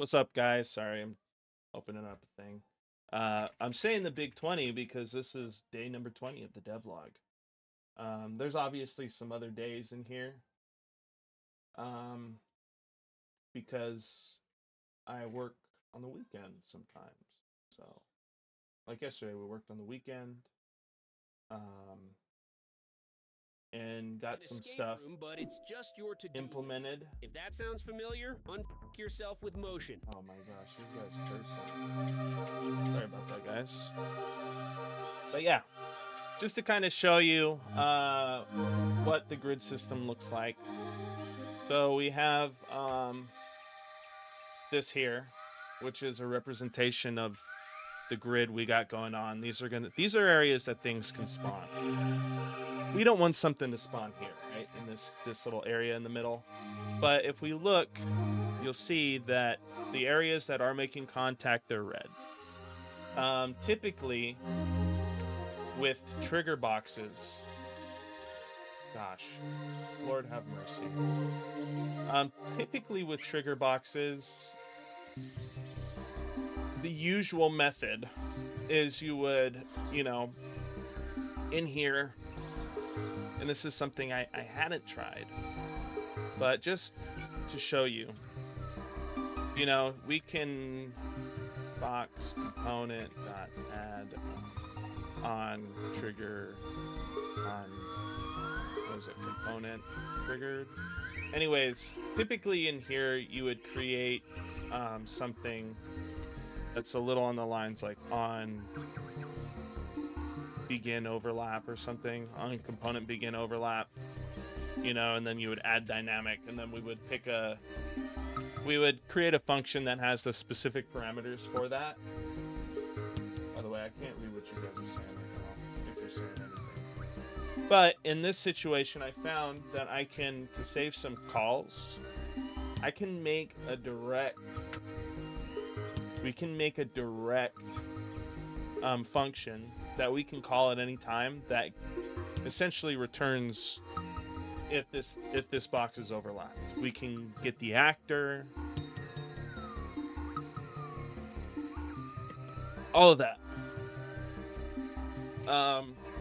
What's up, guys? Sorry, I'm opening up a thing. I'm saying the big 20 because this is day number 20 of the devlog. There's obviously some other days in here um, because I work on the weekend sometimes. So, like yesterday, we worked on the weekend um, and got An some escape stuff room, but it's just your to-do implemented. list. If that sounds familiar, unfuck yourself with motion. Oh my gosh, these guys cursing. Sorry about that, guys. But yeah, just to kind of show you what the grid system looks like. So we have this here, which is a representation of the grid we got going on. These are areas that things can spawn. We don't want something to spawn here, right? In this little area in the middle. But if we look, you'll see that the areas that are making contact, they're red. Typically, with trigger boxes, gosh, Lord have mercy. Typically with trigger boxes, the usual method is you would, in here, and this is something I hadn't tried, but just to show you, we can box component dot add on trigger on component triggered. Anyways, typically in here you would create something that's a little on the lines like on begin overlap or something, on component begin overlap, and then you would add dynamic, and then we would create a function that has the specific parameters for that. By the way, I can't read what you guys are saying right now, if you're saying anything. But in this situation, I found that to save some calls, we can make a direct function that we can call at any time that essentially returns if this box is overlapped. We can get the actor, all of that.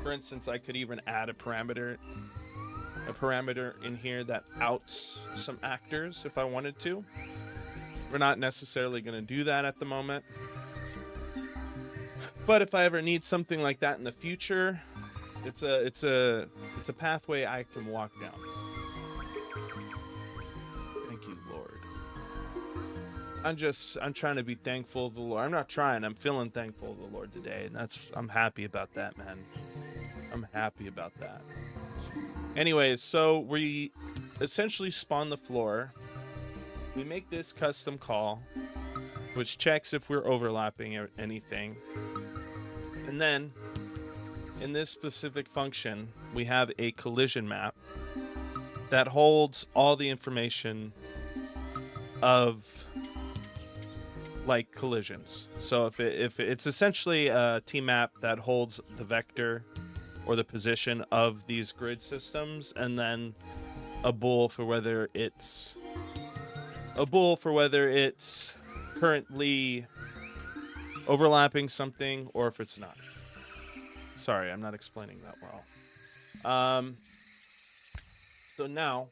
For instance, I could even add a parameter in here that outs some actors if I wanted to. We're not necessarily going to do that at the moment, but if I ever need something like that in the future, it's a pathway I can walk down. Thank you, Lord. I'm trying to be thankful to the Lord. I'm not trying. I'm feeling thankful to the Lord today, and I'm happy about that, man. I'm happy about that. Anyways, so we essentially spawn the floor. We make this custom call, which checks if we're overlapping anything. And then in this specific function, we have a collision map that holds all the information of like collisions. So if it's essentially a T map that holds the vector or the position of these grid systems, and then a bool for whether it's currently overlapping something or if it's not. Sorry, I'm not explaining that well. So now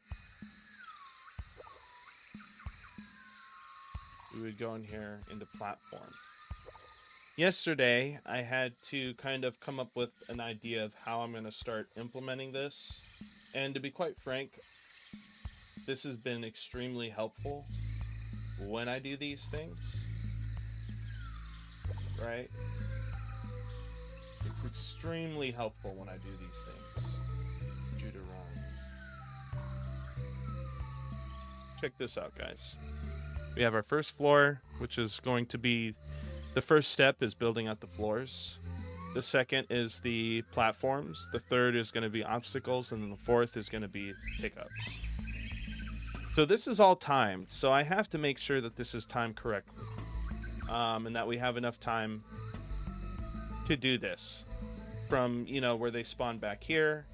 we would go in here into platform. Yesterday, I had to kind of come up with an idea of how I'm going to start implementing this. And to be quite frank, this has been extremely helpful when I do these things. Right? It's extremely helpful when I do these things. Check this out, guys. We have our first floor, which is going to be the first step is building out the floors. The second is the platforms. The third is going to be obstacles, and then the fourth is going to be pickups. So this is all timed. So I have to make sure that this is timed correctly, and that we have enough time to do this from, where they spawn back here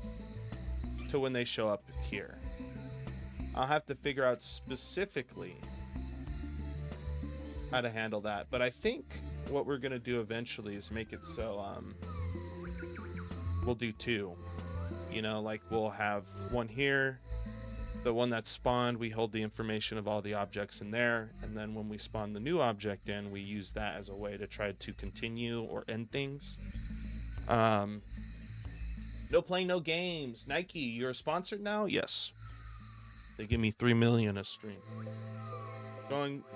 to when they show up here. I'll have to figure out specifically how to handle that. But I think what we're gonna do eventually is make it so we'll do two. You know, like we'll have one here, the one that's spawned, we hold the information of all the objects in there, and then when we spawn the new object in, we use that as a way to try to continue or end things. No playing, no games. Nike, you're sponsored now? Yes. They give me 3 million a stream.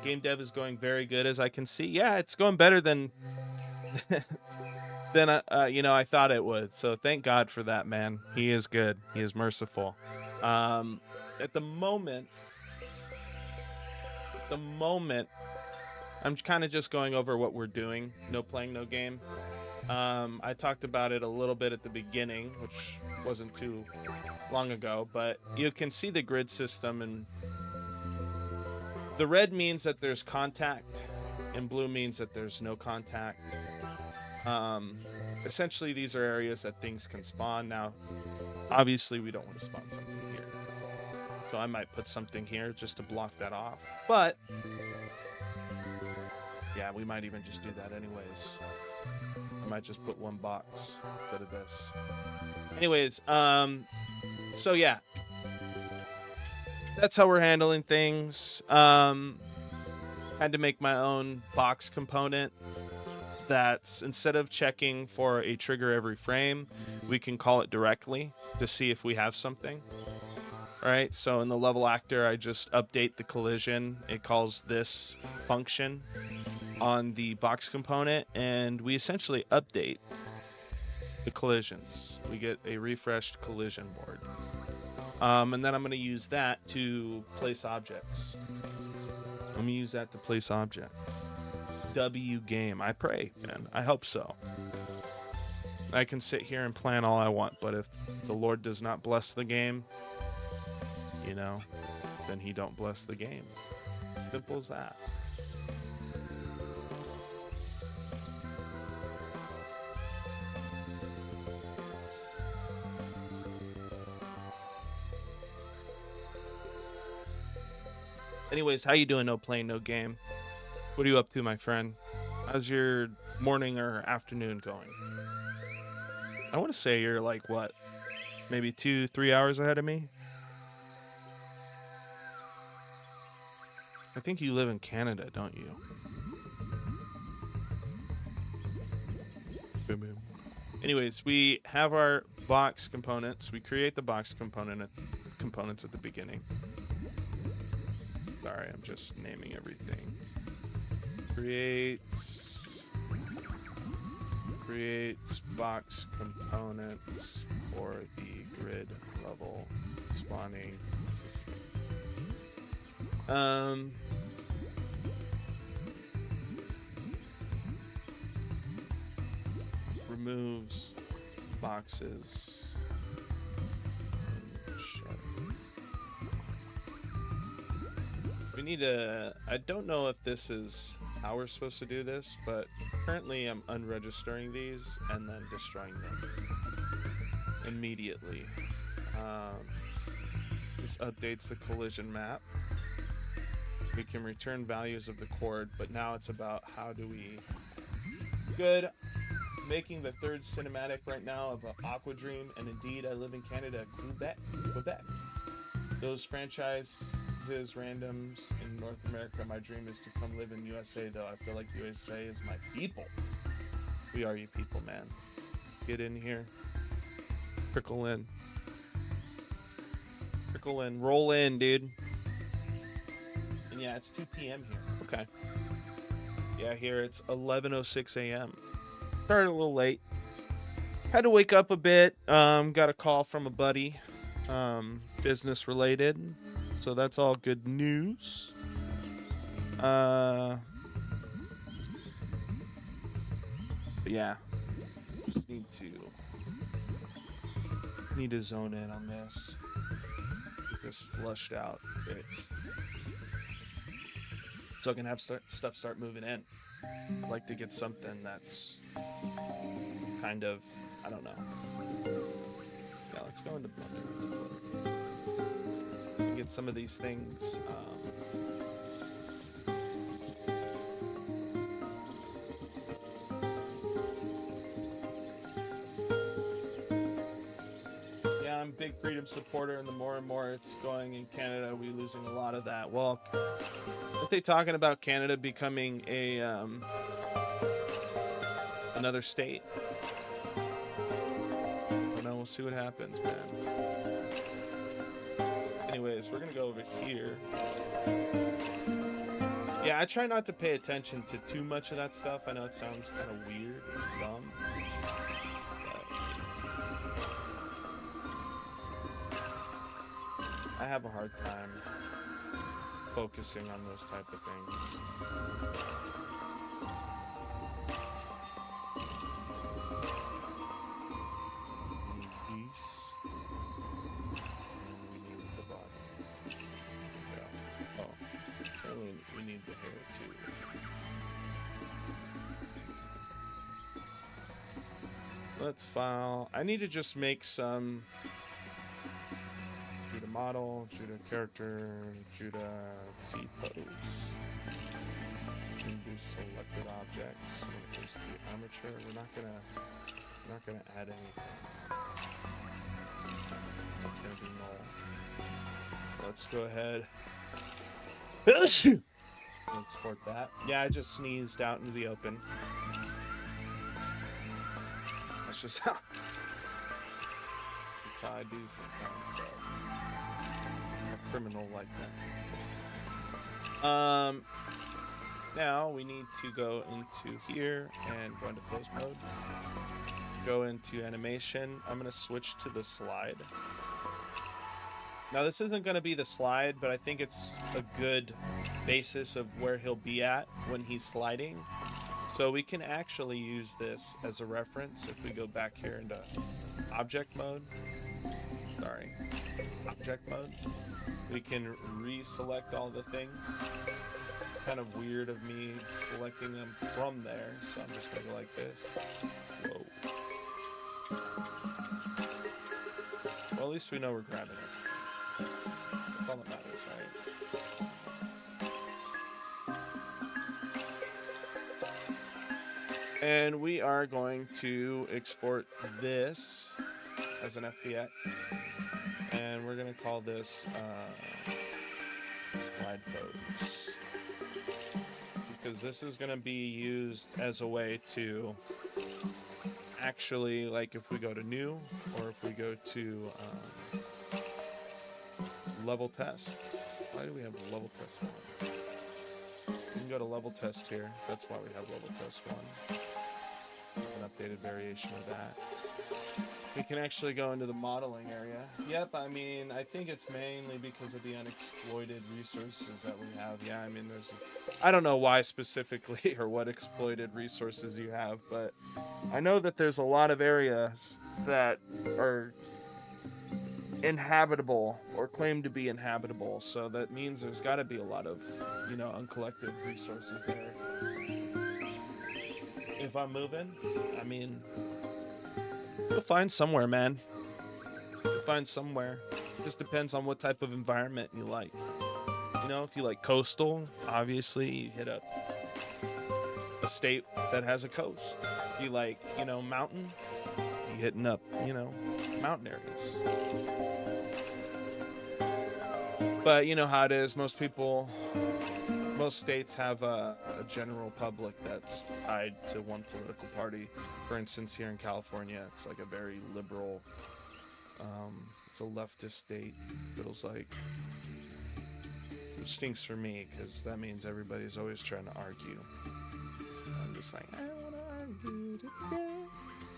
Game dev is going very good, as I can see. Yeah, it's going better than than I thought it would. So thank God for that, man. He is good. He is merciful. At the moment, I'm kind of just going over what we're doing. No playing, no game. I talked about it a little bit at the beginning, which wasn't too long ago, but you can see the grid system, and the red means that there's contact and blue means that there's no contact. Essentially, these are areas that things can spawn. Now, obviously, we don't want to spawn something here, so I might put something here just to block that off, but yeah, we might even just do that anyways. I might just put one box instead of this. Anyways, so yeah, that's how we're handling things. Had to make my own box component that's, instead of checking for a trigger every frame, we can call it directly to see if we have something. All right, so in the level actor, I just update the collision. It calls this function on the box component, and we essentially update the collisions. We get a refreshed collision board. And then I'm going to use that to place objects. I'm going to use that to place objects. W game. I pray, man. I hope so. I can sit here and plan all I want, but if the Lord does not bless the game, you know, then he don't bless the game. Simple as that. Anyways, how you doing? No playing, no game. What are you up to, my friend? How's your morning or afternoon going? I want to say you're like, what, maybe 2-3 hours ahead of me? I think you live in Canada, don't you? Boom, boom. Anyways, we have our box components. We create the box components at the beginning. Sorry, I'm just naming everything. Creates box components for the grid level spawning system. Removes boxes. We need a, I don't know if this is how we're supposed to do this, but currently I'm unregistering these and then destroying them immediately. This updates the collision map. We can return values of the chord, but now it's about how do we... Good. Making the third cinematic right now of Aqua Dream, and indeed I live in Canada, Quebec. Those franchises, randoms in North America, my dream is to come live in USA, though. I feel like USA is my people. We are you people, man. Get in here. Trickle in. Trickle in. Roll in, dude. And yeah, it's 2 p.m. here. Okay. Yeah, here it's 11:06 a.m. Started a little late. Had to wake up a bit. Got a call from a buddy. Business related. So that's all good news. But yeah. Just need to zone in on this. Get this flushed out, fixed. So I can have stuff start moving in. I'd like to get something that's kind of, I don't know. Yeah, let's go into Blender. Get some of these things big freedom supporter, and the more and more it's going in Canada, we losing a lot of that. Well, aren't they talking about Canada becoming a another state? I don't know. We'll see what happens, man. Anyways, we're gonna go over here. Yeah, I try not to pay attention to too much of that stuff. I know it sounds kind of weird and dumb. I have a hard time focusing on those type of things. We need peace. And we need the body. Yeah. Oh. And we need the hair too. Let's file. I need to just make some Judah model, Judah character, Judah T-pose. Do selected objects. There's the armature. We're not gonna add anything. That's gonna be null. Let's go ahead. Export that. Yeah, I just sneezed out into the open. That's just how. That's how I do sometimes. So. A criminal like that. Now we need to go into here and go into pose mode. Go into animation. I'm gonna switch to the slide. Now this isn't gonna be the slide, but I think it's a good basis of where he'll be at when he's sliding. So we can actually use this as a reference if we go back here into object mode. Sorry, object mode. We can reselect all the things. Kind of weird of me selecting them from there, so I'm just gonna go like this. Whoa. Well, at least we know we're grabbing it. That's all that matters, right? And we are going to export this as an FBX. And we're going to call this slide pose. Because this is going to be used as a way to actually, like if we go to new, or if we go to level test. Why do we have level test 1? We can go to level test here. That's why we have level test 1. An updated variation of that. We can actually go into the modeling area. Yep, I mean, I think it's mainly because of the unexploited resources that we have. Yeah, I mean, I don't know why specifically or what exploited resources you have, but I know that there's a lot of areas that are inhabitable or claim to be inhabitable, so that means there's got to be a lot of, uncollected resources there. If I'm moving, I mean, you'll find somewhere, man. You'll find somewhere. Just depends on what type of environment you like. If you like coastal, obviously you hit up a state that has a coast. If you like, mountain, you hitting up, mountain areas. But you know how it is. Most states have a general public that's tied to one political party. For instance, here in California, it's like a very liberal, it's a leftist state. Feels like, which stinks for me because that means everybody's always trying to argue. I'm just like, I don't want to argue today.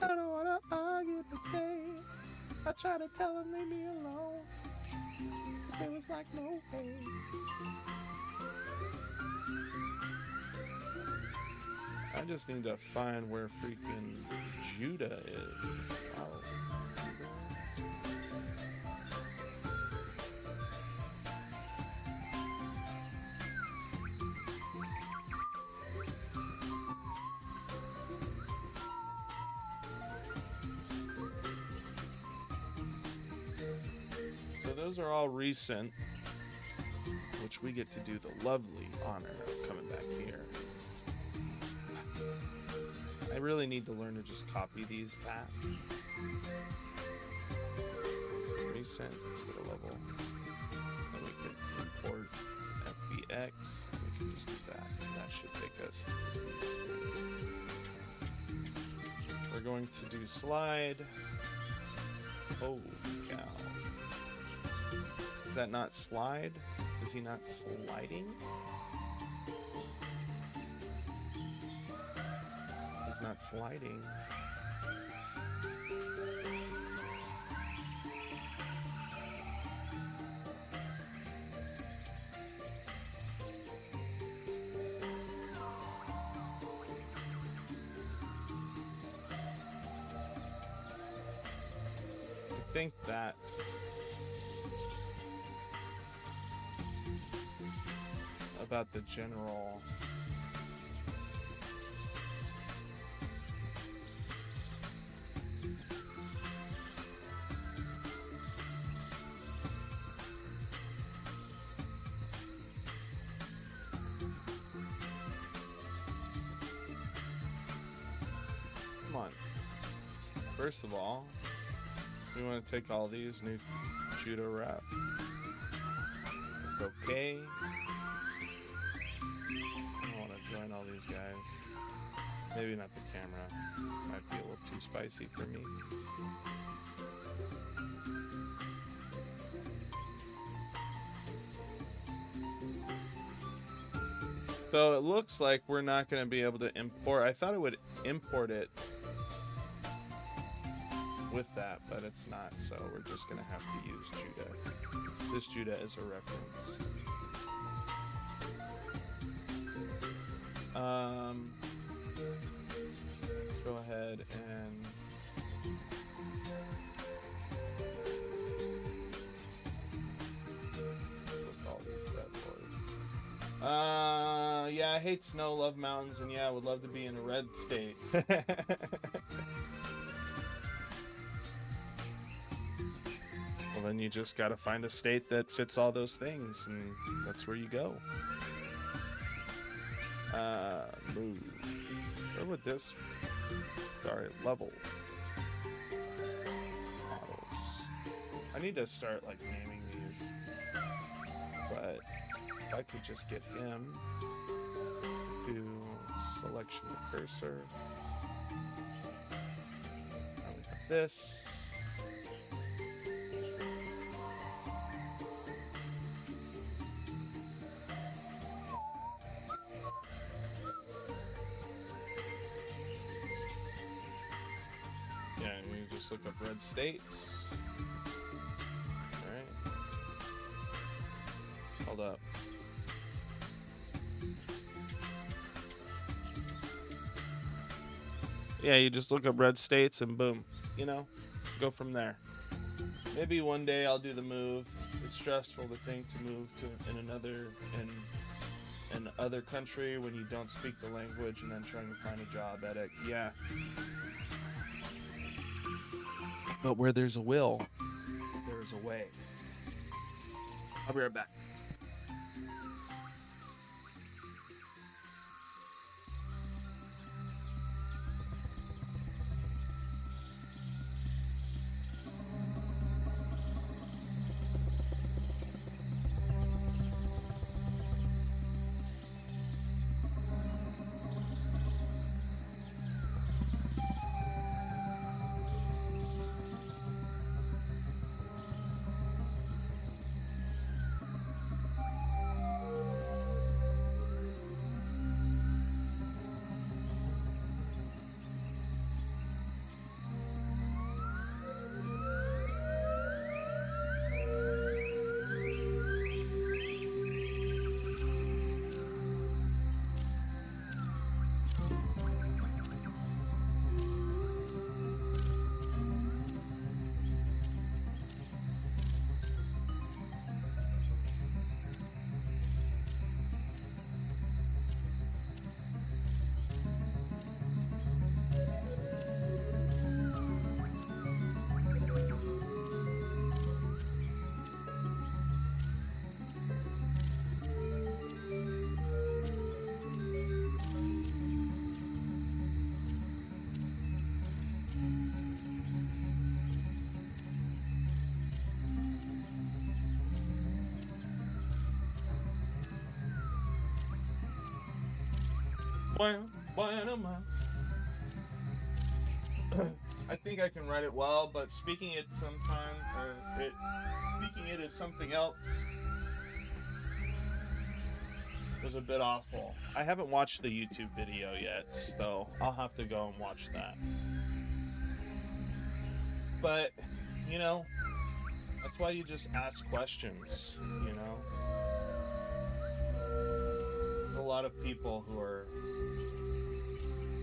I don't want to argue today. I try to tell them leave me alone. It was like, no way. I just need to find where freaking Judah is. Oh. So those are all recent, which we get to do the lovely honor of coming back here. I really need to learn to just copy these back. decent. Let's go to level. Then we can import FBX. We can just do that. And that should take us to we're going to do slide. Holy cow. Is that not slide? Is he not sliding? He's not sliding. I think that about the general come on. First of all, we want to take all these new judo wrap. Okay. I want to join all these guys. Maybe not the camera. Might be a little too spicy for me. So it looks like we're not going to be able to import. I thought it would import it with that, but it's not, so we're just going to have to use Judah. This Judah is a reference. Let's go ahead and look all these bad boys. Yeah, I hate snow, love mountains, and yeah, I would love to be in a red state. Well, then you just gotta find a state that fits all those things, and that's where you go. Move. Where would this? Sorry, level. Models. I need to start like naming these. But if I could just get him to selection the cursor. Now we have this. Look up red states. Alright. Hold up. Yeah, you just look up red states and boom. You know, go from there. Maybe one day I'll do the move. It's stressful to think to move to in other country when you don't speak the language and then trying to find a job at it. Yeah. But where there's a will, there's a way. I'll be right back. I think I can write it well, but speaking it sometimes, speaking it as something else was a bit awful. I haven't watched the YouTube video yet, so I'll have to go and watch that. But, you know, that's why you just ask questions, you know? There's a lot of people who are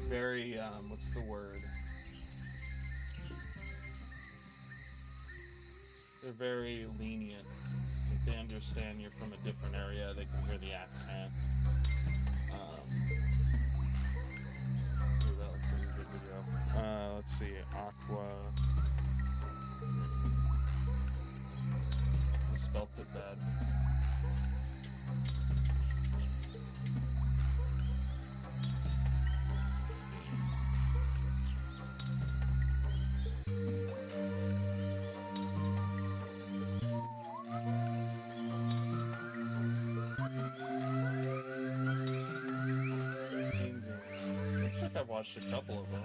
very, what's the word? They're very lenient. If they understand you're from a different area, they can hear the accent. Ooh, that looks like a good video. Let's see, Aqua. I spelt it bad. Looks like I've watched a couple of them.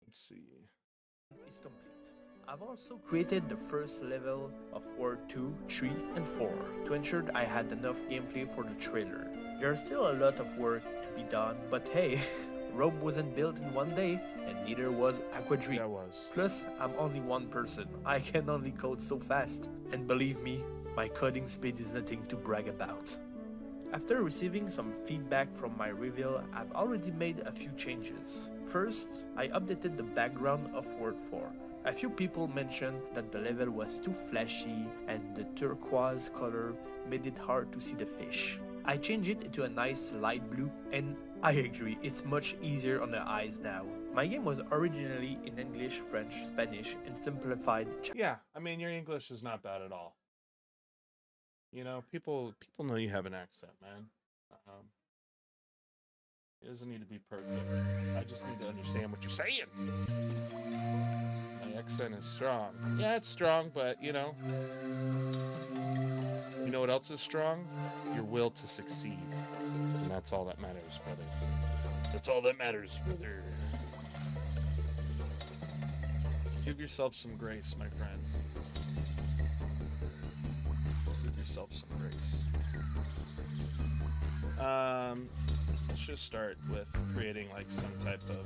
Let's see. Is complete. I've also created the first level of World 2, 3, and 4 to ensure I had enough gameplay for the trailer. There's still a lot of work to be done, but hey, Rome wasn't built in one day, and neither was Aquadream. Yeah, it was. Plus, I'm only one person. I can only code so fast. And believe me, my coding speed is nothing to brag about. After receiving some feedback from my reveal, I've already made a few changes. First, I updated the background of World 4. A few people mentioned that the level was too flashy and the turquoise color made it hard to see the fish. I changed it into a nice light blue, and I agree, it's much easier on the eyes now. My game was originally in English, French, Spanish, and simplified Yeah, I mean, your English is not bad at all. You know, people know you have an accent, man. It doesn't need to be perfect. I just need to understand what you're saying. My accent is strong. Yeah, it's strong, but you know what else is strong? Your will to succeed. And that's all that matters, brother. That's all that matters, brother. Give yourself some grace, my friend. Give yourself some grace. Let's just start with creating like some type of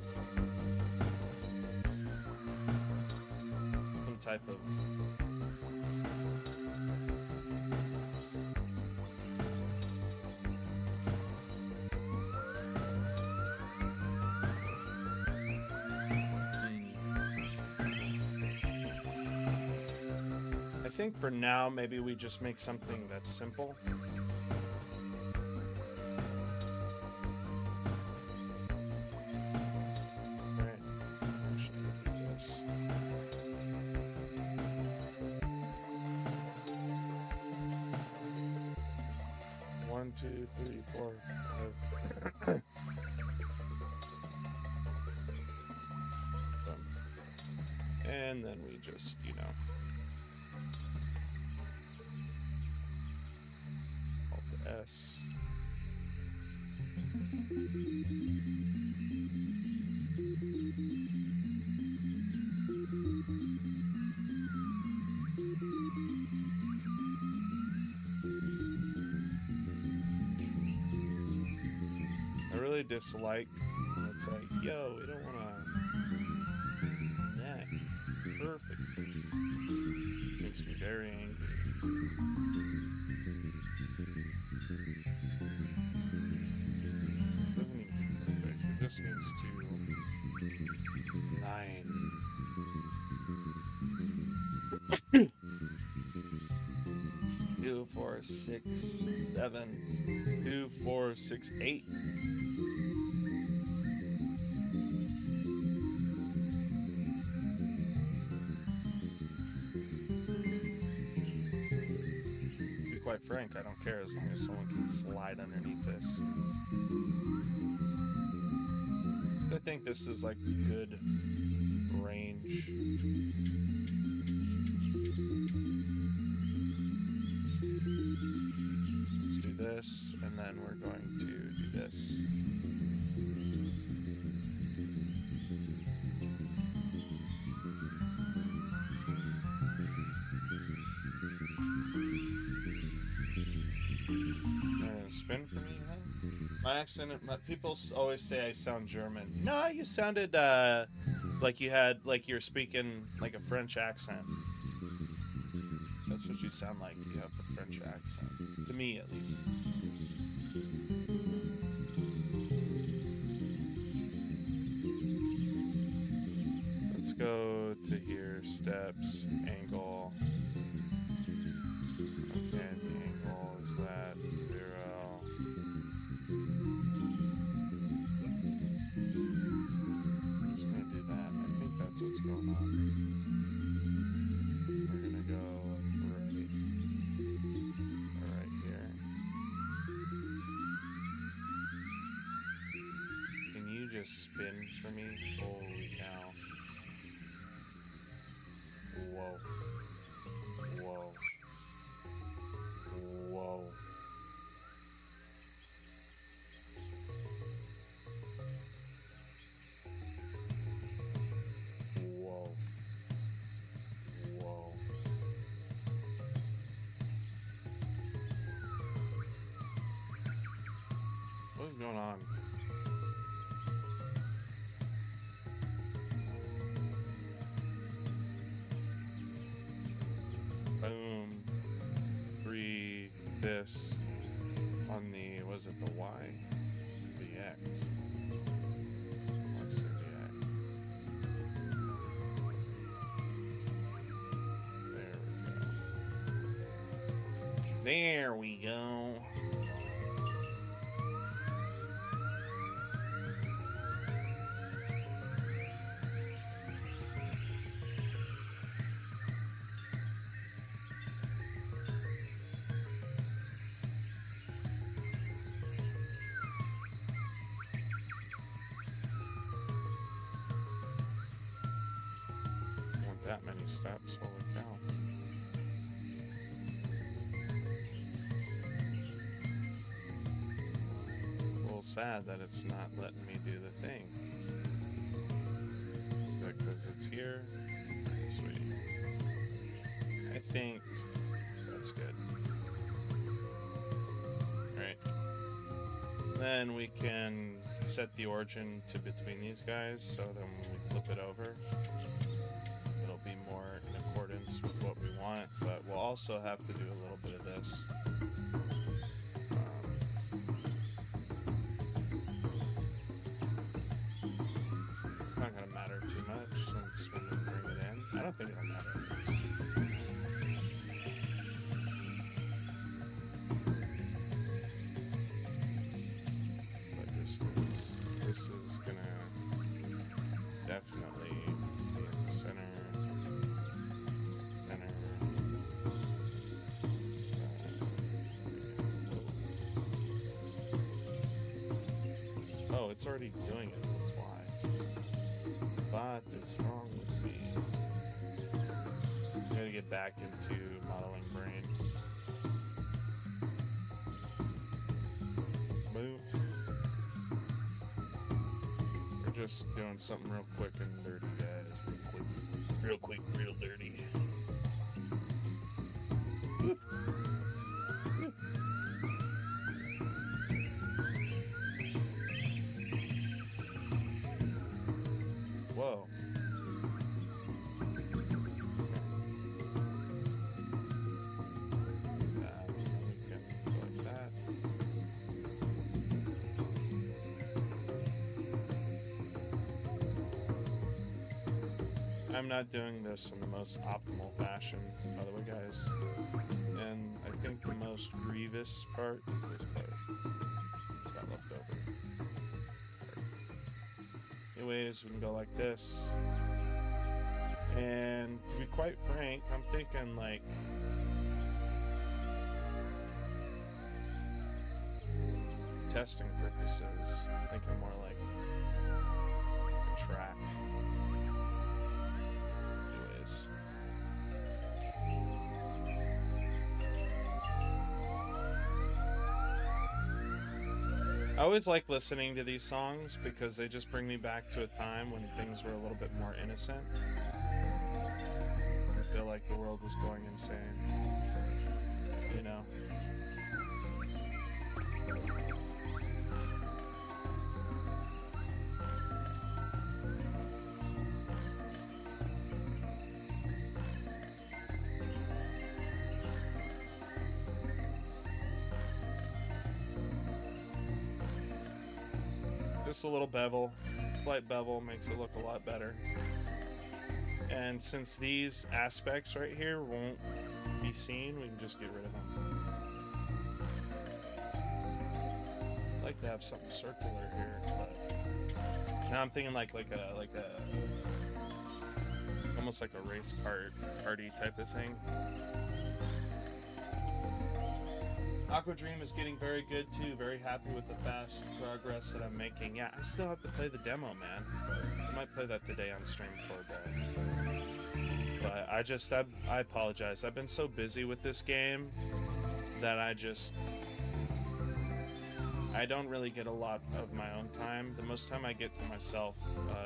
I think for now, maybe we just make something that's simple. Right. Actually, do this. 1, 2, 3, 4, 5. And then we just, Alt S. I really dislike when it's like, yo, we don't want to. Yeah, perfect. Makes me very angry. Doesn't need to be perfect. It just needs to 9. 2, 4, 6, 7. 2, 4, 6, 8. To be quite frank, I don't care as long as someone can slide underneath this. I think this is like good range. Let's do this, and then we're going to do this. Spin for me, huh? My accent, people always say I sound German. No, you sounded like you had, like you're speaking like a French accent. That's what you sound like. You have a French accent. To me, at least. Let's go to here, steps, angle. Okay, the angle is that, 0. I'm just gonna do that. I think that's what's going on. We're gonna go rotate right here. Can you just spin for me? Holy cow. Whoa. Whoa. Whoa. Whoa. Whoa. What is going on? Boom. 3, this on the, was it the Y? The X. Let's see the X. There we go. Want that many steps? Holy cow. Sad that it's not letting me do the thing because it's here. Sweet. I think that's good. Right. Then we can set the origin to between these guys, so then when we flip it over, it'll be more in accordance with what we want, but we'll also have to do a little bit of this. I don't think it'll matter. But this is gonna definitely be in the center. Oh, it's already doing it. That's why. What is wrong with me? I'm gonna get back into modeling brain. Boom. We're just doing something real quick and dirty, guys. Real quick, real dirty. Whoop. Whoop. Whoa. I'm not doing this in the most optimal fashion, by the way, guys. And I think the most grievous part is this part. Got left over. Anyways, we can go like this. And to be quite frank, I'm thinking like testing purposes, thinking more like a track. I always like listening to these songs because they just bring me back to a time when things were a little bit more innocent. I feel like the world was going insane. You know? Just a little bevel, slight bevel makes it look a lot better. And since these aspects right here won't be seen, we can just get rid of them. I'd like to have something circular here, but now I'm thinking like a almost like a race carty type of thing. Aqua Dream is getting very good too. Very happy with the fast progress that I'm making. Yeah, I still have to play the demo, man. I might play that today on stream for a bit. But I apologize. I've been so busy with this game that I don't really get a lot of my own time. The most time I get to myself,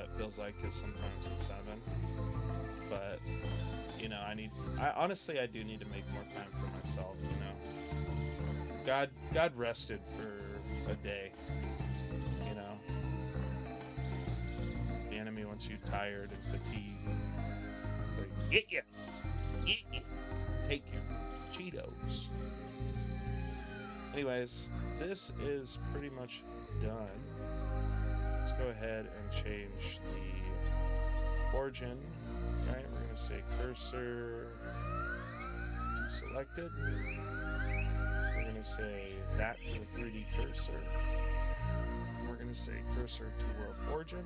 it feels like, is sometimes at 7. But, you know, I honestly do need to make more time for myself, you know. God rested for a day, you know. The enemy wants you tired and fatigued. Like, get ya! Take your Cheetos. Anyways, this is pretty much done. Let's go ahead and change the origin. Right, we're gonna say cursor to selected. We're going to say that to the 3D cursor. We're going to say cursor to world origin.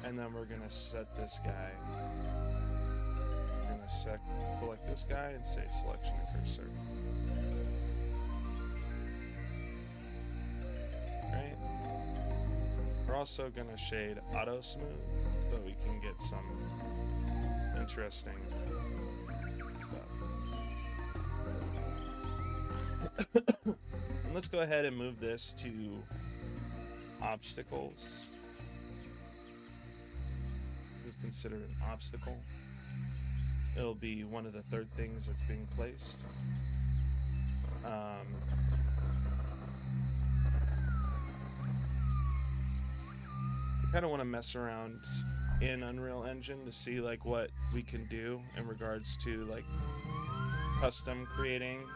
And then we're going to set this guy. We're going to select this guy and say selection to cursor. Right? We're also going to shade auto smooth so we can get some interesting and let's go ahead and move this to obstacles. It's considered an obstacle. It'll be one of the third things that's being placed. I kind of want to mess around in Unreal Engine to see like what we can do in regards to like custom creating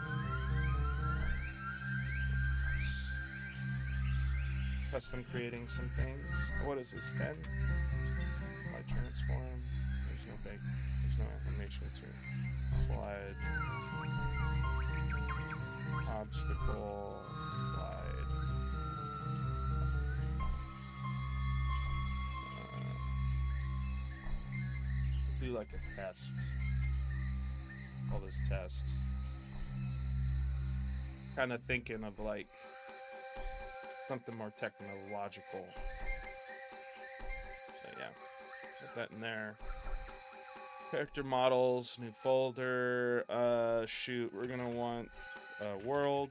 some things. What is this pen? Light transform. There's no animations here. Slide. Obstacle. Slide. Do like a test. Call this test. Kind of thinking of like something more technological. So yeah, put that in there. Character models, new folder. Shoot, we're gonna want world.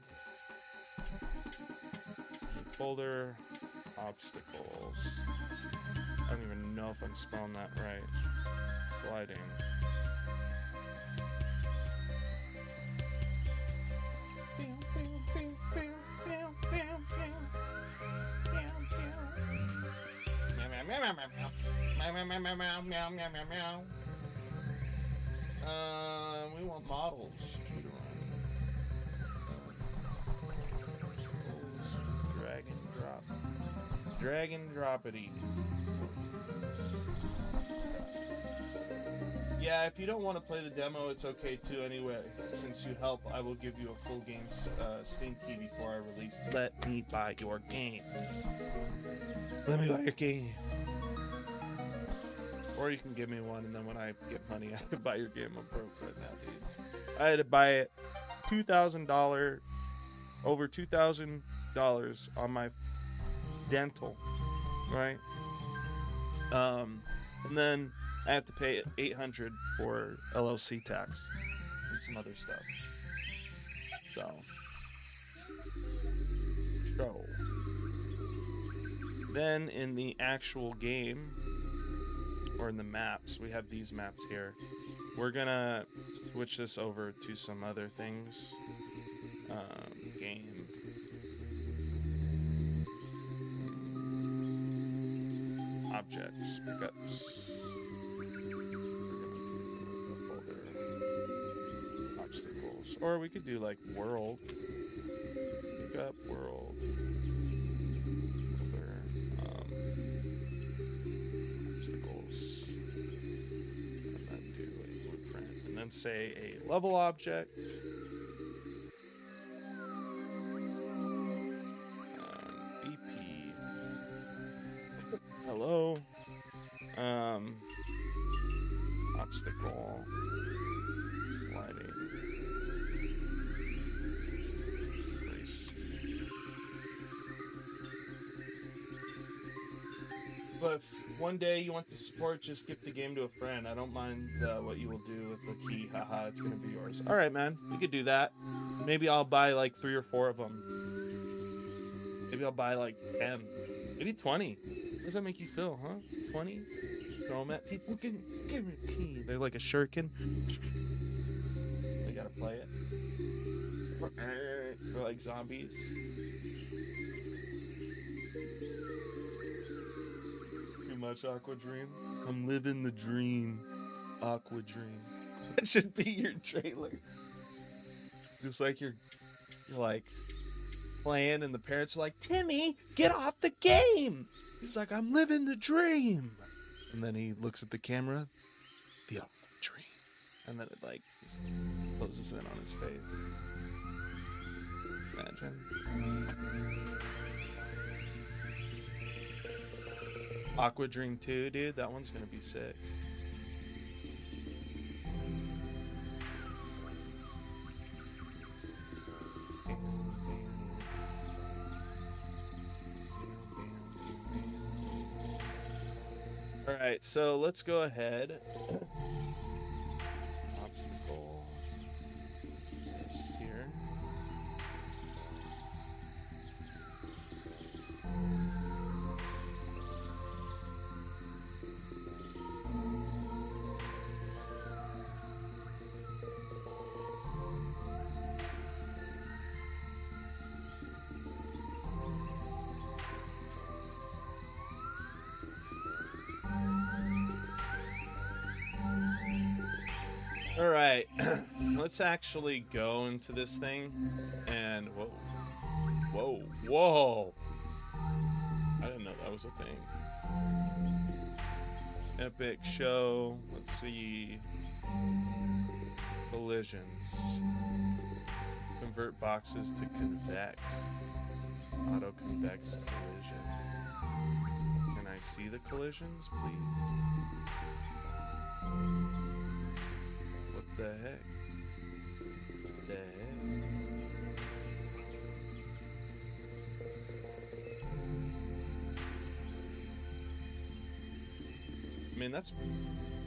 New folder, obstacles. I don't even know if I'm spelling that right. Sliding. We want models. Drag and drop it. Yeah, if you don't want to play the demo, it's okay too anyway. Since you help, I will give you a full game Steam key before I release. Let me buy your game. Let me buy your game. Or you can give me one, and then when I get money, I can buy your game. I'm broke right now, dude. I had to buy it $2,000, over $2,000 on my dental, right? And then I have to pay $800 for LLC tax and some other stuff. So then in the actual game, or in the maps, we have these maps here. We're gonna switch this over to some other things. Game. Objects, pickups. We're gonna do a folder. Obstacles. Or we could do like world. Pick up world. Folder. Obstacles. And then do a blueprint. And then say a level object. BP. Hello. Obstacle. Sliding. Race. But if one day you want to support, just gift the game to a friend. I don't mind what you will do with the key. Haha, it's gonna be yours. All right, man. We could do that. Maybe I'll buy like 3 or 4 of them. Maybe I'll buy like 10. Maybe 20. How does that make you feel, huh? 20? Just throw them at people. Give me a key. They're like a shuriken. They gotta play it. They're like zombies. Too much Aqua Dream. I'm living the dream. Aqua Dream. That should be your trailer. Just like you're like playing and the parents are like, Timmy, get off the game. He's like, I'm living the dream. And then he looks at the camera, the Aqua Dream. And then it like closes in on his face. Imagine. Aqua Dream 2, dude, that one's gonna be sick. All right, so let's go ahead. Obstacle. This here. All right, let's actually go into this thing and whoa. I didn't know that was a thing. Epic show. Let's see. Collisions. Convert boxes to convex. Auto convex collision. Can I see the collisions, please? What the heck? The heck? I mean, that's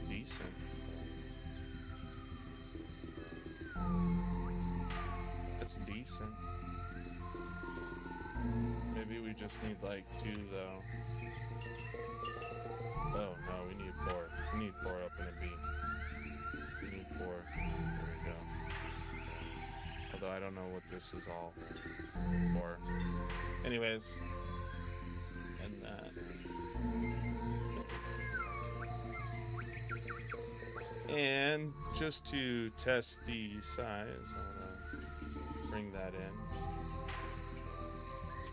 decent. That's decent. Maybe we just need like 2 though. Oh no, we need 4. We need 4 up in a B. We need 4. There we go. Although I don't know what this is all for. Anyways. And that. And just to test the size, I'll bring that in.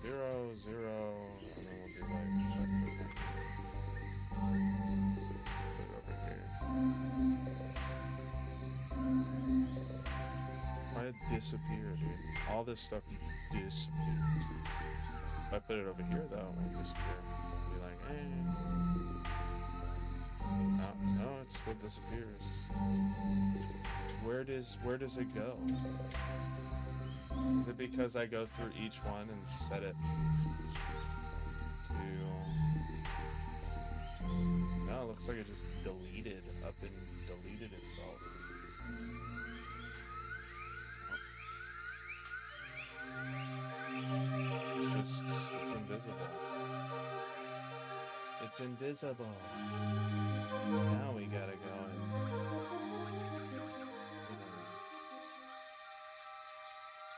0, 0, and then we'll do like put it over here. Why did it disappear, dude? All this stuff disappears. If I put it over here, though, it won't disappear. It'll be like, eh. No, it still disappears. Where does it go? Is it because I go through each one and set it to... No, it looks like it just deleted up and deleted itself. It's invisible. It's invisible. Now we gotta go and...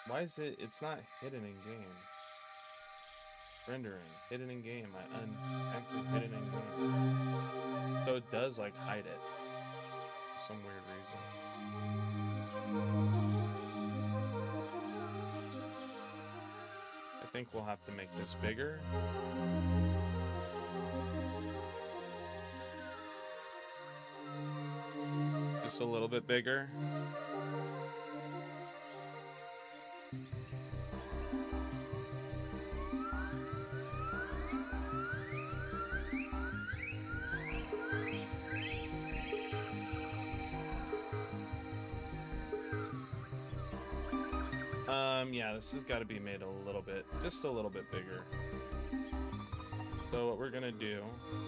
Why is it... It's not hidden in game. Rendering. Hidden in game. I unactive hidden in game. So it does, like, hide it. For some weird reason. I think we'll have to make this bigger. Just a little bit bigger. Yeah, this has got to be made a little bit, just a little bit bigger. So what we're gonna do,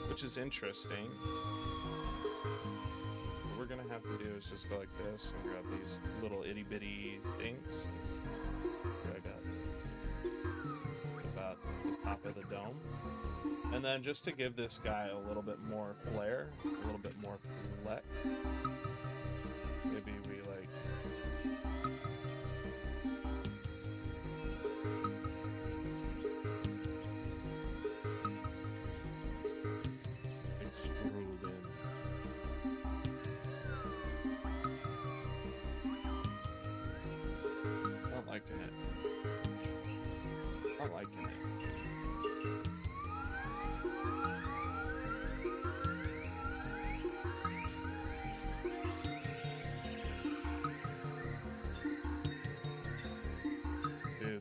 which is interesting, what we're gonna have to do is just go like this and grab these little itty bitty things. Drag up about the top of the dome. And then just to give this guy a little bit more flair, a little bit more flex, maybe we like...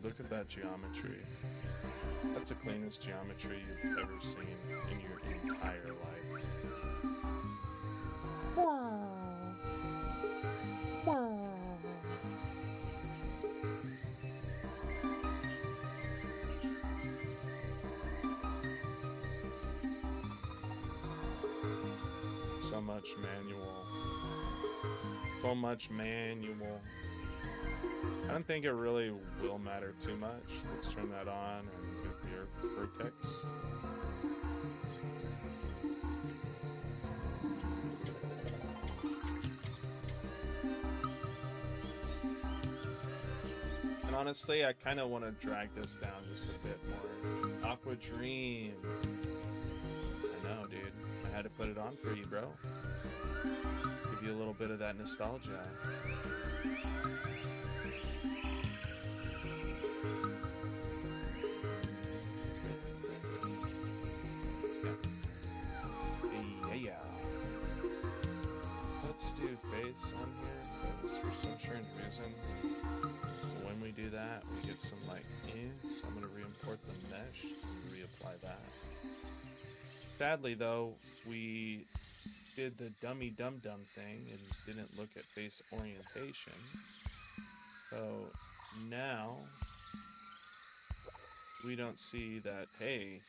Look at that geometry. That's the cleanest geometry you've ever seen in your entire life. So much manual. So much manual. I don't think it really will matter too much. Let's turn that on and get your vertex. And honestly, I kind of want to drag this down just a bit more. Aqua Dream. I know, dude. I had to put it on for you, bro. Give you a little bit of that nostalgia. On here, because for some strange reason, when we do that, we get some like so I'm going to re-import the mesh and reapply that. Sadly though, we did the dummy dum-dum thing and didn't look at face orientation. So now we don't see that, hey,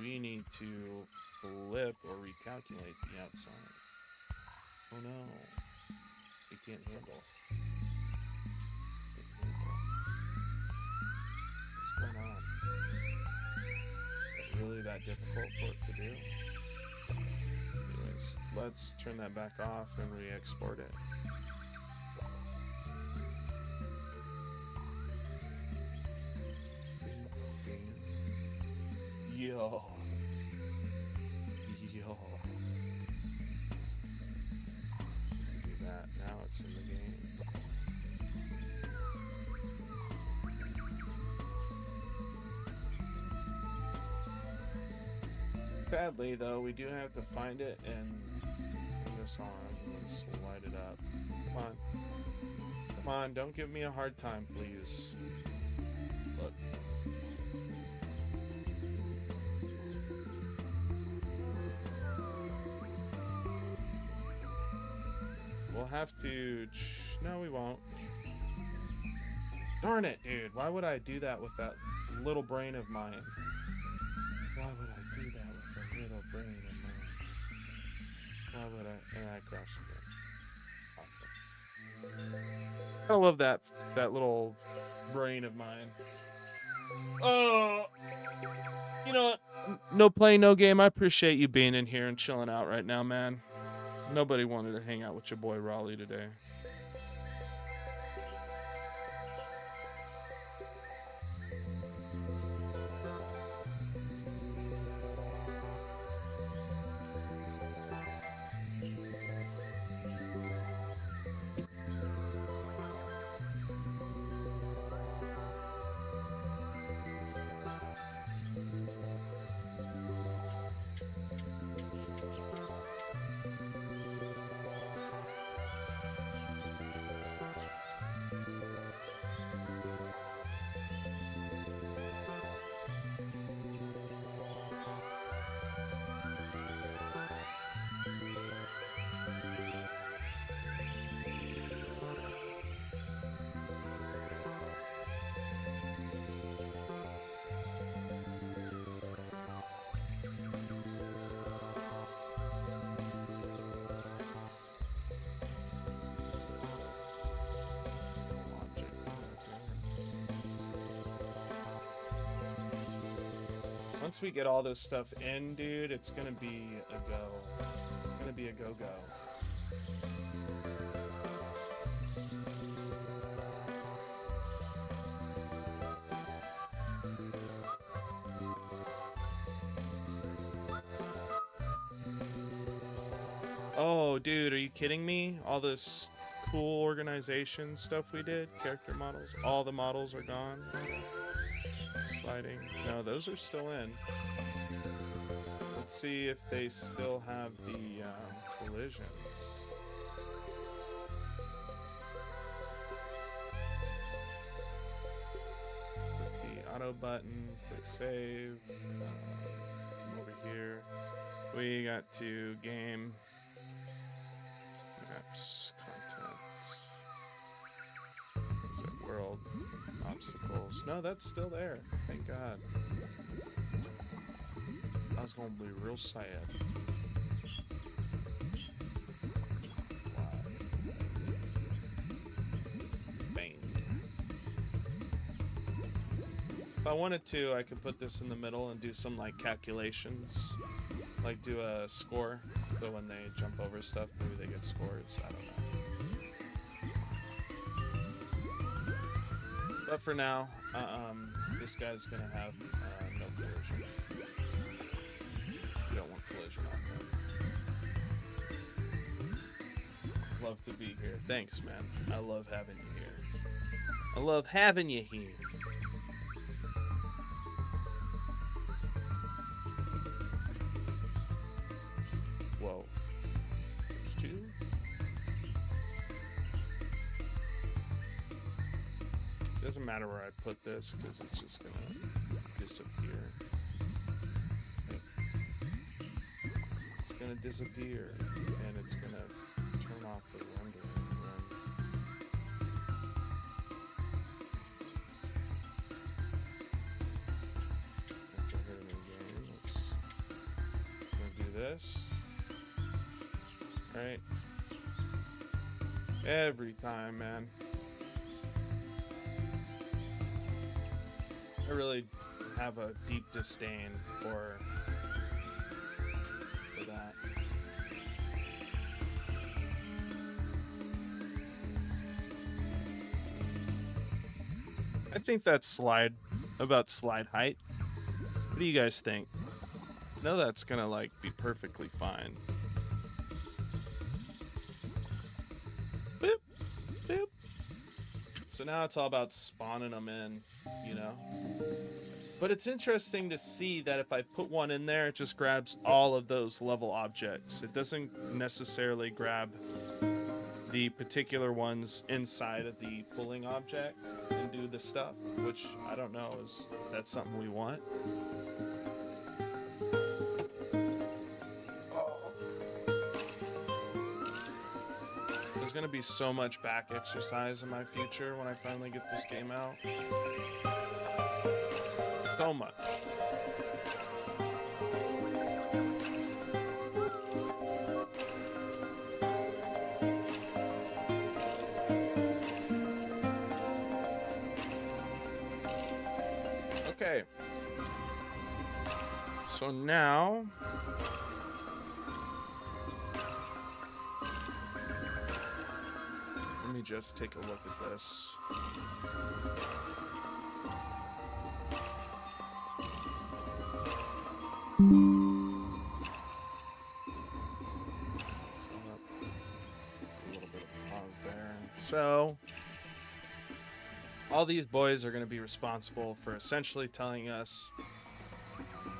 we need to flip or recalculate the outside. Oh no, it can't handle. What's going on? Is it really that difficult for it to do? Anyways, let's turn that back off and re-export it. Yo. Now it's in the game. Sadly, though, we do have to find it and put this on and slide it up. Come on. Come on, don't give me a hard time, please. Look. We'll have to... No, we won't. Darn it, dude. Why would I do that with that little brain of mine? Why would I do that with a little brain of mine? Why would I... And I crashed again. Awesome. I love that little brain of mine. Oh! You know what? No play, no game. I appreciate you being in here and chilling out right now, man. Nobody wanted to hang out with your boy Raleigh today. Once we get all this stuff in, dude, it's gonna be a go. It's gonna be a go-go. Oh, dude, are you kidding me? All this cool organization stuff we did, character models, all the models are gone. Sliding. No, those are still in. Let's see if they still have the collisions. Click the auto button, click save. Come over here. We got to game, maps, content. Is it world? Obstacles. No, that's still there. Thank God. I was gonna be real sad. Wow. Bang. If I wanted to, I could put this in the middle and do some like calculations. Like do a score. So when they jump over stuff, maybe they get scores. I don't know. But for now, this guy's gonna have no collision. You don't want collision on him. Love to be here. Thanks, man. I love having you here. I love having you here. Whoa. There's two? Doesn't matter where I put this because it's just gonna disappear. It's gonna disappear and it's gonna turn off the rendering. Let's do this. All right. Every time, man. I really have a deep disdain for that. I think that's slide height. What do you guys think? No, that's gonna like be perfectly fine. Boop, boop. So now it's all about spawning them in, you know? But it's interesting to see that if I put one in there, it just grabs all of those level objects. It doesn't necessarily grab the particular ones inside of the pulling object and do the stuff, which I don't know is that's something we want. There's gonna be so much back exercise in my future when I finally get this game out. So much. Okay. So now let me just take a look at this. A little bit of pause there. So all these boys are going to be responsible for essentially telling us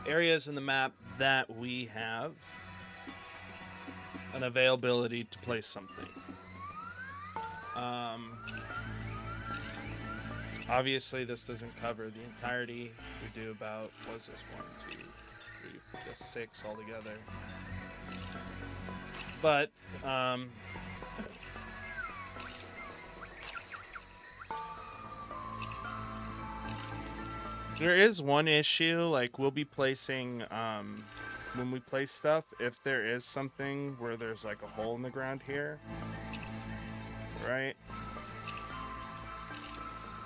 areas in the map that we have an availability to place something. Obviously, this doesn't cover the entirety. We do about, what's this, 1, 2, 3, 4, 6 altogether. But, there is one issue, like we'll be placing, when we place stuff, if there is something where there's like a hole in the ground here, right?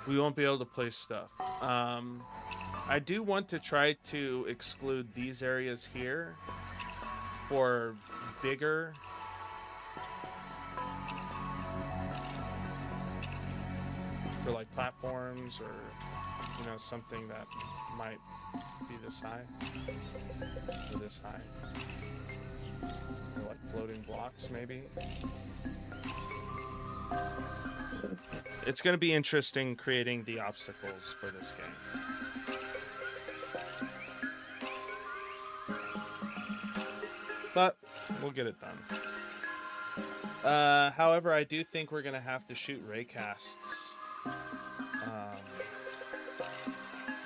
We won't be able to place stuff. I do want to try to exclude these areas here for bigger for like platforms or, you know, something that might be this high or this high, or like floating blocks maybe. It's going to be interesting creating the obstacles for this game. But we'll get it done. However, I do think we're going to have to shoot raycasts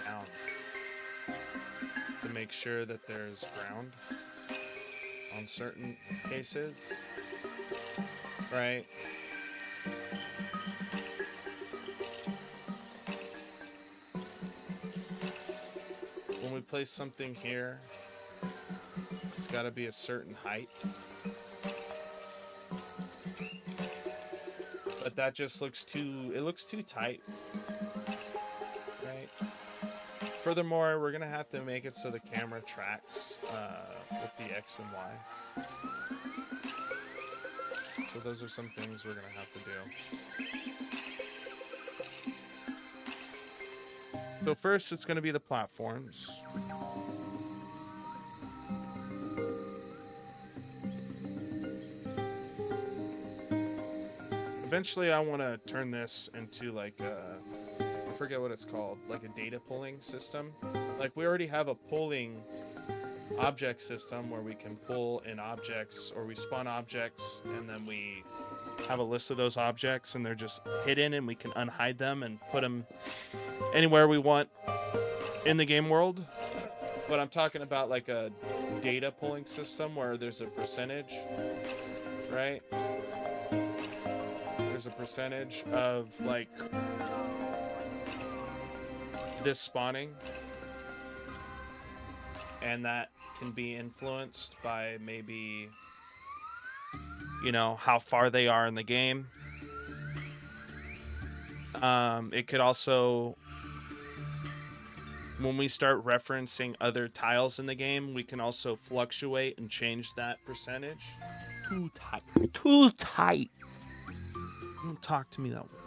down to make sure that there's ground on certain cases, right? When we place something here, it's got to be a certain height. But that just looks too, it looks too tight. Right? Furthermore, we're going to have to make it so the camera tracks with the X and Y. So those are some things we're going to have to do. So first, it's going to be the platforms. Eventually, I want to turn this into like a, I forget what it's called, like a data pulling system. Like we already have a pulling object system where we can pull in objects, or we spawn objects and then we have a list of those objects and they're just hidden and we can unhide them and put them anywhere we want in the game world. But I'm talking about like a data pulling system where there's a percentage, right? There's a percentage of like this spawning, and that can be influenced by maybe, you know, how far they are in the game. It could also, when we start referencing other tiles in the game, we can also fluctuate and change that percentage. Too tight. Too tight. Don't talk to me that way.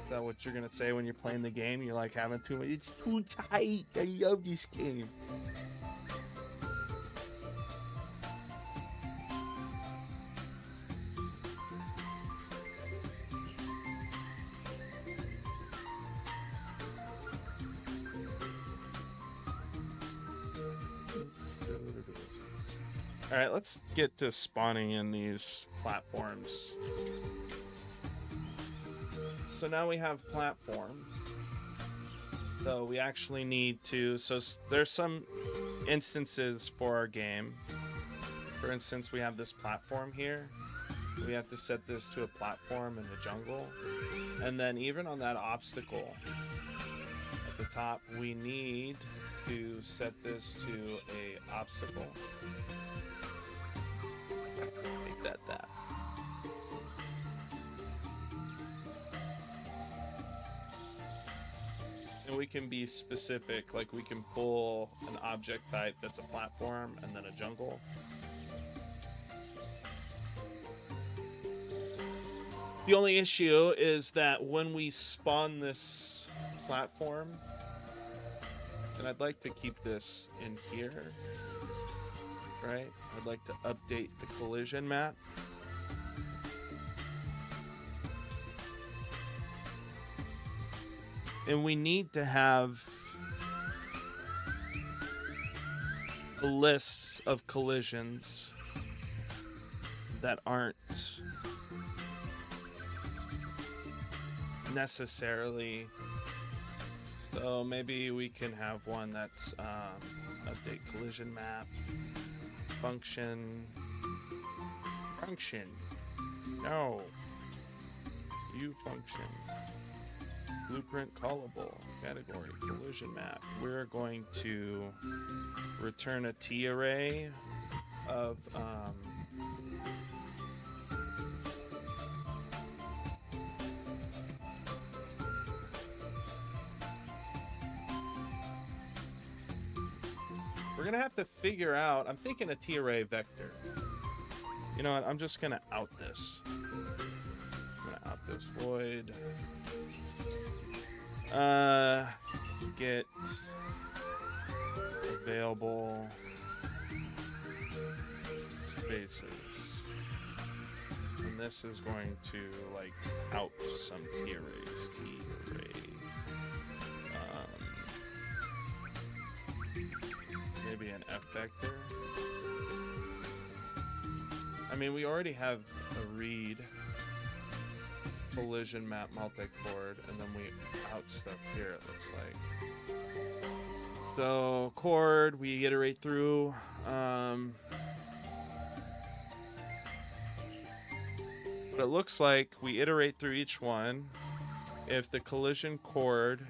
Is that what you're gonna say when you're playing the game? You're like having too much. It's too tight. I love this game. All right, let's get to spawning in these platforms. So now we have platform. So we actually need to, so there's some instances for our game. For instance, we have this platform here. We have to set this to a platform in the jungle. And then even on that obstacle at the top, we need to set this to a obstacle. Make that. And we can be specific, like we can pull an object type that's a platform and then a jungle. The only issue is that when we spawn this platform, and I'd like to keep this in here, right? I'd like to update the collision map. And we need to have a list of collisions that aren't necessarily. So maybe we can have one that's update collision map, function, no, view function, blueprint callable, category, collision map. We're going to return a T array of we're gonna have to figure out, I'm thinking a T array vector. You know what, I'm just gonna out this. I'm gonna out this void. Get available spaces. And this is going to like out some T arrays. T array. Maybe an F vector. I mean, we already have a read collision map multi-chord, and then we out stuff here, it looks like. So chord we iterate through. But it looks like we iterate through each one. If the collision chord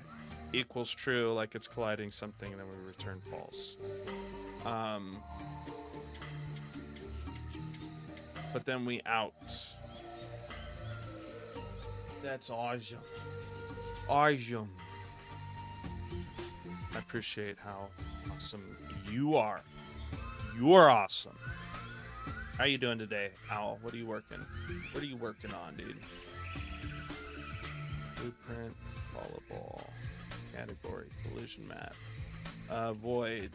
equals true, like it's colliding something, and then we return false. But then we out. That's awesome. Awesome. I appreciate how awesome you are. You are awesome. How you doing today, Owl? What are you working? What are you working on, dude? Blueprint, callable, category, collision map, void.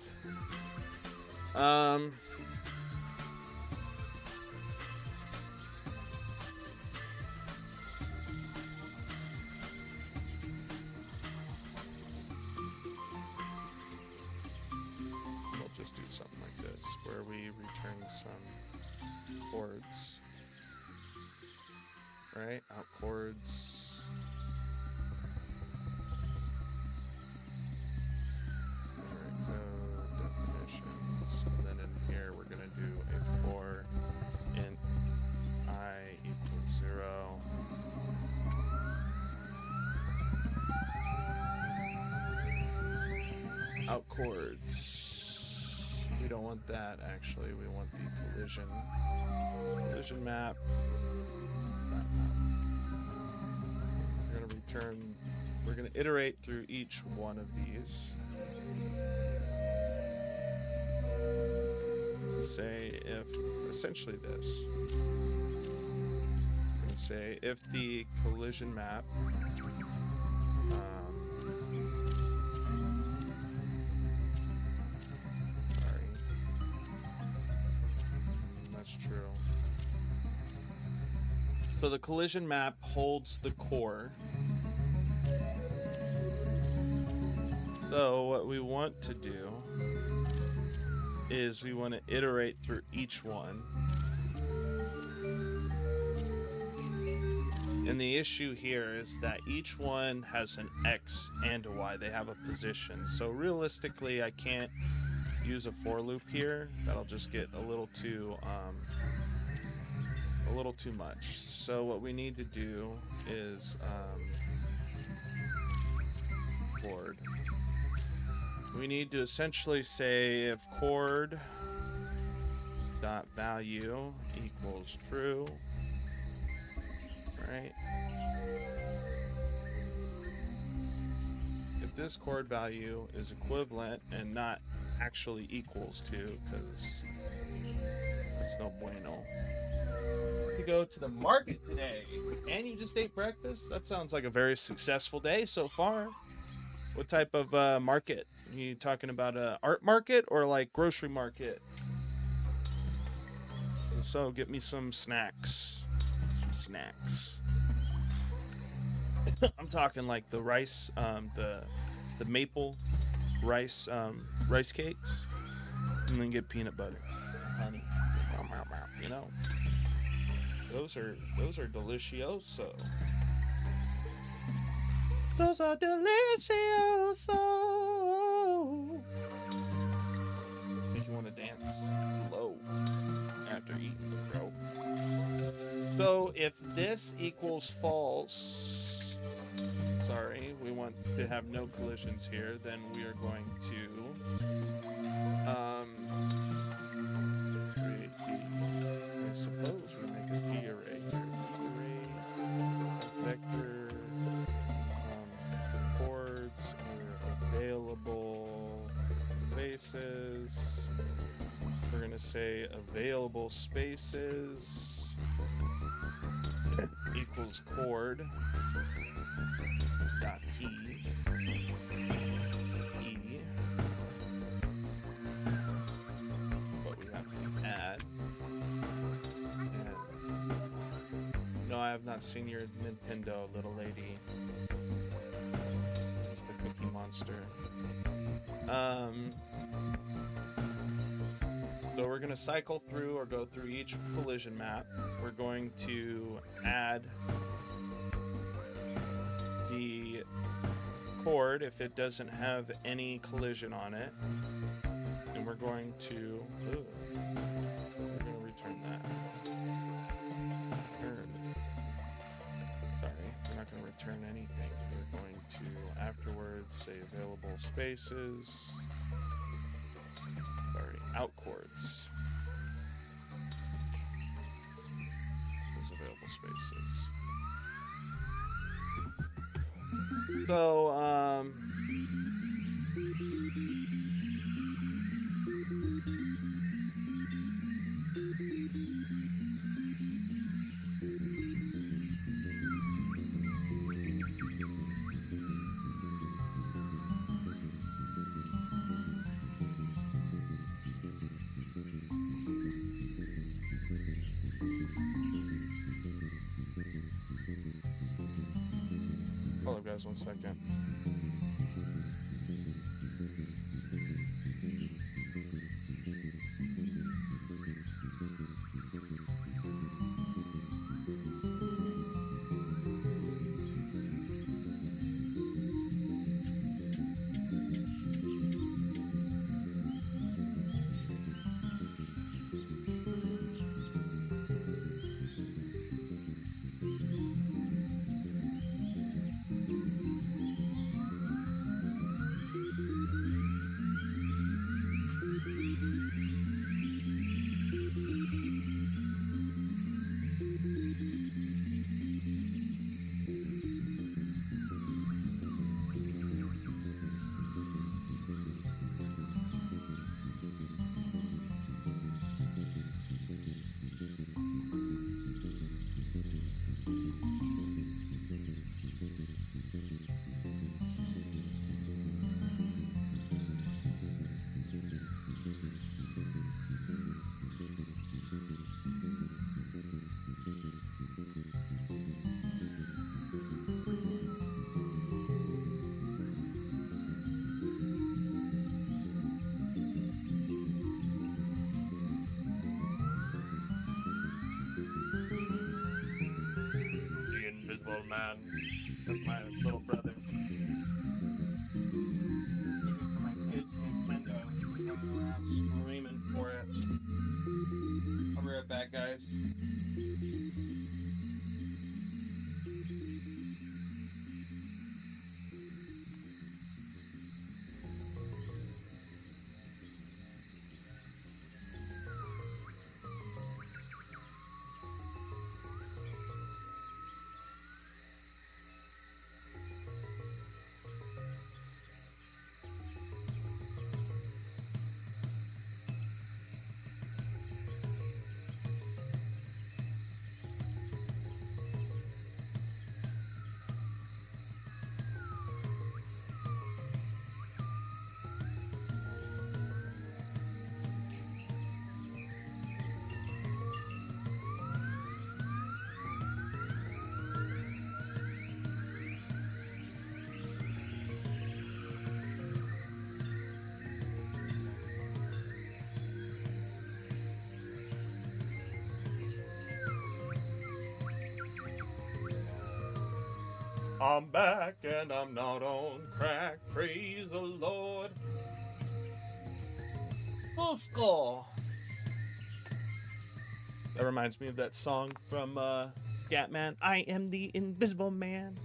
We'll just do something like this, where we return some chords, right? Out chords. Out chords. We don't want that, actually. We want the collision map. We're gonna return. We're gonna iterate through each one of these. Say if essentially this. I'm gonna say if the collision map. True. So the collision map holds the core. So what we want to do is we want to iterate through each one. And the issue here is that each one has an X and a Y. They have a position. So realistically, I can't use a for loop here. That'll just get a little too much. So what we need to do is chord. We need to essentially say if chord dot value equals true, right? If this chord value is equivalent and not actually equals to, because that's no bueno. You go to the market today and you just ate breakfast? That sounds like a very successful day so far. What type of market? Are you talking about a art market or like grocery market? So get me some snacks. I'm talking like the rice, the maple rice rice cakes, and then get peanut butter, honey. You know, those are delicioso. Those are delicioso. If you want to dance low after eating the crow. So if this equals false, sorry, we want to have no collisions here, then we are going to create I suppose we make a P array here. P array, vector, chords or available spaces. We're gonna say available spaces equals chord dot key what we have to add. And no, I have not seen your Nintendo, little lady. It's the Cookie Monster. So we're going to cycle through or go through each collision map. We're going to add the chord if it doesn't have any collision on it. And we're going to return that. Sorry, we're not going to return anything. We're going to afterwards say available spaces. Sorry, out chords. Those available spaces. So, hold up, guys, 1 second. I'm back and I'm not on crack. Praise the Lord. Cusco. That reminds me of that song from Scatman. I am the invisible man.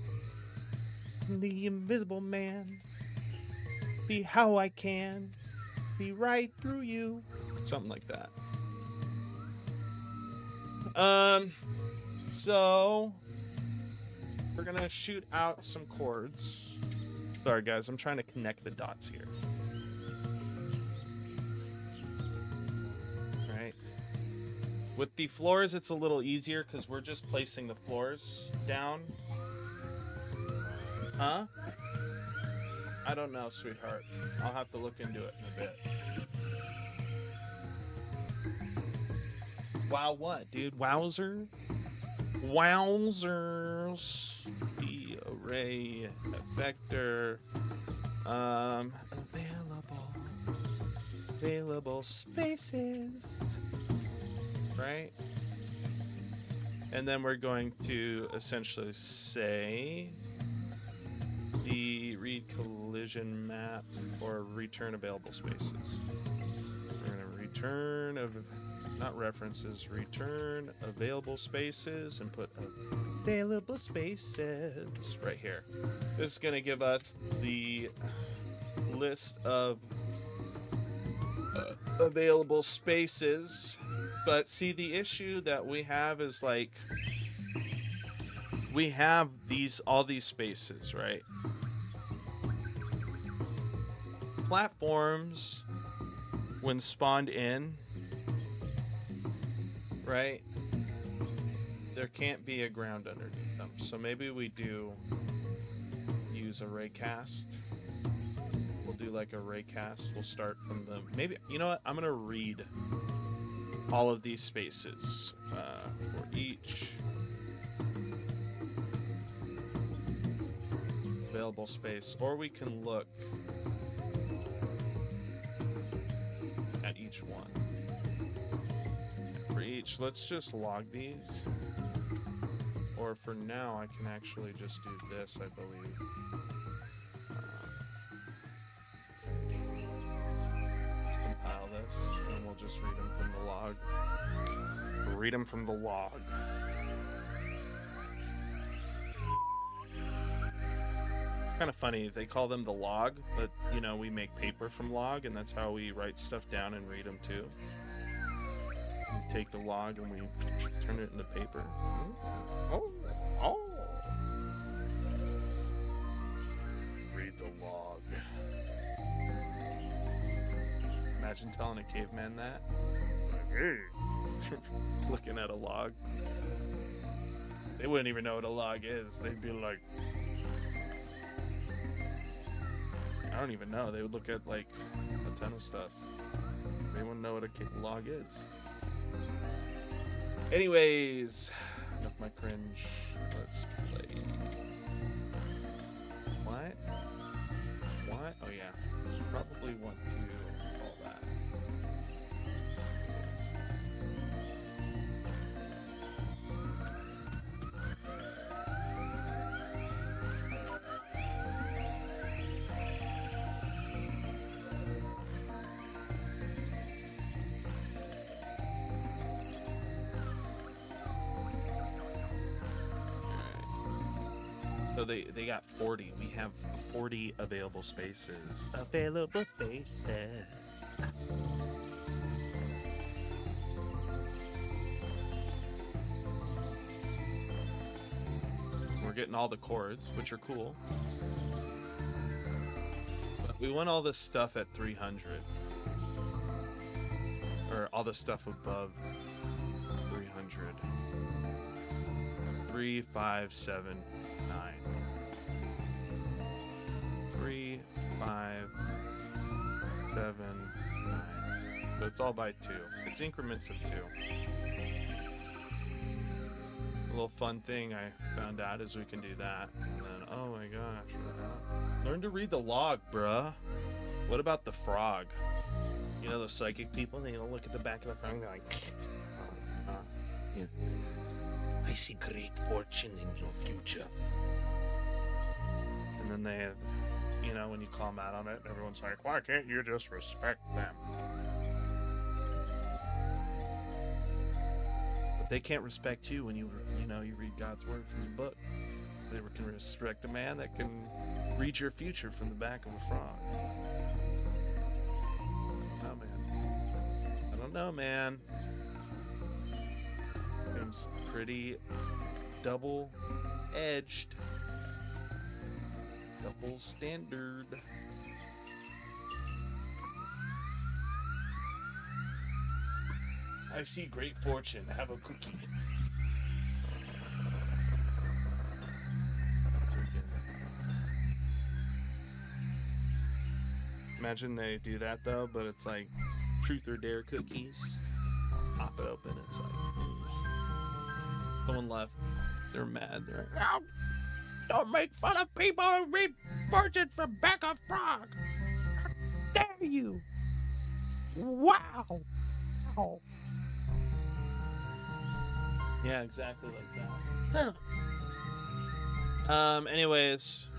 The invisible man. See how I can see right through you. Something like that. So we're gonna shoot out some chords. Sorry guys, I'm trying to connect the dots here. Right. With the floors, it's a little easier because we're just placing the floors down. Huh? I don't know, sweetheart. I'll have to look into it in a bit. Wow, what, dude? Wowzer? Wowzers. The array vector. Available spaces. Right? And then we're going to essentially say the read collision map or return available spaces. We're going to return not references, return available spaces and put available spaces right here. This is going to give us the list of available spaces. But see, the issue that we have is like we have all these spaces, right? Platforms when spawned in, right? There can't be a ground underneath them. So maybe we do use a raycast. We'll do like a raycast. We'll start from the you know what? I'm gonna read all of these spaces for each available space, or we can look at each one. And for each, let's just log these, or for now I can actually just do this, I believe. Let's compile this and we'll just read them from the log. Read them from the log. It's kind of funny, they call them the log, but you know, we make paper from log, and that's how we write stuff down and read them too. We take the log and we turn it into paper. Oh. Read the log. Imagine telling a caveman that. Looking at a log. They wouldn't even know what a log is. They'd be like, I don't even know. They would look at like a ton of stuff. They wouldn't know what a log is. Anyways, enough my cringe. Let's play. What? Oh yeah. Probably want to call that. So they got 40. We have 40 available spaces. Available spaces. We're getting all the chords, which are cool. But we want all this stuff at 300. Or all the stuff above 300. 3, 5, 7, 9. 3, 5, 7, 9. So it's all by 2. It's increments of 2. A little fun thing I found out is we can do that. And then, oh my gosh. Learn to read the log, bruh. What about the frog? You know those psychic people? They look at the back of the frog and they're like, yeah. I see great fortune in your future. And then they, you know, when you call them out on it, everyone's like, why can't you just respect them? But they can't respect you when you read God's word from the book. They can respect a man that can read your future from the back of a frog. Oh, man. I don't know, man. Seems pretty double-edged. Double standard. I see great fortune. Have a cookie. Imagine they do that though, but it's like truth or dare cookies. Pop it open. It's like someone left. They're mad. They're like, "Oh, don't make fun of people who read fortune from back of frog. How dare you? Wow. Oh. Yeah, exactly like that. Huh. Anyways.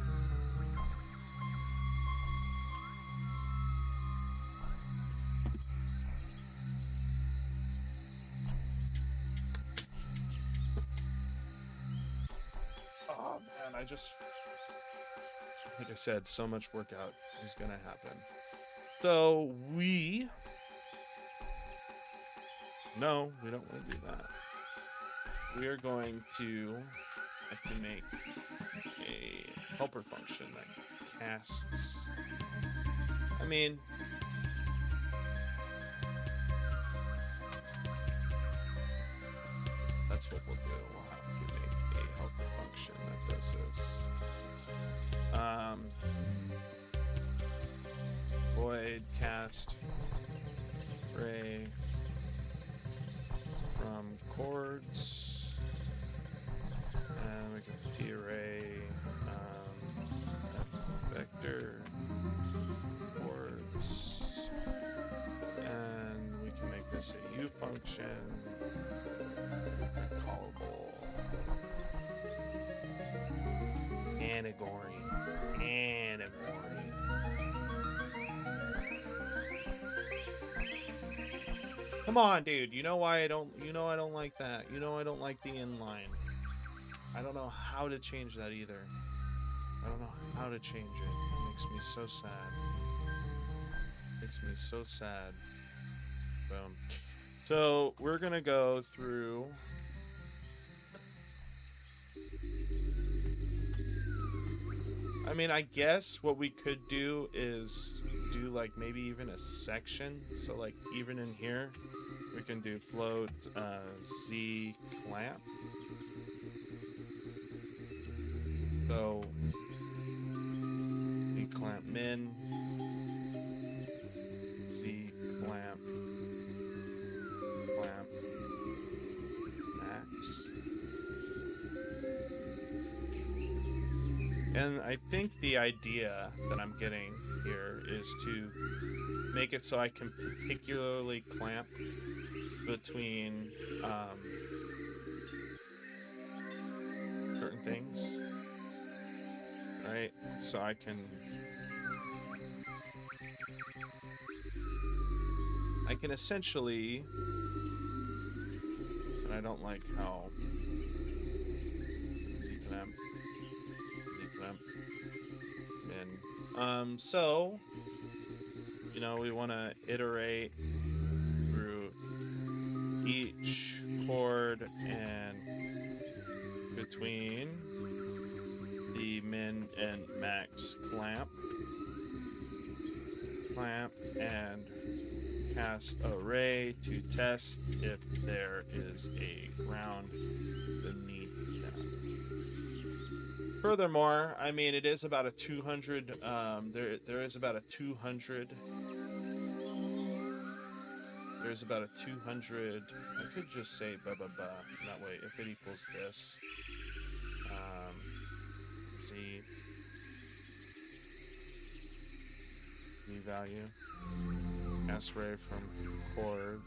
Oh man, like I said, so much workout is gonna happen. So no, we don't want to do that. We are going to actually make a helper function that casts. I mean, that's what we'll do. We'll have to make a helper function that does this. Void cast ray from chords, and we can T-array vector chords, and we can make this a U function, callable category. Come on, dude. You know why I don't like that. You know I don't like the inline. I don't know how to change that either. I don't know how to change it. It makes me so sad. Makes me so sad. Boom. So we're gonna go through. I mean, I guess what we could do is do like maybe even a section. So like even in here, we can do float Z clamp. So Z clamp min, Z clamp max. And I think the idea that I'm getting here is to make it so I can particularly clamp between certain things, right? So I can essentially, and I don't like how and so you know, we want to iterate through each chord and between the min and max clamp and cast array to test if there is a ground beneath them. Furthermore, I mean, it is about a 200, there is about a 200, there's about a 200, I could just say blah, blah, blah, that way, if it equals this, Z value, S ray from chords,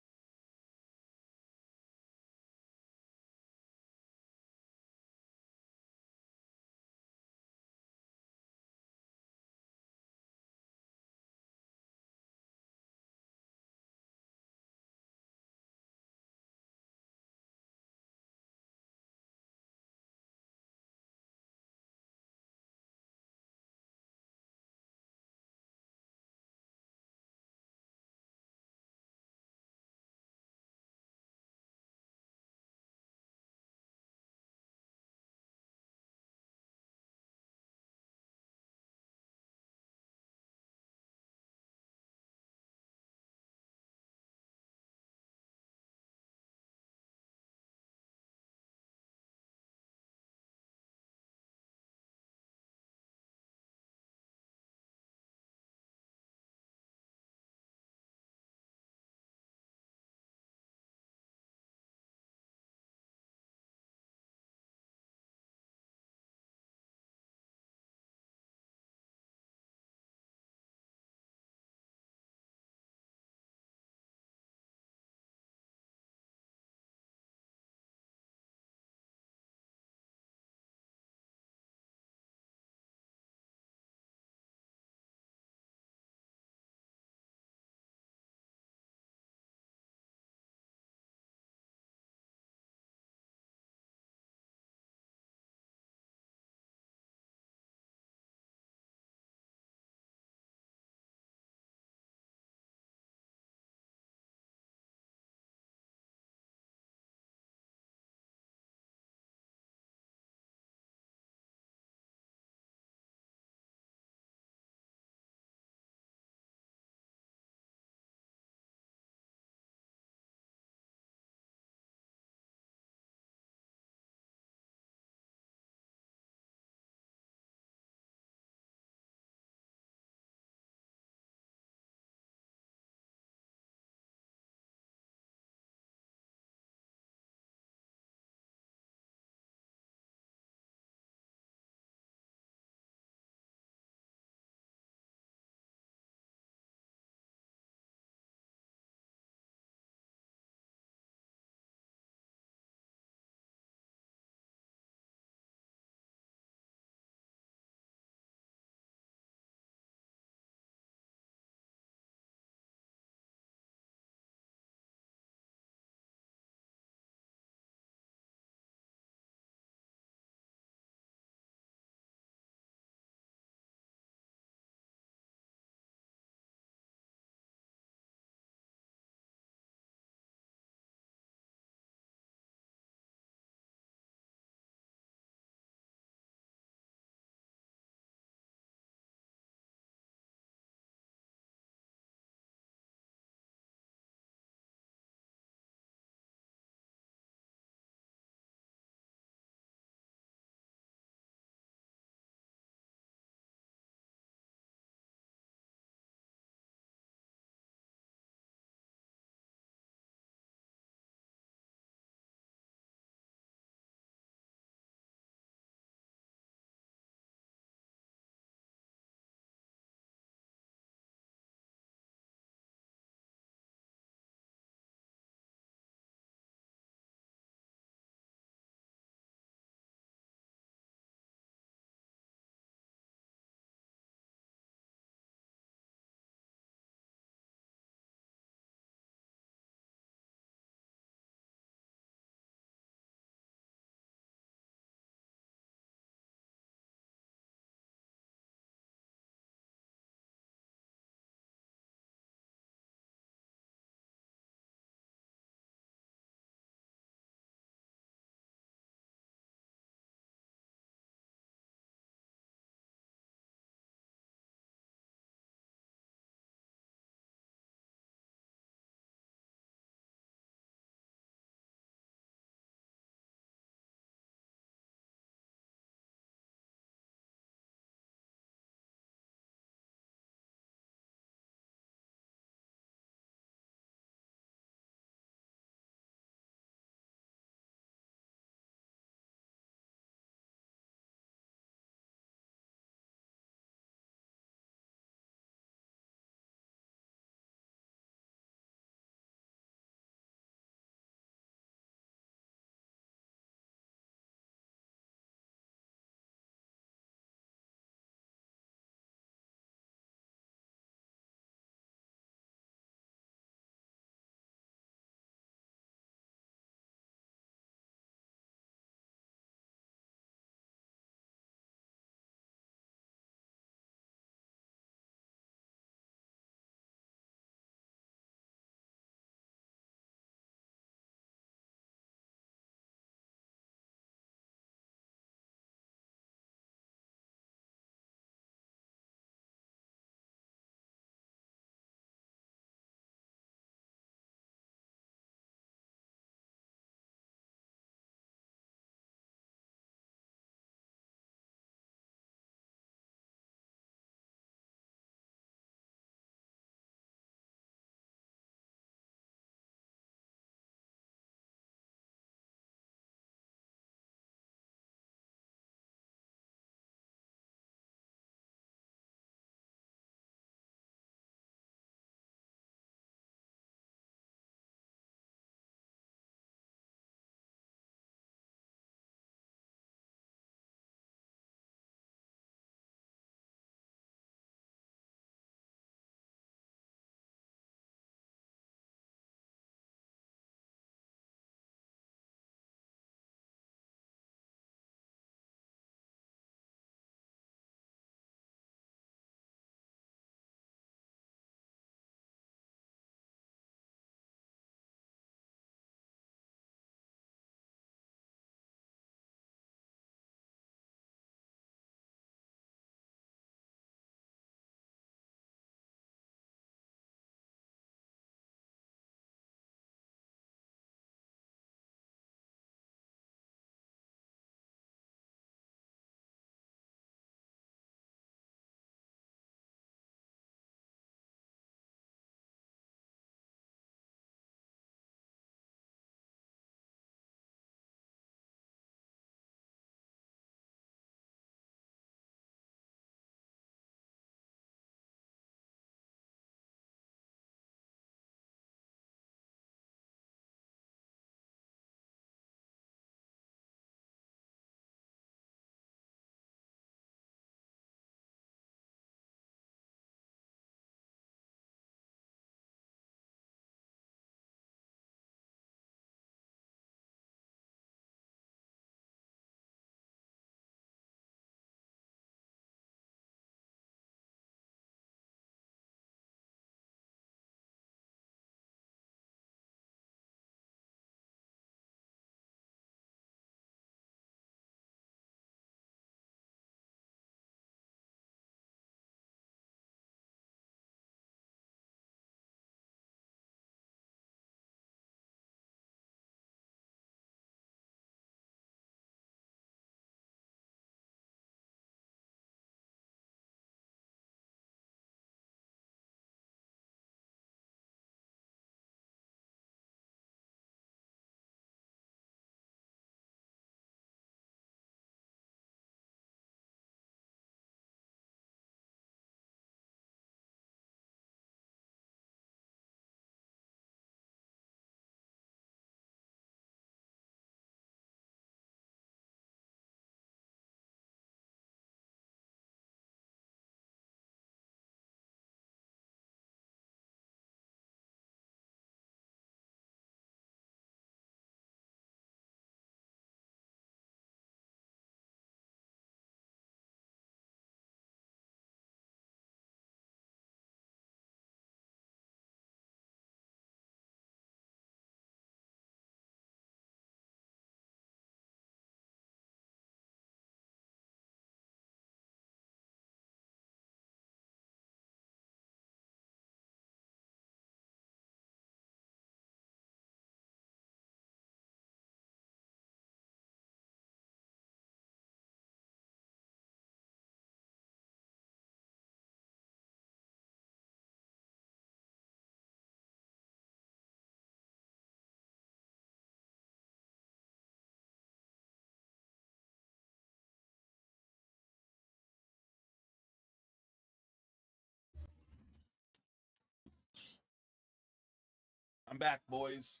I'm back, boys.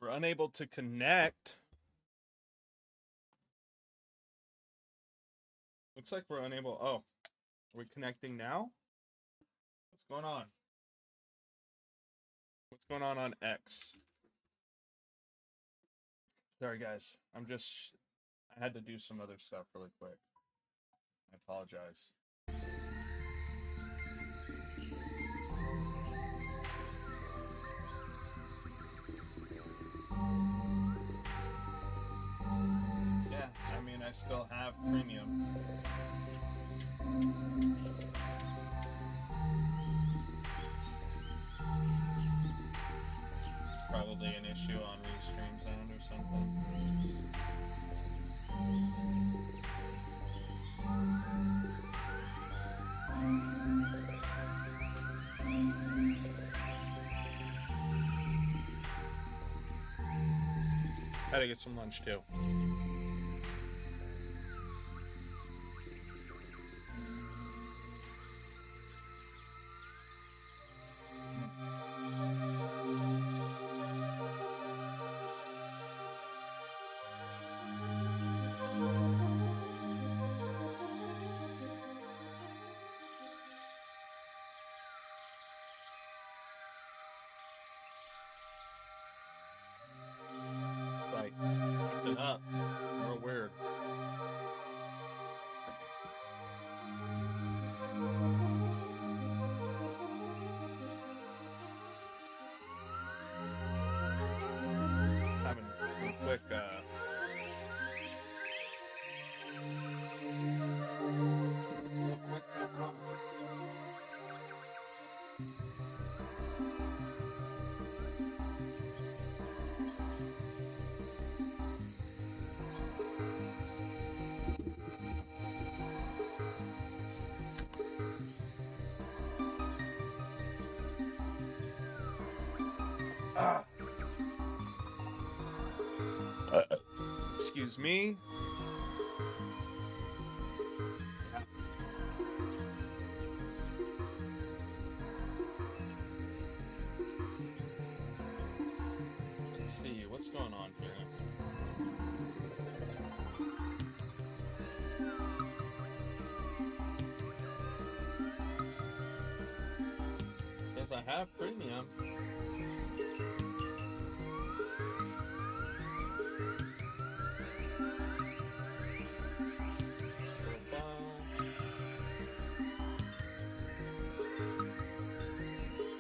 We're unable to connect. Looks like we're unable. Oh, are we connecting now? What's going on? What's going on X? Sorry, guys. I had to do some other stuff really quick. I apologize. Yeah, I mean, I still have premium. It's probably an issue on Restream Zone or something. Gotta get some lunch too. Like, acting up. Real weird. Having a quick, excuse me. Let's see what's going on here. Yes, I have premium.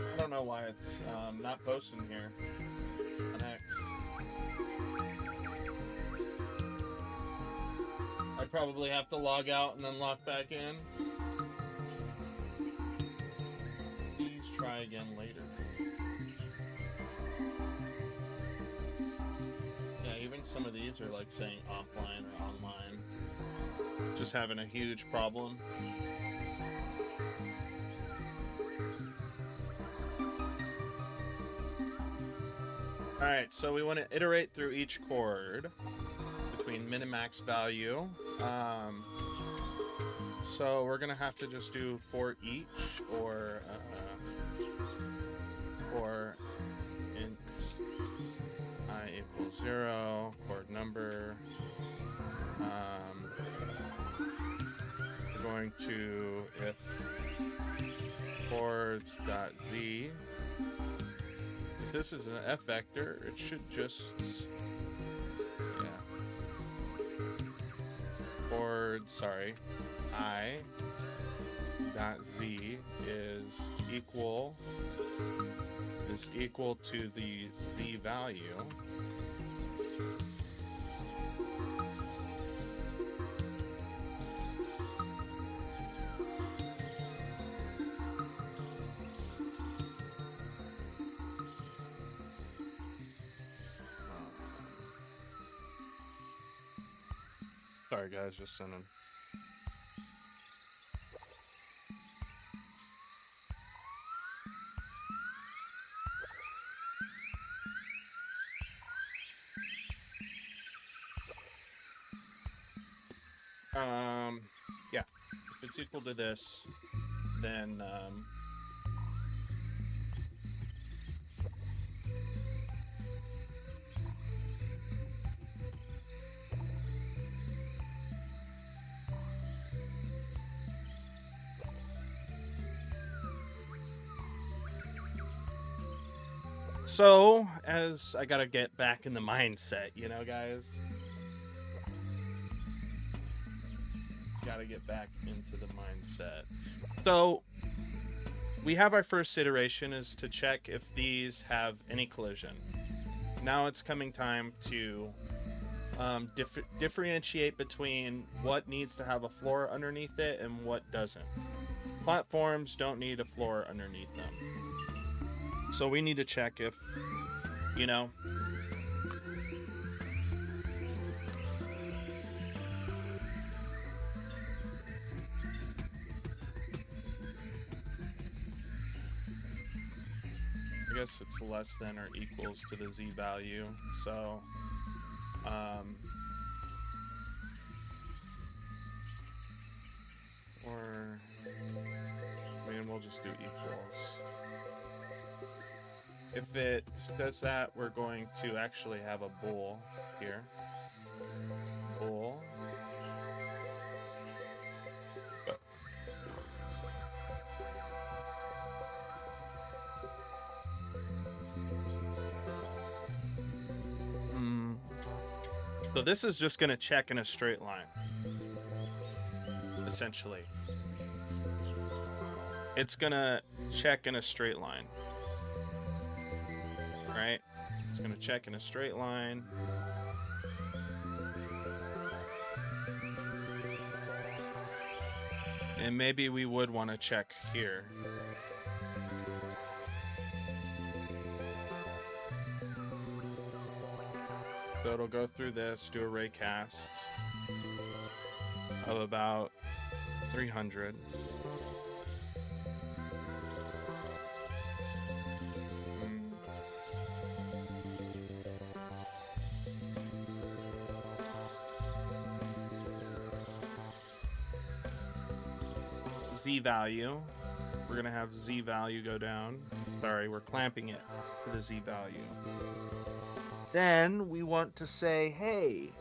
I don't know why it's not posting here on X. I probably have to log out and then log back in. Please try again later. Yeah, even some of these are like saying offline or online. Just having a huge problem. Alright, so we want to iterate through each chord between min and max value. So we're going to have to just do for each, or int I equals 0, chord number. We're going to if chords.z. If this is an F vector, it should just, I dot z is equal to the z value. Sorry guys, just sending. Yeah, if it's equal to this, then so, as I gotta get back in the mindset, you know, guys? Gotta get back into the mindset. So, we have our first iteration is to check if these have any collision. Now it's coming time to differentiate between what needs to have a floor underneath it and what doesn't. Platforms don't need a floor underneath them. So we need to check if, you know, I guess it's less than or equals to the Z value. So, or, I mean, we'll just do equals. If it does that, we're going to actually have a bool here. Bool. So this is just going to check in a straight line, essentially. It's going to check in a straight line. Right? It's going to check in a straight line. And maybe we would want to check here. So it'll go through this, do a ray cast of about 300. Z value. We're gonna have Z value go down. Sorry, we're clamping it to the Z value. Then we want to say, hey,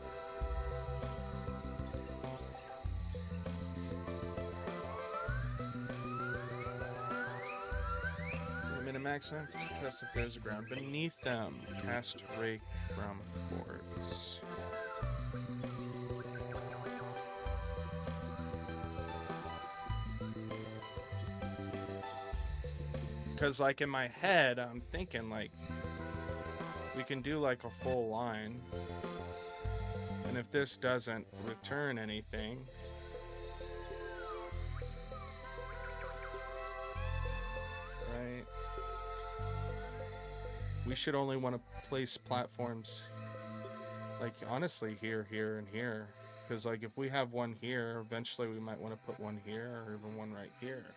Minimax test if there's a ground beneath them. Cast rake from cords. Because, like, in my head, I'm thinking, like, we can do, like, a full line. And if this doesn't return anything... Right? We should only want to place platforms, like, honestly, here, here, and here. Because, like, if we have one here, eventually we might want to put one here, or even one right here.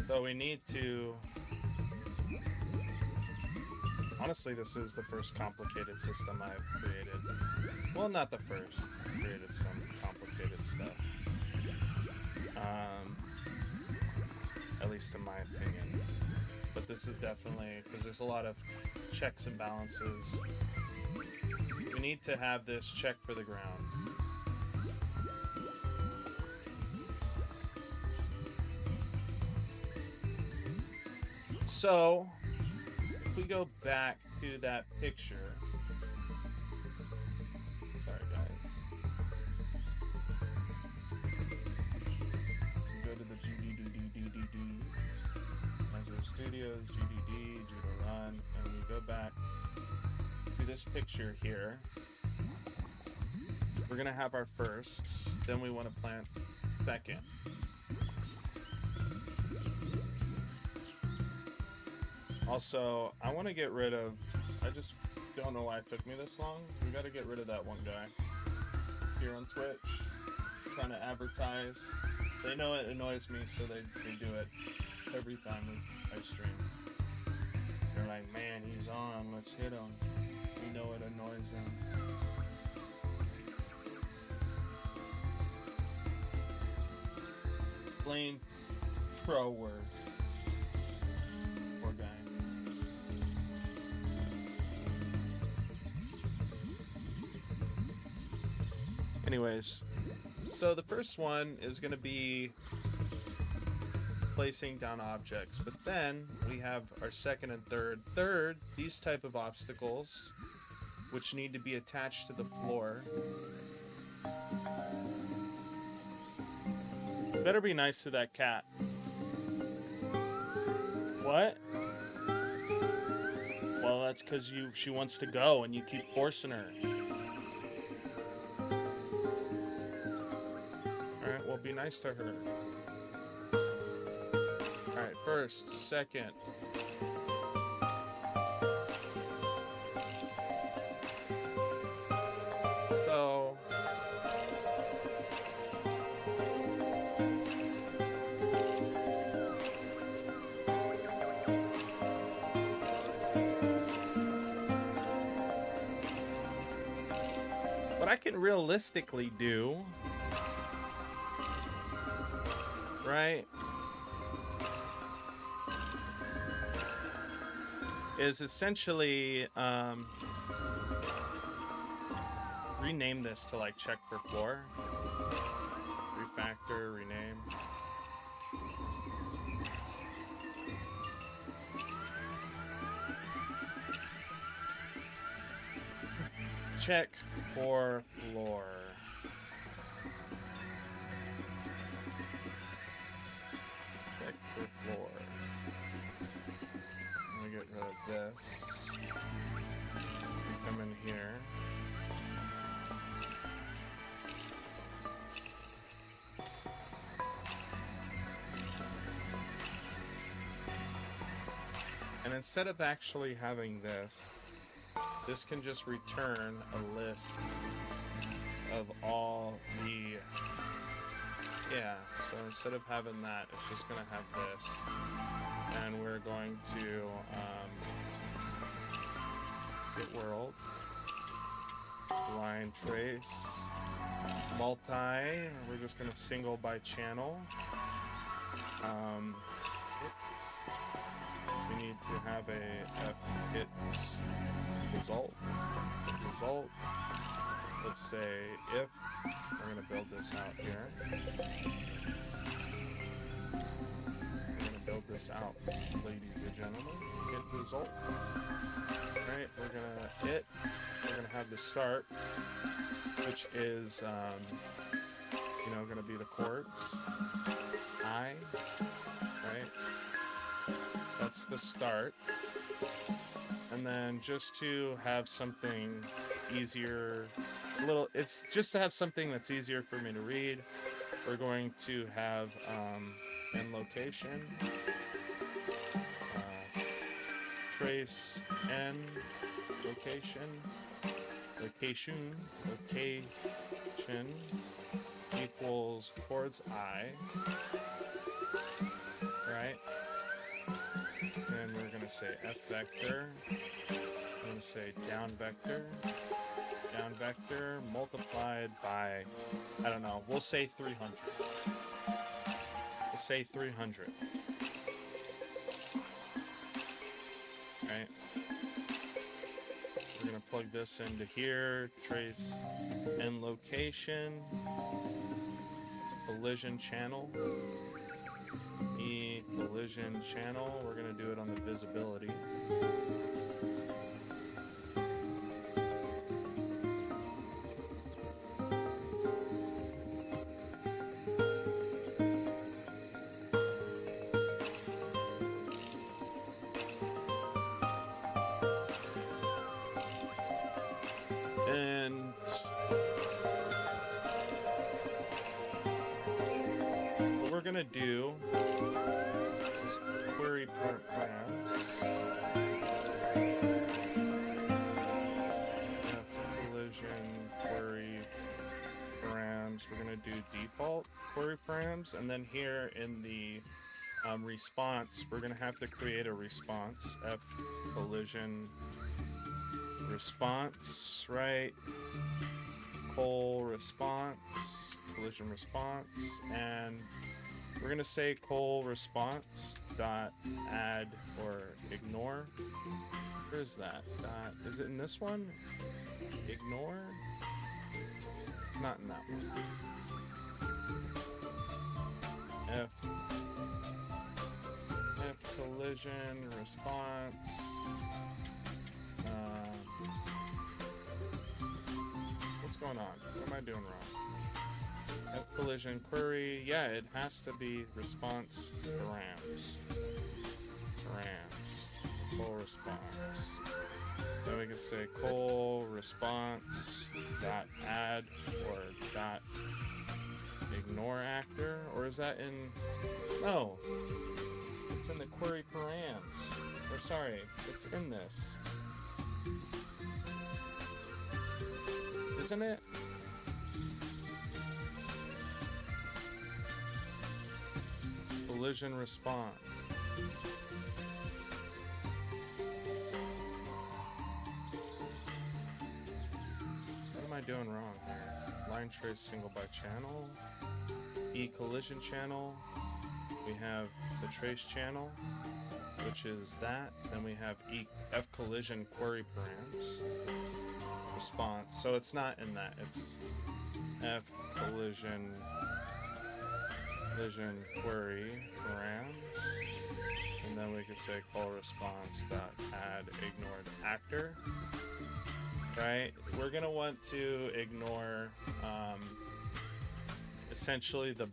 So we need to... Honestly, this is the first complicated system I've created. Well, not the first. I created some complicated stuff. At least in my opinion. But this is definitely... because there's a lot of checks and balances. We need to have this check for the ground. So, if we go back to that picture, sorry guys, go to the GDD, Azure Studios, GDD, Judo Run, and we go back to this picture here. We're gonna have our first, then we want to plant second. Also, I want to get rid of... I just don't know why it took me this long. We got to get rid of that one guy here on Twitch trying to advertise. They know it annoys me, so they do it every time I stream. They're like, man, he's on. let's hit him. We know it annoys him. Flamethrower. Poor guy. Anyways, so the first one is going to be placing down objects, but then we have our second and third. Third, these type of obstacles, which need to be attached to the floor. Better be nice to that cat. What? Well, that's because she wants to go and you keep forcing her. Alright, well, be nice to her. Alright, first, second. So... what I can realistically do, right, is essentially rename this to like check for floor, refactor, rename. Check for floor. Check for floor. Let me get rid of this. Come in here. And instead of actually having this can just return a list of all the, yeah, so instead of having that, it's just going to have this. And we're going to get world, line trace, multi, we're just going to single by channel. We need to have a F hit result. Let's say if we're going to build this out here. We're going to build this out, ladies and gentlemen. Hit result. Alright, we're going to have the start, which is going to be the chords. I, right? That's the start. And then just to have something easier, it's just to have something that's easier for me to read, we're going to have end location, trace end location equals chords I, right? And we're going to say F vector. I'm going to say down vector multiplied by, I don't know, we'll say 300. We'll say 300. Right? We're going to plug this into here, trace end location, collision channel. Collision channel, we're going to do it on the visibility. And what we're going to do query params, collision query params. We're going to do default query params, and then here in the response, we're going to have to create a response. F collision response, right? Col response, collision response, and we're gonna say col response dot add or ignore. Where is that? Is it in this one? Ignore? Not in that one. F collision response. What's going on? What am I doing wrong? F collision query. Yeah, it has to be response params. Col response. Then we can say col response dot add or dot ignore actor, or is that in? No, it's in the query params. Or sorry, it's in this, isn't it? Collision response. What am I doing wrong here? Line trace single by channel. E collision channel. We have the trace channel, which is that. Then we have E F collision query params. Response. So it's not in that. It's F collision query params. And then we could say call response dot add ignored actor. Right? We're gonna want to ignore essentially the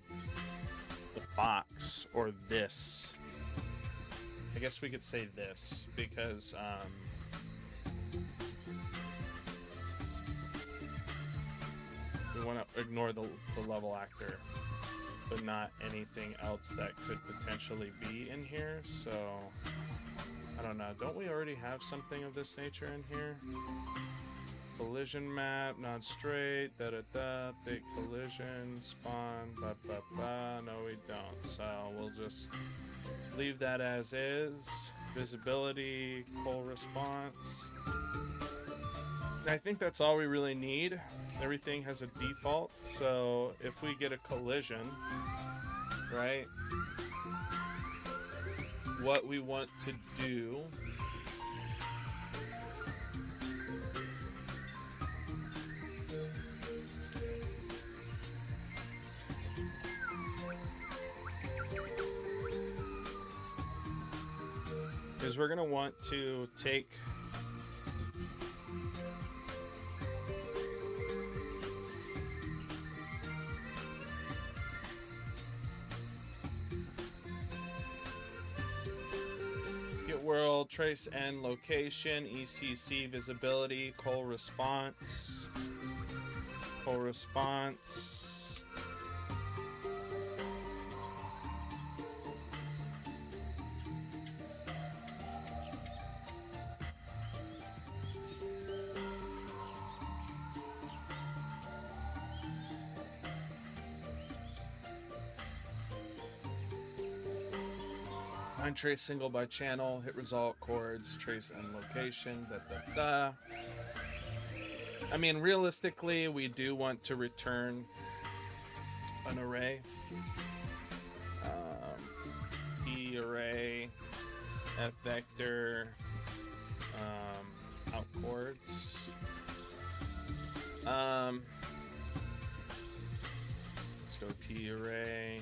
box, or this. I guess we could say this because we want to ignore the level actor, but not anything else that could potentially be in here. So I don't know. Don't we already have something of this nature in here? Collision map, not straight, big collision, spawn, no we don't. So we'll just leave that as is. Visibility, col response. And I think that's all we really need. Everything has a default, so if we get a collision, right, what we want to do is we're going to want to take get world, trace and location, ECC visibility, col response, line trace single by channel, hit result, chords, trace and location, I mean, realistically, we do want to return an array. E array, F vector, out chords. Let's go T array,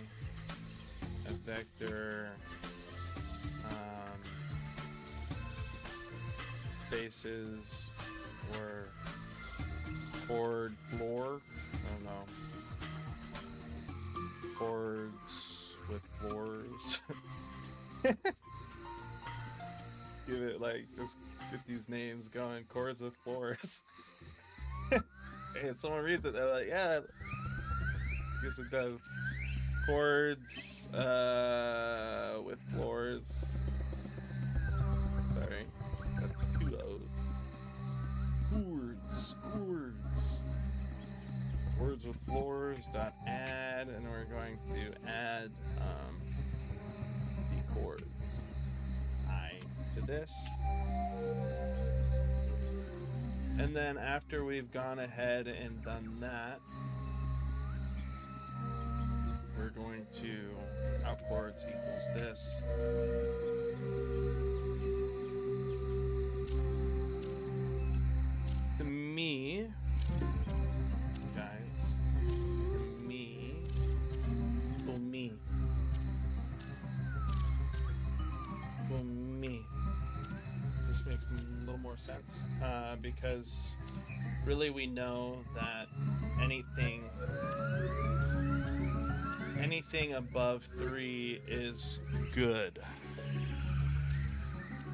F vector, bases, or chord floor. I don't know. Chords with floors. Give it just get these names going. Chords with floors. Hey, if someone reads it, they're like, yeah, I guess it does. Chords with floors. Sorry, that's 2 O's. Chords with floors dot add, and we're going to add the chords I to this. And then after we've gone ahead and done that, we're going to outboards equals this. To me, guys, for me, this makes a little more sense, because really we know that anything above 3 is good.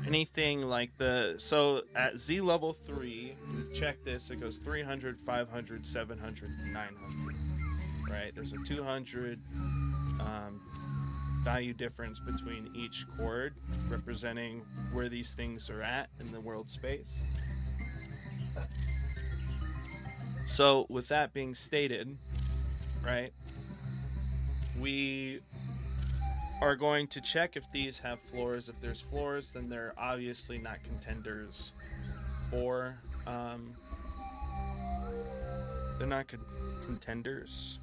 Anything like so at Z level 3, check this, it goes 300, 500, 700, 900, right? There's a 200 value difference between each chord, representing where these things are at in the world space. So with that being stated, right, we are going to check if these have floors. If there's floors, then they're obviously not contenders, or they're not contenders.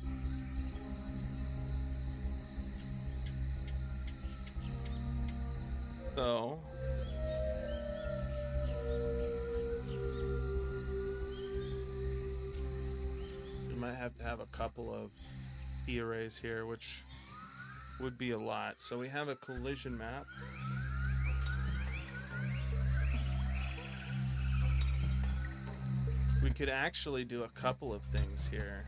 So we might have to have a couple of key arrays here, which would be a lot. So we have a collision map. We could actually do a couple of things here.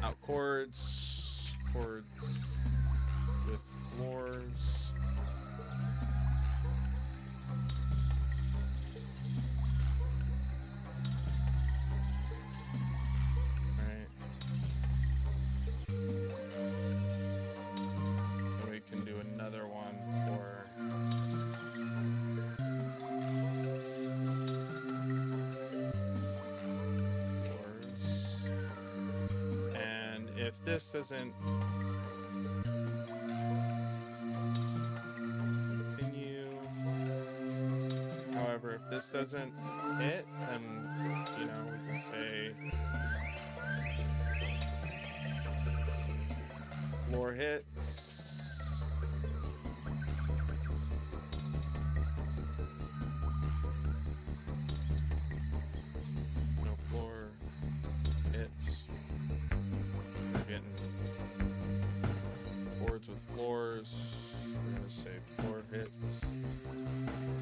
Out chords with floors. If this doesn't continue, however, if this doesn't hit, then, you know, we can say floor hits. No floor hits. Getting boards with floors. We're gonna say floor hits.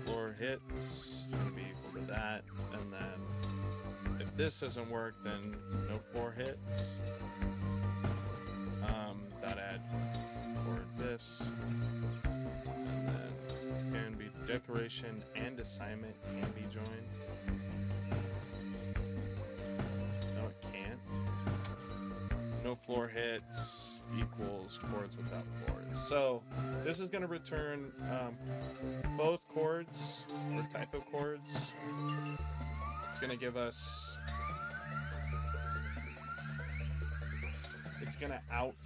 Floor hits. It's gonna be equal to that. And then if this doesn't work, then no floor hits. Dot add for this. And then can be decoration and assignment can be joined. No, it can't. No floor hits equals chords without floors. So this is going to return both chords or type of chords. It's going to give us, it's going to out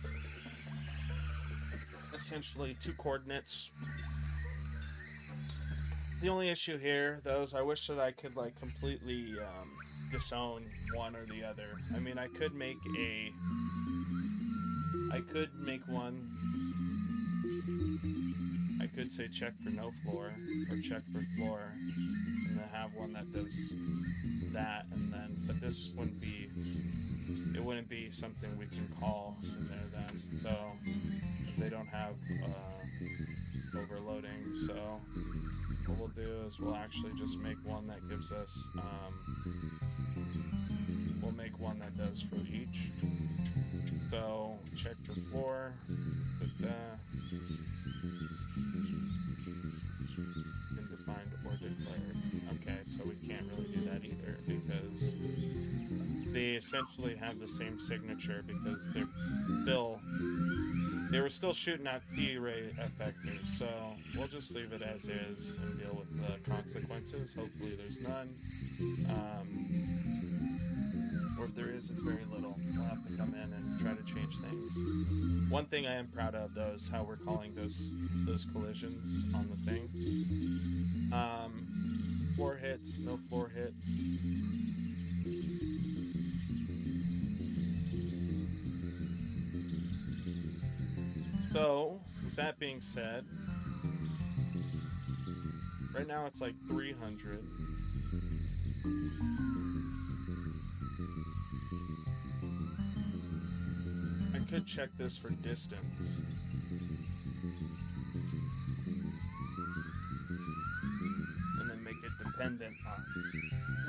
essentially 2 coordinates. The only issue here, though, is I wish that I could like completely disown one or the other. I mean, I could make one. I could say check for no floor or check for floor, and then have one that does that, and then, but this wouldn't be, it wouldn't be something we can call in there then, so, because they don't have overloading. So what we'll do is we'll actually just make one that gives us, we'll make one that does for each. So check for floor, undefined or declared. Okay, so we can't really do that either because they essentially have the same signature, because they were still shooting out T-ray effectors. So we'll just leave it as is and deal with the consequences. Hopefully there's none. Or if there is, it's very little. We'll have to come in and try to change things. One thing I am proud of, though, is how we're calling those collisions on the thing. Floor hits, no floor hits. So, with that being said, right now it's like 300. I could check this for distance. And then make it dependent on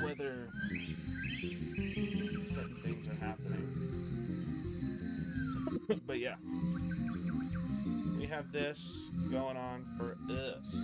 whether certain things are happening. But yeah. We have this going on for us.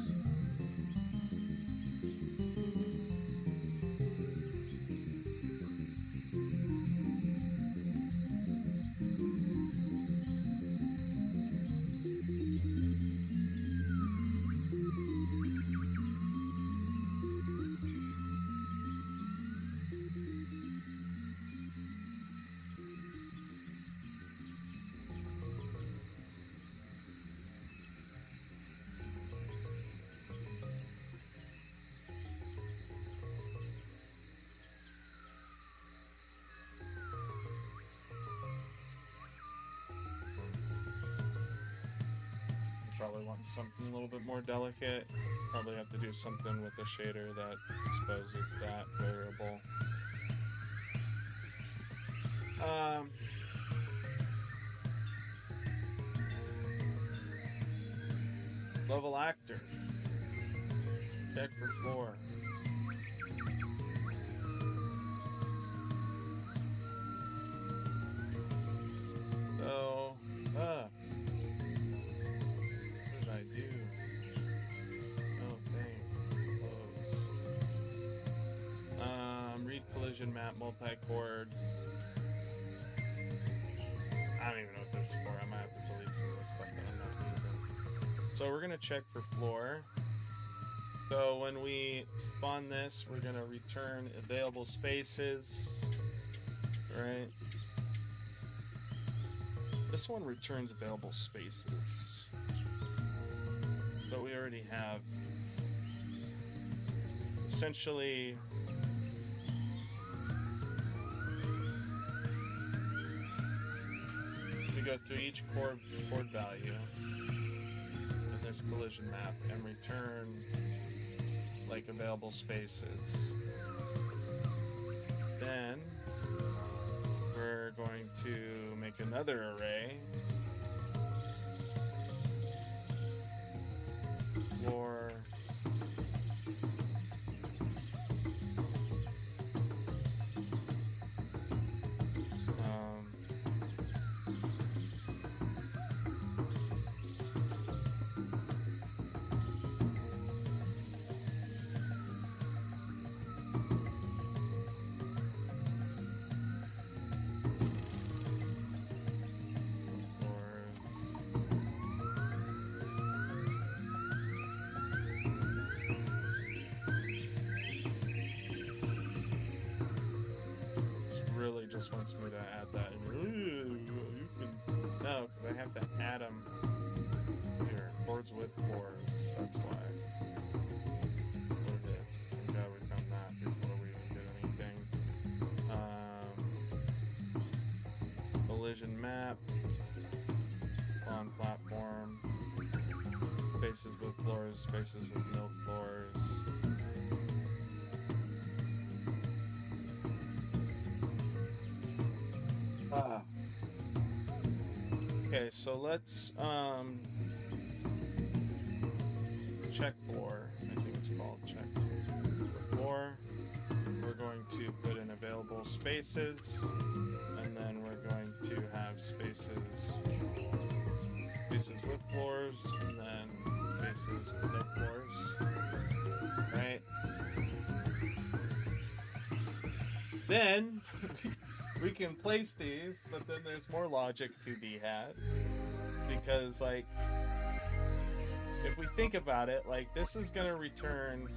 Probably want something a little bit more delicate. Probably have to do something with the shader that exposes that variable. Level actor. Check for floor. So, what did I do? Oh, thing. Close. Read collision map, multi-chord. I don't even know what this is for. I might have to delete some of this stuff that I'm not using. So we're gonna check for floor. So when we spawn this, we're gonna return available spaces, right? This one returns available spaces. So we already have essentially we go through each chord value in this collision map and return like available spaces. Then we're going to make another array for really just wants me to add that in. You can no, because I have to add them here. Chords with floors. That's why. Okay. I'm glad we've done that before we even did anything. Collision map on platform. Spaces with floors. Spaces with no floors. Okay, so let's check floor. I think it's called check floor. We're going to put in available spaces, and then we're going to have spaces with floors, and then spaces with no floors. Right? Then we can place these, but then there's more logic to be had. Because, like, if we think about it, like, this is going to return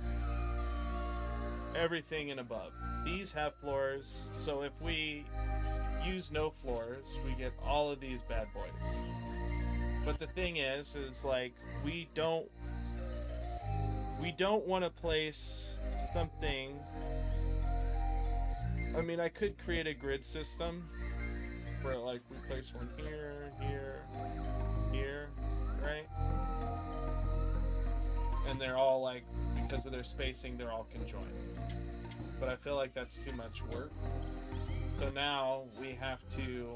everything and above. These have floors, so if we use no floors, we get all of these bad boys. But the thing is like, we don't We don't want to place something. I mean, I could create a grid system where, like, we place one here, here, here, right? And they're all, like, because of their spacing, they're all conjoined. But I feel like that's too much work. So now we have to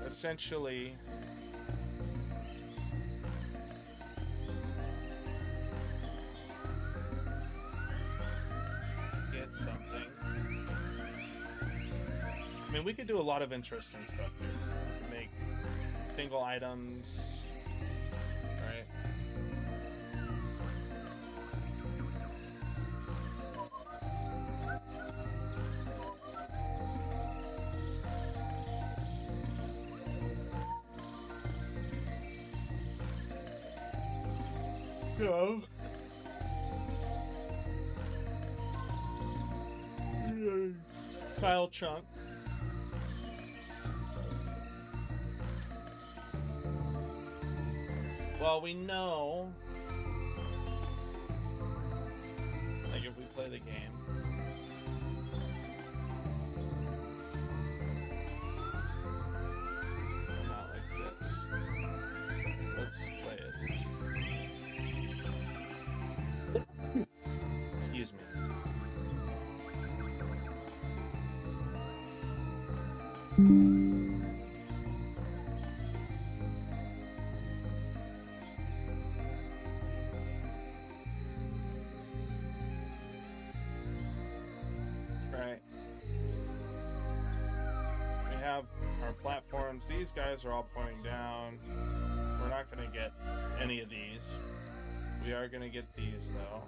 essentially get something. I mean, we could do a lot of interesting stuff here. We could make single items, right? No. Kyle Chunk. Well, we know, like, if we play the game, not like this. Let's play it. Excuse me. Right. We have our platforms. These guys are all pointing down. We're not going to get any of these. We are going to get these, though.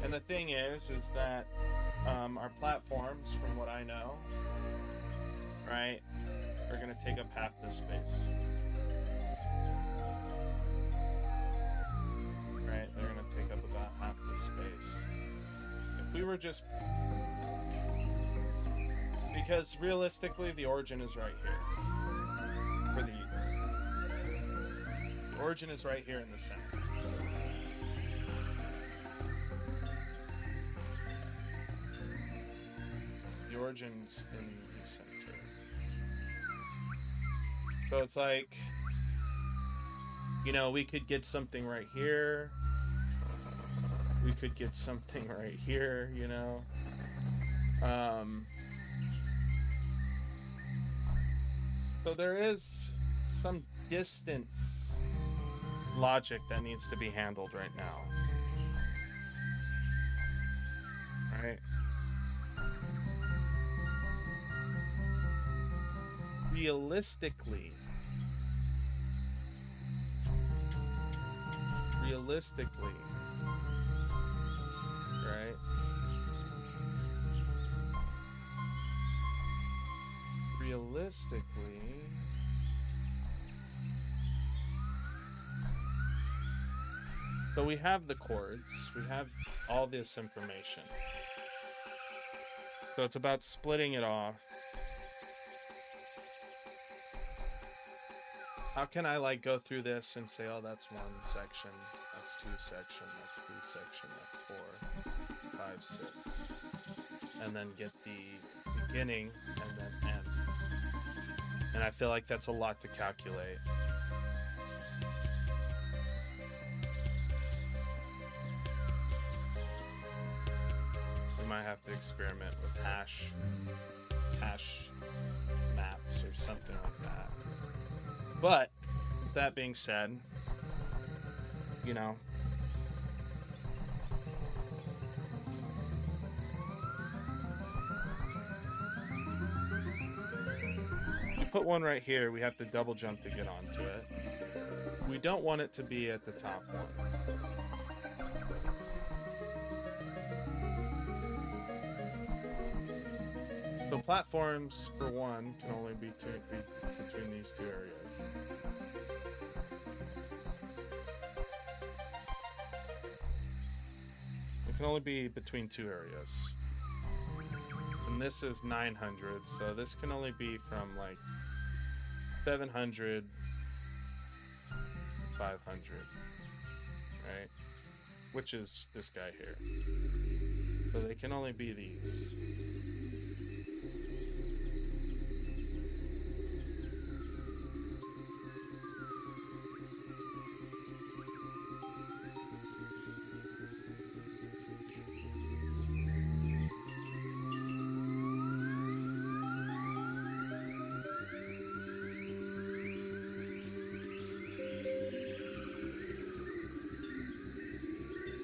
And the thing is that our platforms, from what I know, right, are going to take up half this space. Right, they're going to take up about half this space. If we were just... Because realistically, the origin is right here. For these. The origin is right here in the center. The origin's in the center. So it's like, you know, we could get something right here. We could get something right here, you know. So there is some distance logic that needs to be handled right now. Right? Realistically, right? Realistically, so we have the chords, we have all this information. So it's about splitting it off. How can I, like, go through this and say, oh, that's one section, that's two section, that's three section, that's 4, 5, 6, and then get the beginning and then end. And I feel like that's a lot to calculate. We might have to experiment with hash maps or something like that. But, that being said, you know, we put one right here, we have to double jump to get onto it. We don't want it to be at the top one. So platforms, for one, can only be between these two areas. It can only be between two areas. And this is 900, so this can only be from like 700 500, right? Which is this guy here. So they can only be these.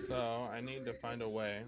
So I need to find a way.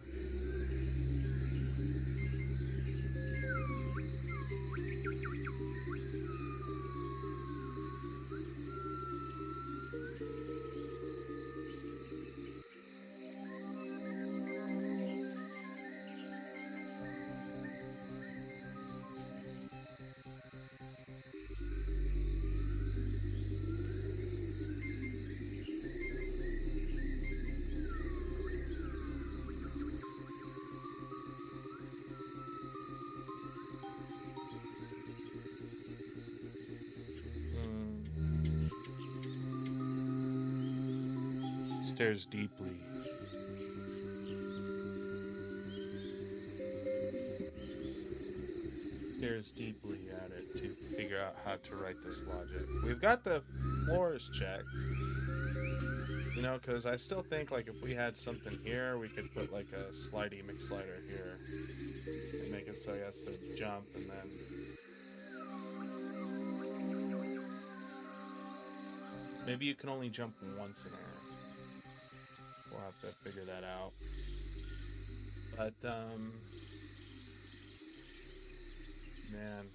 Stares deeply. Stares deeply at it to figure out how to write this logic. We've got the floors checked. You know, because I still think, like, if we had something here, we could put, like, a slidey McSlider here. And make it so he has to jump, and then... Maybe you can only jump once in air. We'll have to figure that out. But, man.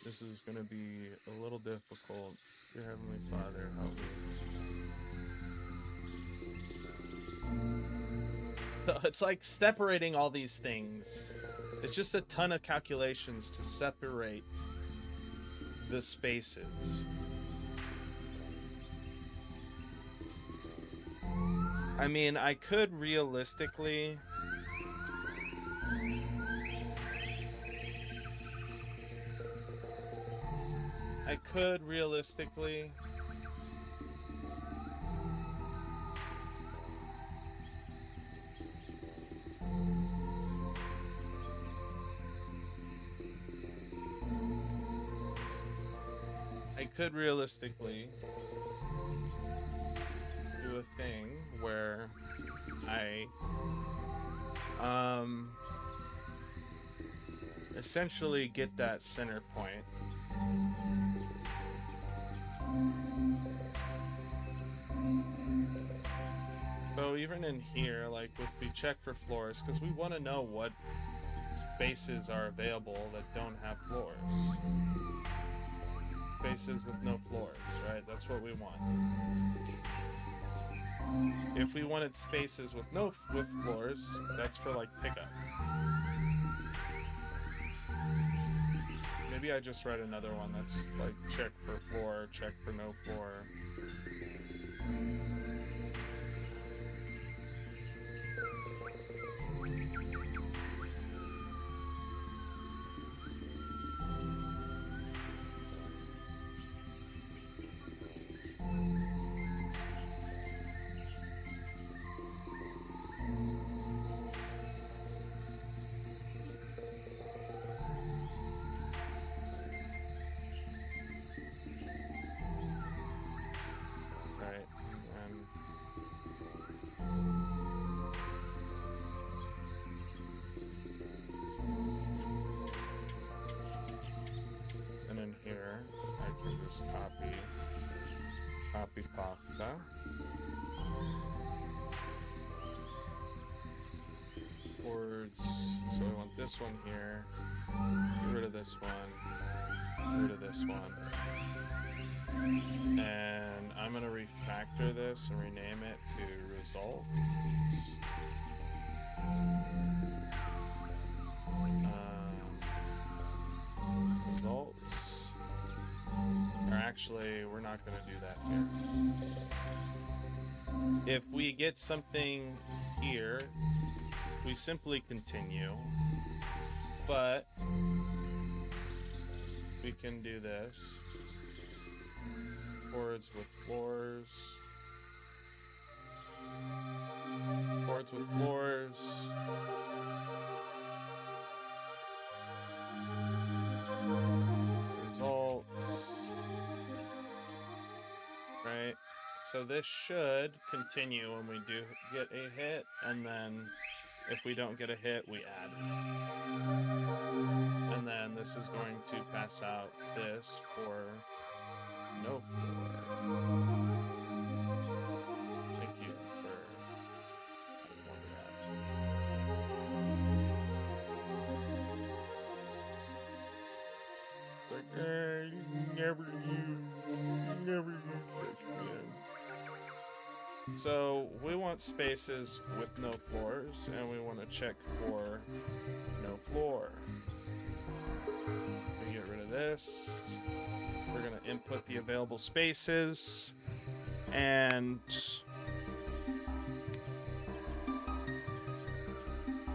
This is going to be a little difficult. Dear Heavenly Father, help me. So it's like separating all these things. It's just a ton of calculations to separate the spaces. I mean, I could realistically... I could realistically do a thing where I essentially get that center point. So even in here, like if we check for floors, because we want to know what spaces are available that don't have floors. Spaces with no floors, right? That's what we want. If we wanted spaces with floors, that's for like pickup. Maybe I just read another one that's like check for floor, check for no floor. Copy pasta. Boards. So we want this one here. Get rid of this one. Get rid of this one. And I'm gonna refactor this and rename it to results. Results. Or actually, we're not going to do that here. If we get something here, we simply continue. But we can do this. Boards with floors. Boards with floors. Results. Right. So this should continue when we do get a hit, and then if we don't get a hit, we add. And then this is going to pass out this for no floor. Thank you for that. Never use this again. So we want spaces with no floors, and we want to check for no floor. We get rid of this. We're going to input the available spaces, and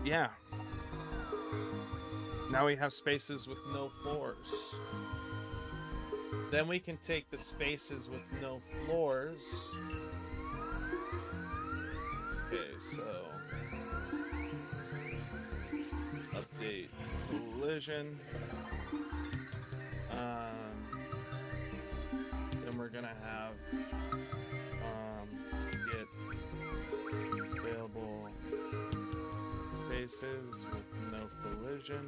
yeah. Now we have spaces with no floors. Then we can take the spaces with no floors. Okay, so update collision. Then we're gonna have get available spaces with no collision.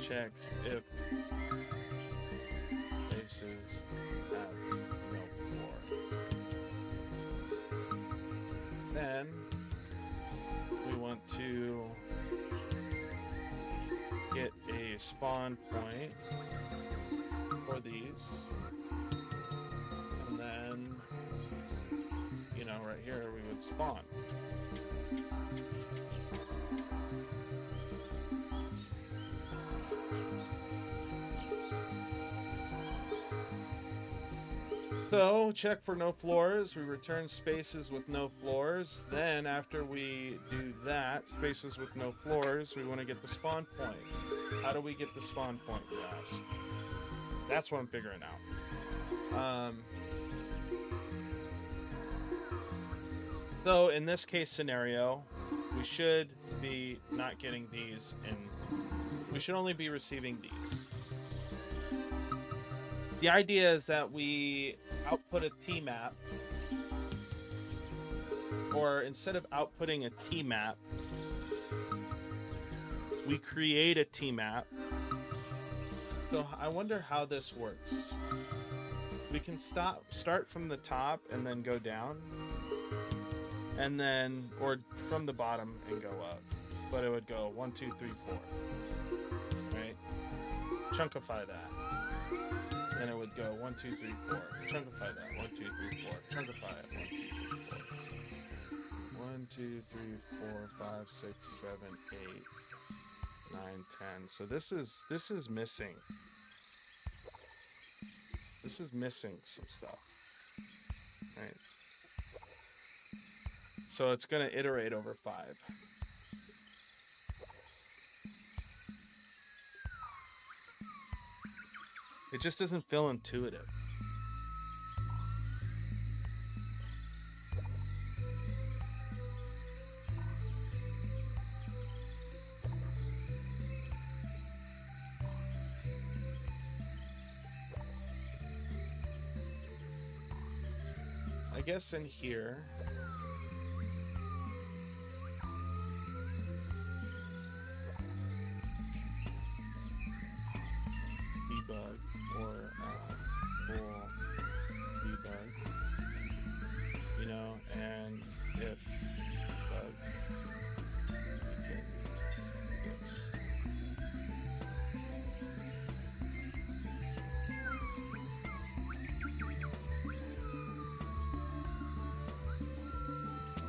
Check if spaces have no floor. Then we want to get a spawn point for these, and then, you know, right here we would spawn. So, check for no floors. We return spaces with no floors. Then, after we do that, spaces with no floors, we want to get the spawn point. How do we get the spawn point, you ask? That's what I'm figuring out. So, in this case scenario, we should be not getting these, and we should only be receiving these. The idea is that we output a T-map, or instead of outputting a T-map, we create a T-map. So I wonder how this works. We can start from the top and then go down, and then, or from the bottom and go up, but it would go 1, 2, 3, 4, right? Chunkify that. Then it would go 1, 2, 3, 4. Chunkify that. 1, 2, 3, 4. Chunkify it. 1, 2, 3, 4. 1, 2, 3, 4, 5, 6, 7, 8, 9, 10. So this is missing. This is missing some stuff. Right. So it's gonna iterate over 5. It just doesn't feel intuitive. I guess in here, debug or full debug, you know, and if bug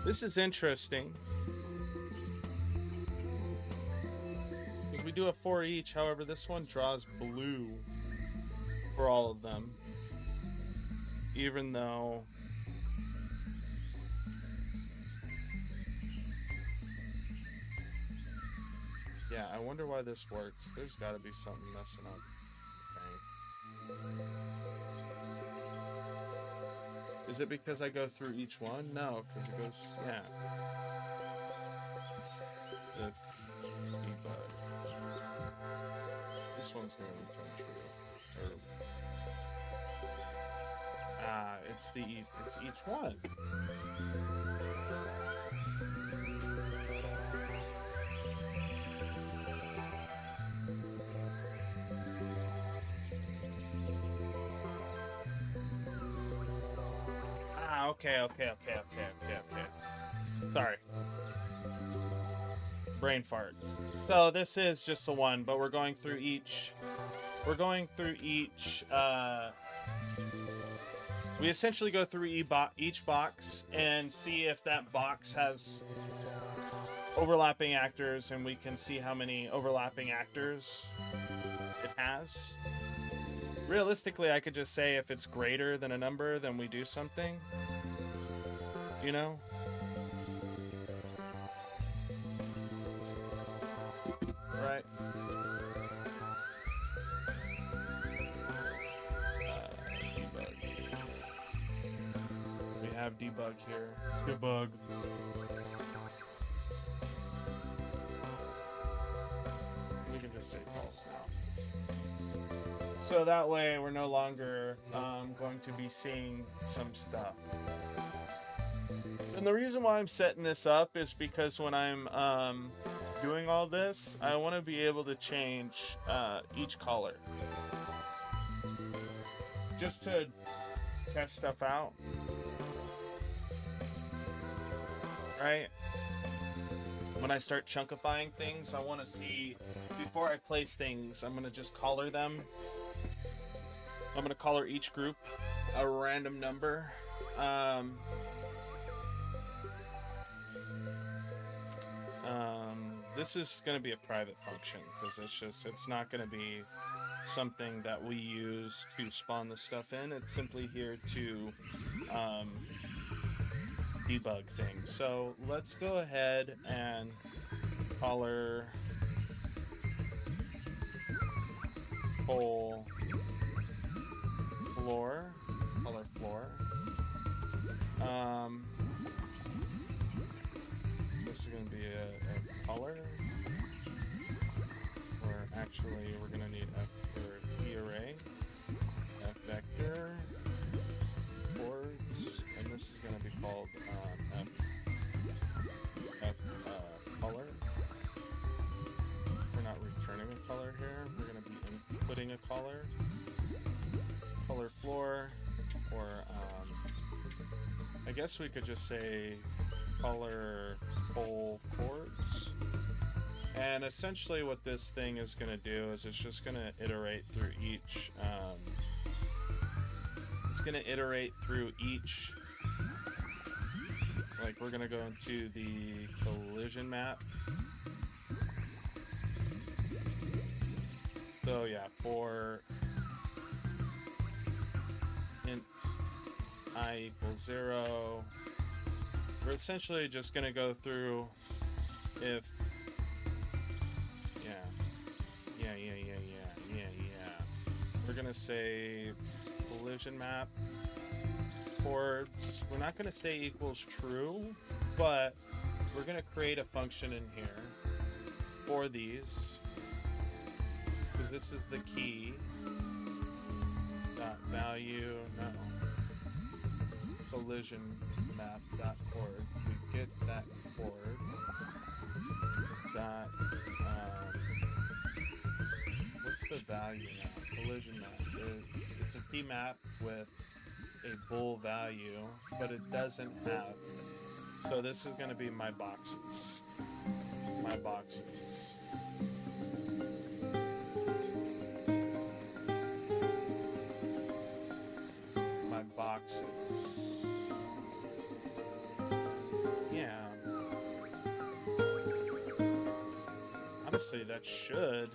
this is interesting. Because we do a 4 each, however, this one draws blue for all of them. Even though yeah, I wonder why this works. There's got to be something messing up. Okay. Is it because I go through each one? No, because it goes, yeah. If debug. This one's going to return true. Or, it's each one. Okay. Sorry. Brain fart. So this is just the one, but we're going through each. We essentially go through each box and see if that box has overlapping actors, and we can see how many overlapping actors it has. Realistically, I could just say if it's greater than a number, then we do something. You know? Right? Debug. We have debug here. Debug. We can just say false now. So that way we're no longer going to be seeing some stuff. And the reason why I'm setting this up is because when I'm doing all this, I want to be able to change each color. Just to test stuff out. Right? When I start chunkifying things, I want to see, before I place things, I'm going to just color them. I'm going to color each group a random number. This is going to be a private function because it's not going to be something that we use to spawn the stuff in. It's simply here to debug things. So let's go ahead and color whole floor. Color floor. This is going to be a color. We're going to need F for key array, F vector, chords, and this is going to be called F color. We're not returning a color here. We're going to be inputting a color. Color floor, or I guess we could just say color whole chords. And essentially what this thing is going to do is it's just going to iterate through each like we're going to go into the collision map. So yeah, for int I equals 0, we're essentially just going to go through if we're gonna say collision map chords. We're not gonna say equals true, but we're gonna create a function in here for these because this is the key. Dot value collision map dot chord. We get that chord dot what's the value now? Collision map. It's a key map with a bool value, but it doesn't have. So this is going to be my boxes. My boxes. My boxes. Yeah. Honestly, that should.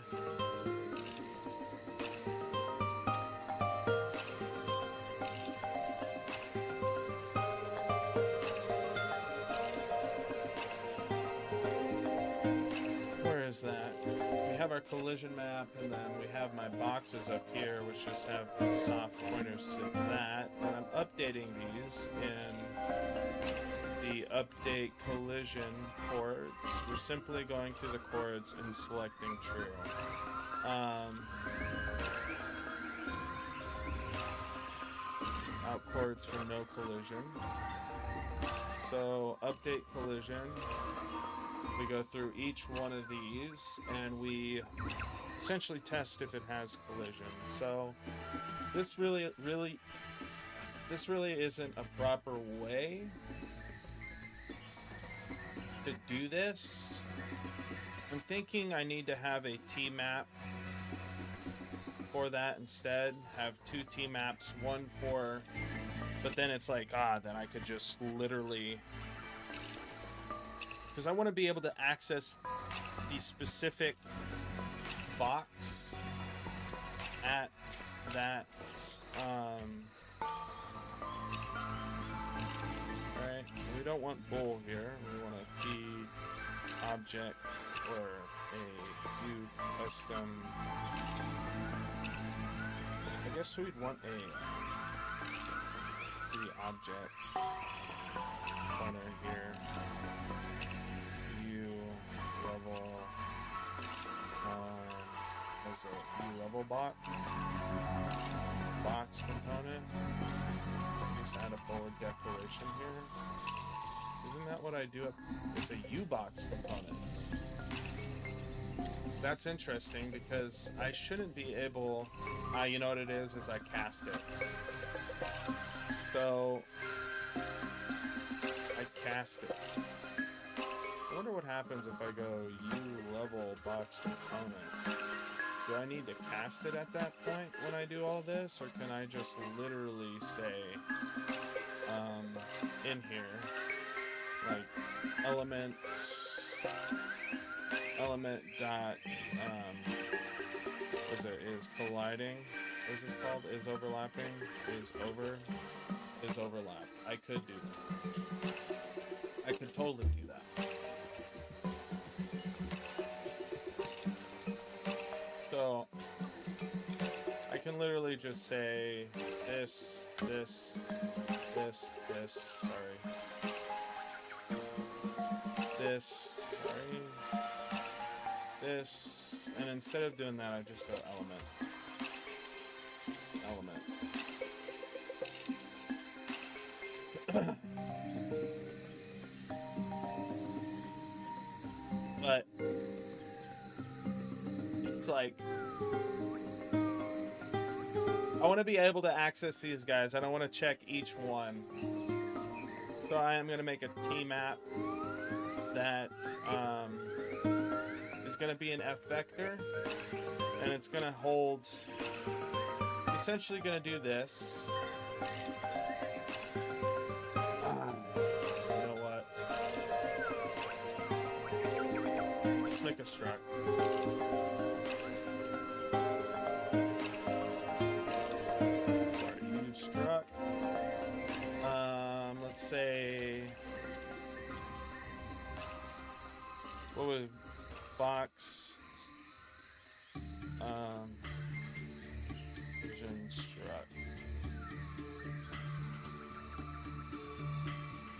have our collision map, and then we have my boxes up here, which just have soft pointers to that. And I'm updating these in the update collision chords. We're simply going through the chords and selecting true. Out chords for no collision. So update collision. We go through each one of these and we essentially test if it has collision. So this really isn't a proper way to do this. I'm thinking I need to have a T-map for that instead. Have two T-maps, one for, but then it's like, then I could just literally, because I want to be able to access the specific box at that, right? We don't want bool here. We want a P object or a U custom. I guess we'd want a P object pointer here. U level as a U level box component. Just add a forward declaration here. Isn't that what I do? It's a U box component. That's interesting because I shouldn't be able. You know what it is I cast it. So I cast it. I wonder what happens if I go U level box component. Do I need to cast it at that point when I do all this, or can I just literally say in here, like element dot is colliding, what is it called? Is overlapping, is overlap. I could do that. I could totally do that. So I can literally just say this, and instead of doing that, I just go element. But it's like, I want to be able to access these guys. I don't want to check each one. So I am going to make a T-map that is going to be an F vector, and it's going to hold, essentially going to do this. You know what? Let's make a struct. Struct. Let's say, what would box vision struct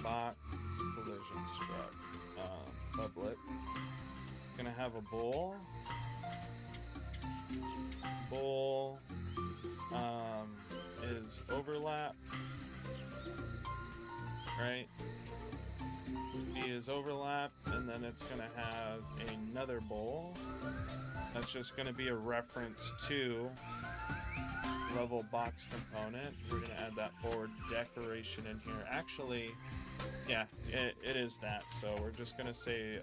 box collision struct public. Gonna have a bool is overlap, right? B is overlap, and then it's gonna have another bool that's just gonna be a reference to level box component. We're gonna add that forward declaration in here. Actually, yeah, it is that. So we're just gonna say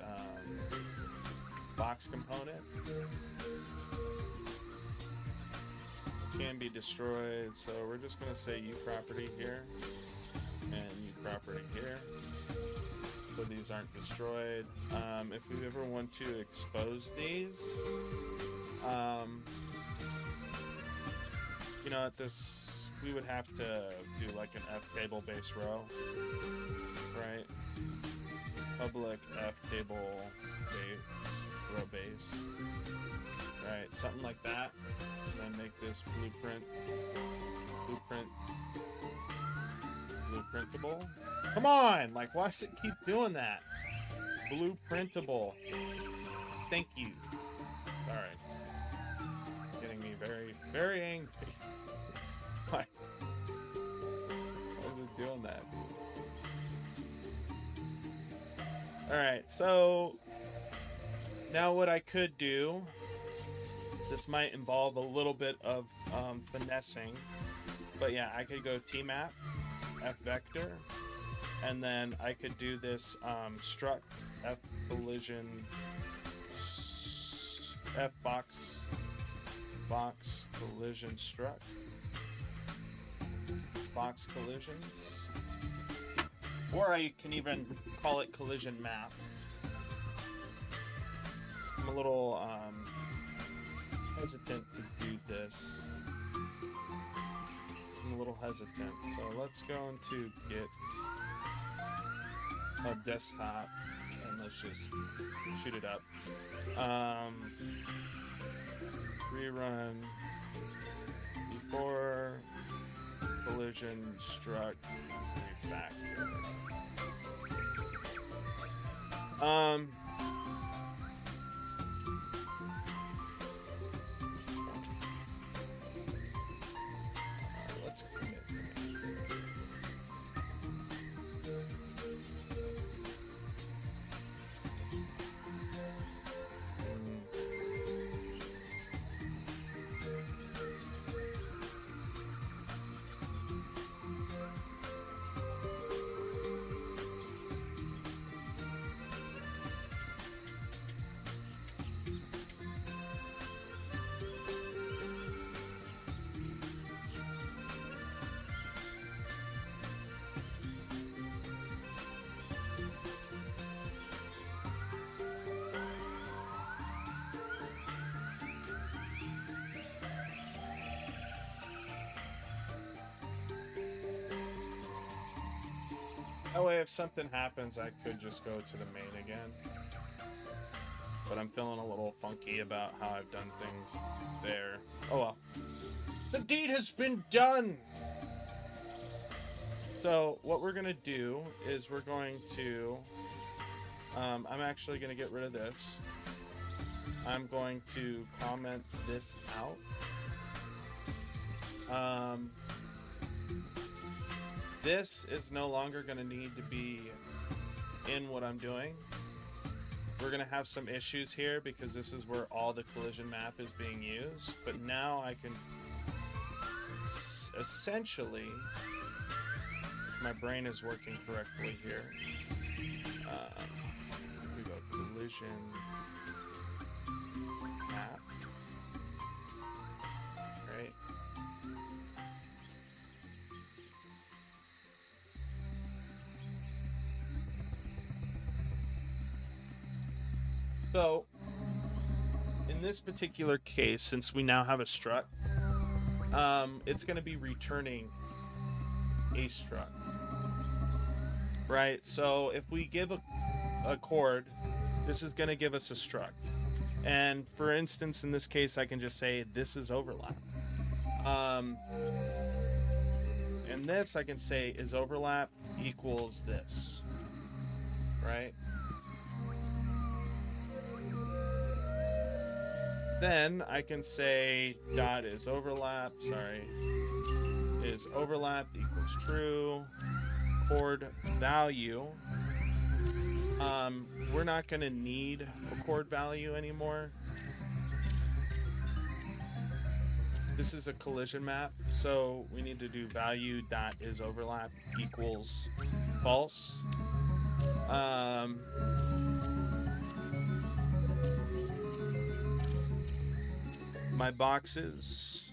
box component can be destroyed, so we're just going to say U property here and U property here, so these aren't destroyed. If we ever want to expose these, you know, at this, we would have to do like an F table base row, right? public F table base, row base. Right, something like that. And then make this blueprintable. Come on! Like, why does it keep doing that? Blueprintable. Thank you. Alright. Getting me very, very angry. Why? Why is it doing that, dude? Alright, so now what I could do, this might involve a little bit of finessing, but yeah, I could go tmap, f vector, and then I could do this struct, f collision, f box collision struct, box collisions, or I can even call it collision map. I'm a little hesitant to do this. I'm a little hesitant, so let's go into Git of desktop and let's just shoot it up. Rerun before collision struct refactor. Let's commit. That way, if something happens, I could just go to the main again. But I'm feeling a little funky about how I've done things there. Oh well. The deed has been done! So, what we're gonna do is we're going to... I'm actually gonna get rid of this. I'm going to comment this out. This is no longer going to need to be in what I'm doing. We're going to have some issues here because this is where all the collision map is being used. But now I can essentially, my brain is working correctly here. We go collision map. Right. So, in this particular case, since we now have a struct, it's going to be returning a struct, right? So if we give a chord, this is going to give us a struct. And for instance, in this case, I can just say this is overlap. And this I can say is overlap equals this, right? Then I can say dot is overlap, is overlap equals true, chord value. We're not going to need a chord value anymore. This is a collision map, so we need to do value dot is overlap equals false. My boxes,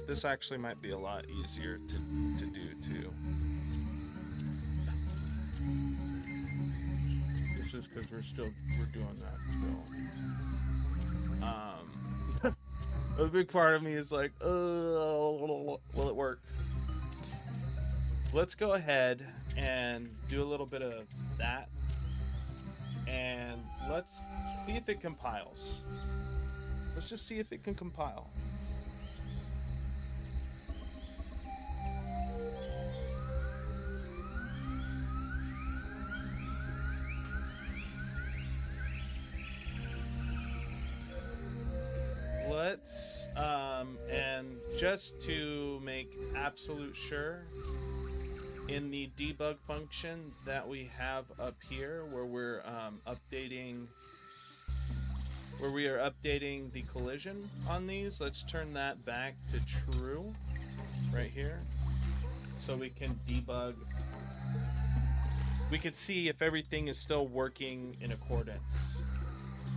this actually might be a lot easier to do too. This is because we're doing that still. A big part of me is like, will it work? let's go ahead and do a little bit of that. And let's see if it compiles. Let's just see if it can compile. Let's, and just to make absolute sure, in the debug function that we have up here, where we're updating the collision on these, let's turn that back to true right here, so we can debug. We can see if everything is still working in accordance.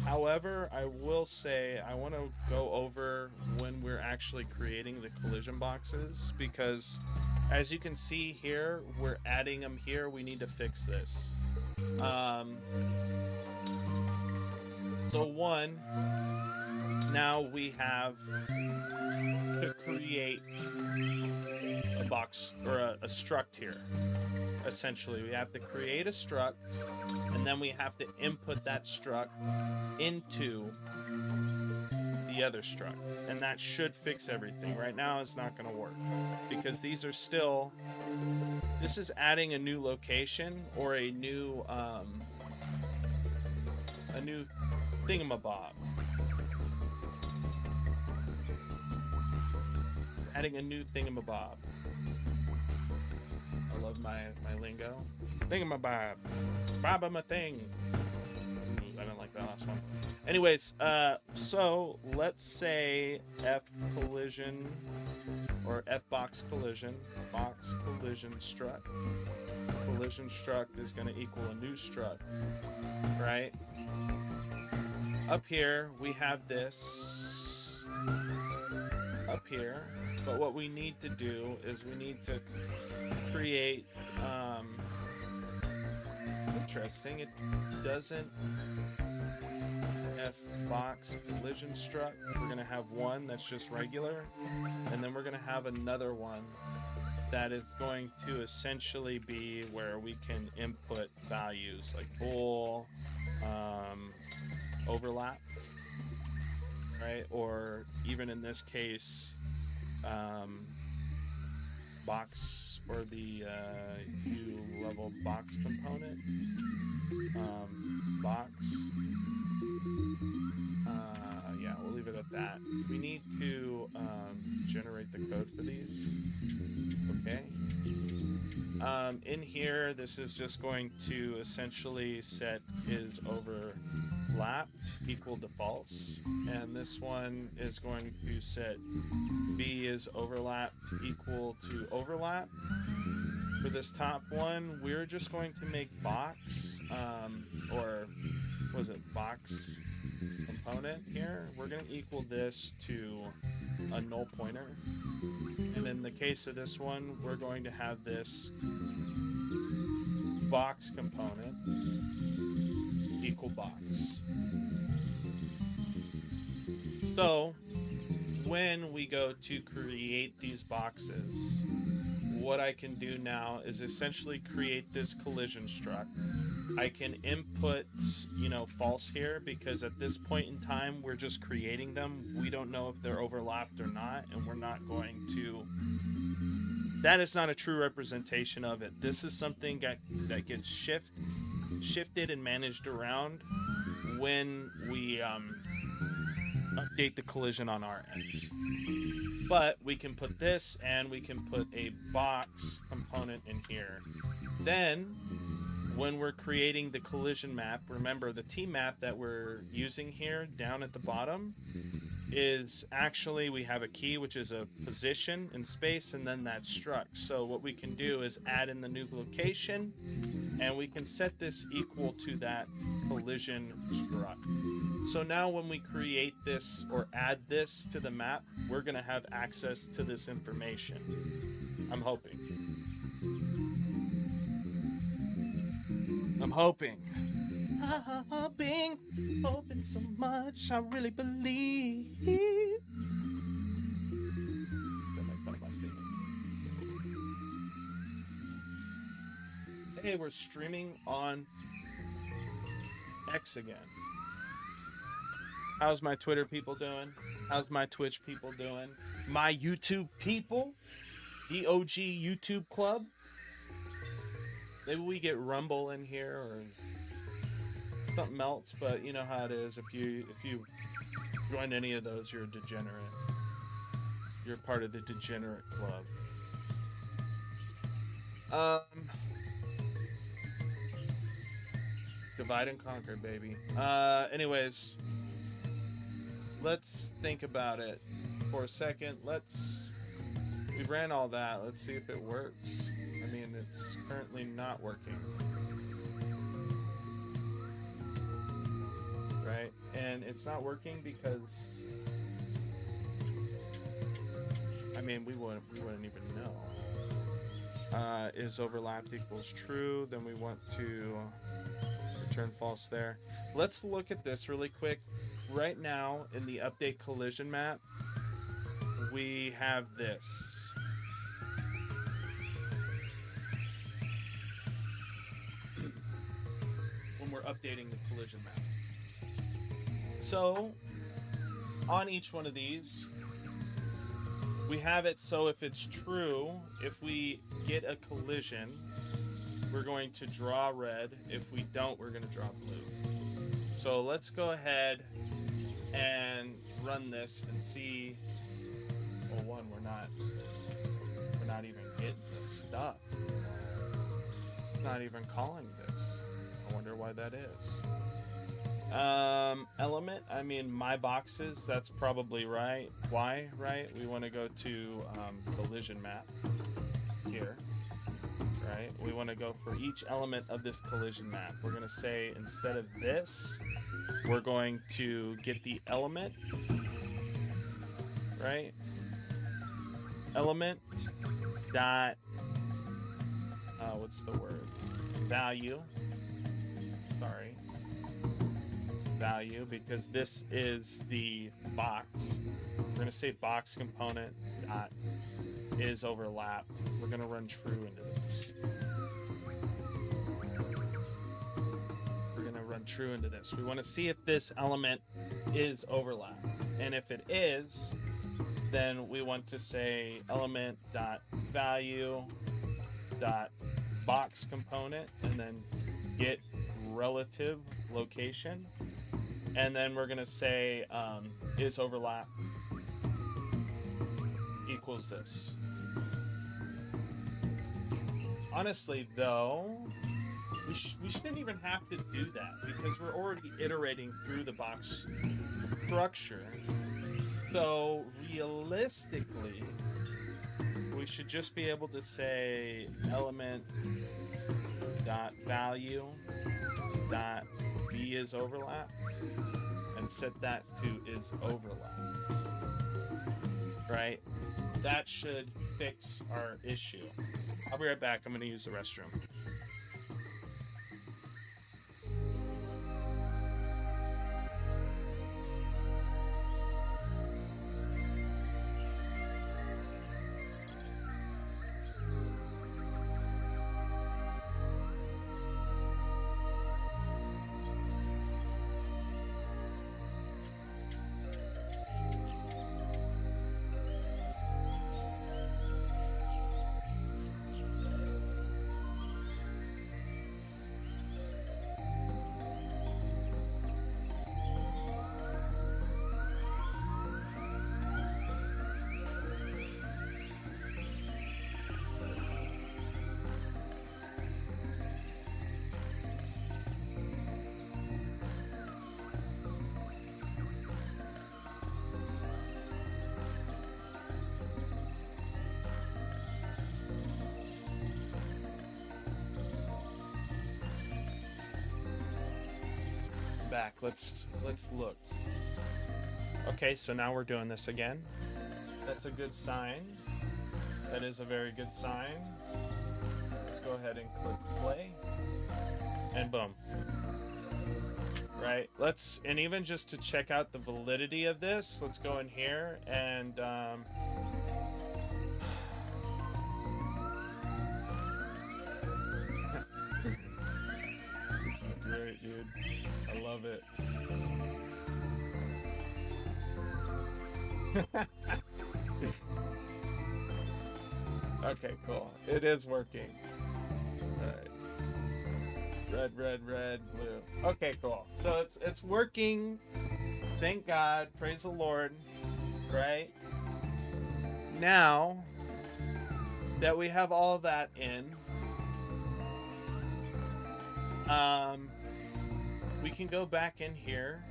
However, I will say I want to go over when we're actually creating the collision boxes, because as you can see here, we're adding them here. We need to fix this. So one, now we have to create a box or a struct here. Essentially, we have to create a struct, and then we have to input that struct into the other struct, and that should fix everything. Right now it's not going to work because these are still, this is adding a new location or a new thingamabob. Adding a new thingamabob. I love my lingo. Thingamabob. Bob, I'm a thing. I didn't like that last one. Anyways, so let's say F collision or F box collision struct. Collision struct is going to equal a new struct, right? Up here we have this up here, but what we need to do is we need to create interesting, it doesn't F box collision struct. We're gonna have one that's just regular, and then we're gonna have another one that is going to essentially be where we can input values like bool, overlap, right? Or even in this case, box or the U level box component, box. Yeah, we'll leave it at that. We need to generate the code for these. Okay. In here, this is just going to essentially set is overlapped equal to false, and this one is going to set B is overlapped equal to overlap. For this top one, we're just going to make box, or was it box component here? We're going to equal this to a null pointer. And in the case of this one, we're going to have this box component equal box. So when we go to create these boxes, what I can do now is essentially create this collision struct. I can input, false here, because at this point in time, we're just creating them. We don't know if they're overlapped or not, and we're not going to... That is not a true representation of it. This is something that gets shifted and managed around when we update the collision on our ends. But we can put this, and we can put a box component in here. Then, when we're creating the collision map, remember the T map that we're using here down at the bottom is actually, we have a key, which is a position in space, and then that struct. So what we can do is add in the new location, and we can set this equal to that collision struct. So now when we create this or add this to the map, we're going to have access to this information. I'm hoping. Hoping so much, I really believe. Hey, we're streaming on X again. How's my Twitter people doing? How's my Twitch people doing? My YouTube people? The OG YouTube club? Maybe we get Rumble in here or something else, but you know how it is. If you join any of those, you're a degenerate. You're part of the degenerate club. Divide and conquer, baby. Anyways, let's think about it for a second. We ran all that. Let's see if it works. I mean, it's currently not working. Right? And it's not working because, I mean, we wouldn't even know. Is overlapped equals true, then we want to return false there. Let's look at this really quick. Right now in the update collision map, we have this. When we're updating the collision map. So on each one of these, we have it so if it's true, if we get a collision, we're going to draw red. If we don't, we're going to draw blue. So let's go ahead and run this and see. Well, one, we're not even getting this stuff. It's not even calling this. I wonder why that is. Element, I mean, my boxes, that's probably right. Why, right? We want to go to collision map here, right? We want to go for each element of this collision map. We're going to say, instead of this, we're going to get the element, right? Element dot, what's the word? Value. Sorry. Value, because this is the box. We're going to say box component dot is overlap. We're going to run true into this. We're going to run true into this. We want to see if this element is overlap. And if it is, then we want to say element dot value dot box component and then get relative location. And then we're going to say is overlap equals this. Honestly, though, we shouldn't even have to do that because we're already iterating through the box structure. So realistically, we should just be able to say element dot value dot b is overlap and set that to is overlap, right? That should fix our issue. I'll be right back. I'm going to use the restroom. Back. Let's look. Okay, so now we're doing this again. That's a good sign. That is a very good sign. Let's go ahead and click play. And boom. Right? And even just to check out the validity of this, let's go in here and dude. I love it. Okay, cool. It is working. Alright. Red, red, red, blue. Okay, cool. So it's working. Thank God. Praise the Lord. Right? Now that we have all of that in, we can go back in here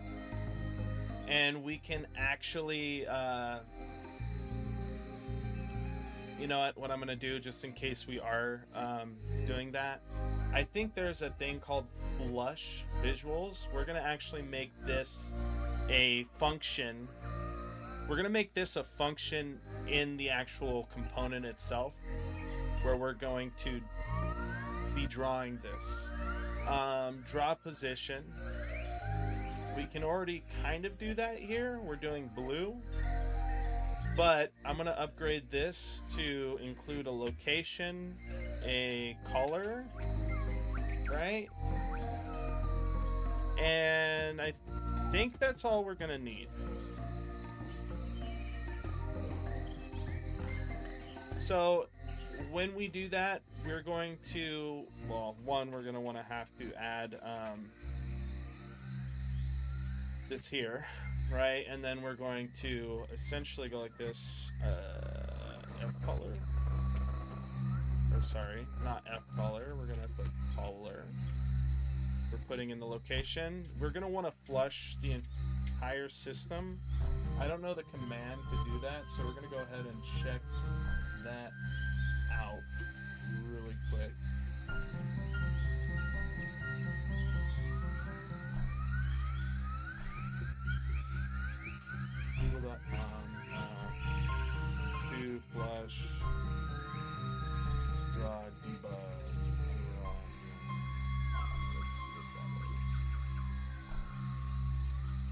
and we can actually you know what I'm gonna do, just in case we are doing that, I think there's a thing called flush visuals. We're gonna actually make this a function. We're gonna make this a function in the actual component itself, where we're going to be drawing this. Draw position. We can already kind of do that here. We're doing blue. But I'm going to upgrade this to include a location, a color, right? And I think that's all we're going to need. So when we do that, we're going to, well, one, we're going to want to have to add this here, right? And then we're going to essentially go like this, F color, or sorry, not F color, we're going to put color. We're putting in the location. We're going to want to flush the entire system. I don't know the command to do that, so we're going to go ahead and check that out really quick. Do flush, draw, debug, draw. Let's see what that is.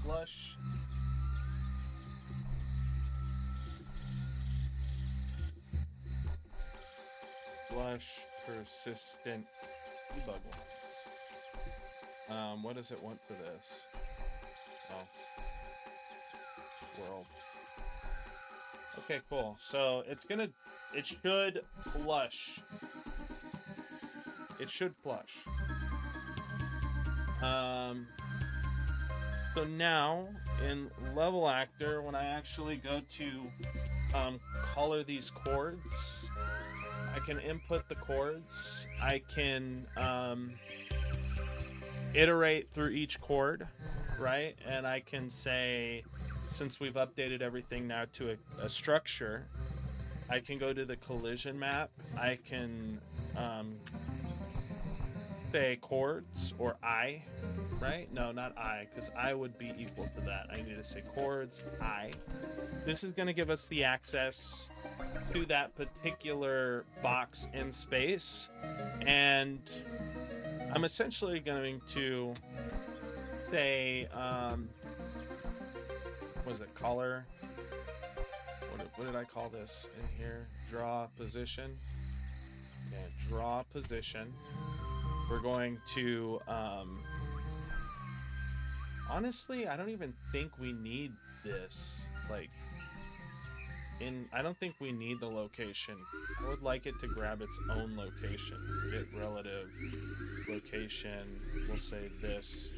Flush. Flush persistent debug lines. What does it want for this? Oh. World. Okay, cool. So it should flush. It should flush. So now in level actor, when I actually go to color these chords, I can input the chords. I can iterate through each chord, right? And I can say, since we've updated everything now to a structure, I can go to the collision map. I can say chords or I, right? No, not I, because I would be equal to that. I need to say chords, I. This is going to give us the access to that particular box in space. And I'm essentially going to say, was it color? What did I call this in here? Draw position. Yeah, draw position. We're going to honestly, I don't even think we need this. Like, I don't think we need the location. I would like it to grab its own location. Get relative location. We'll say this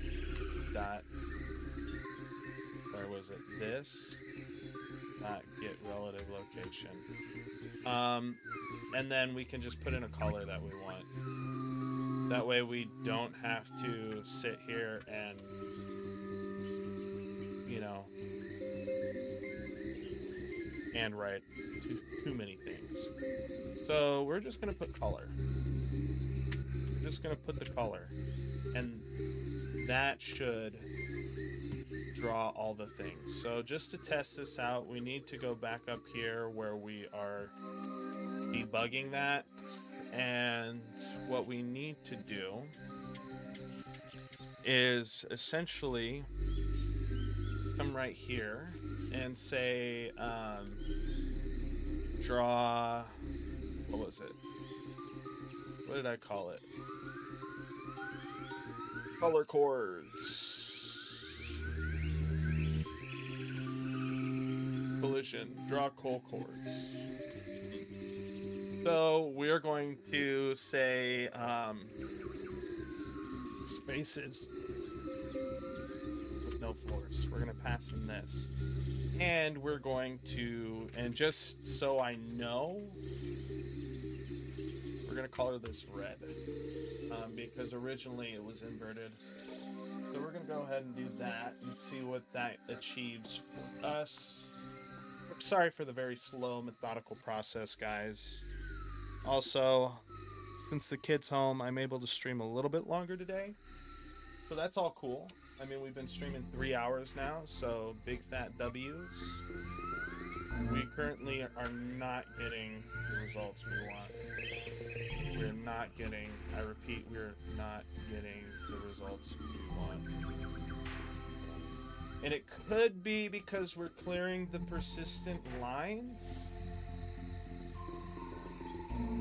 dot. Where was it? This dot get relative location. And then we can just put in a color that we want. That way we don't have to sit here and, you know, and write too many things. So we're just gonna put color. We're just gonna put the color, and that should draw all the things. So just to test this out, we need to go back up here where we are debugging that, and what we need to do is essentially come right here and say draw, what was it? What did I call it? Color chords. Collision. Draw coal chords. So we're going to say spaces with no floors. We're going to pass in this. And we're going to, and just so I know, we're going to color this red. Because originally it was inverted. So we're going to go ahead and do that and see what that achieves for us. I'm sorry for the very slow, methodical process, guys. Also, since the kid's home, I'm able to stream a little bit longer today. So that's all cool. I mean, we've been streaming 3 hours now, so big fat W's. We currently are not getting the results we want. We're not getting, I repeat, we're not getting the results we want. And it could be because we're clearing the persistent lines.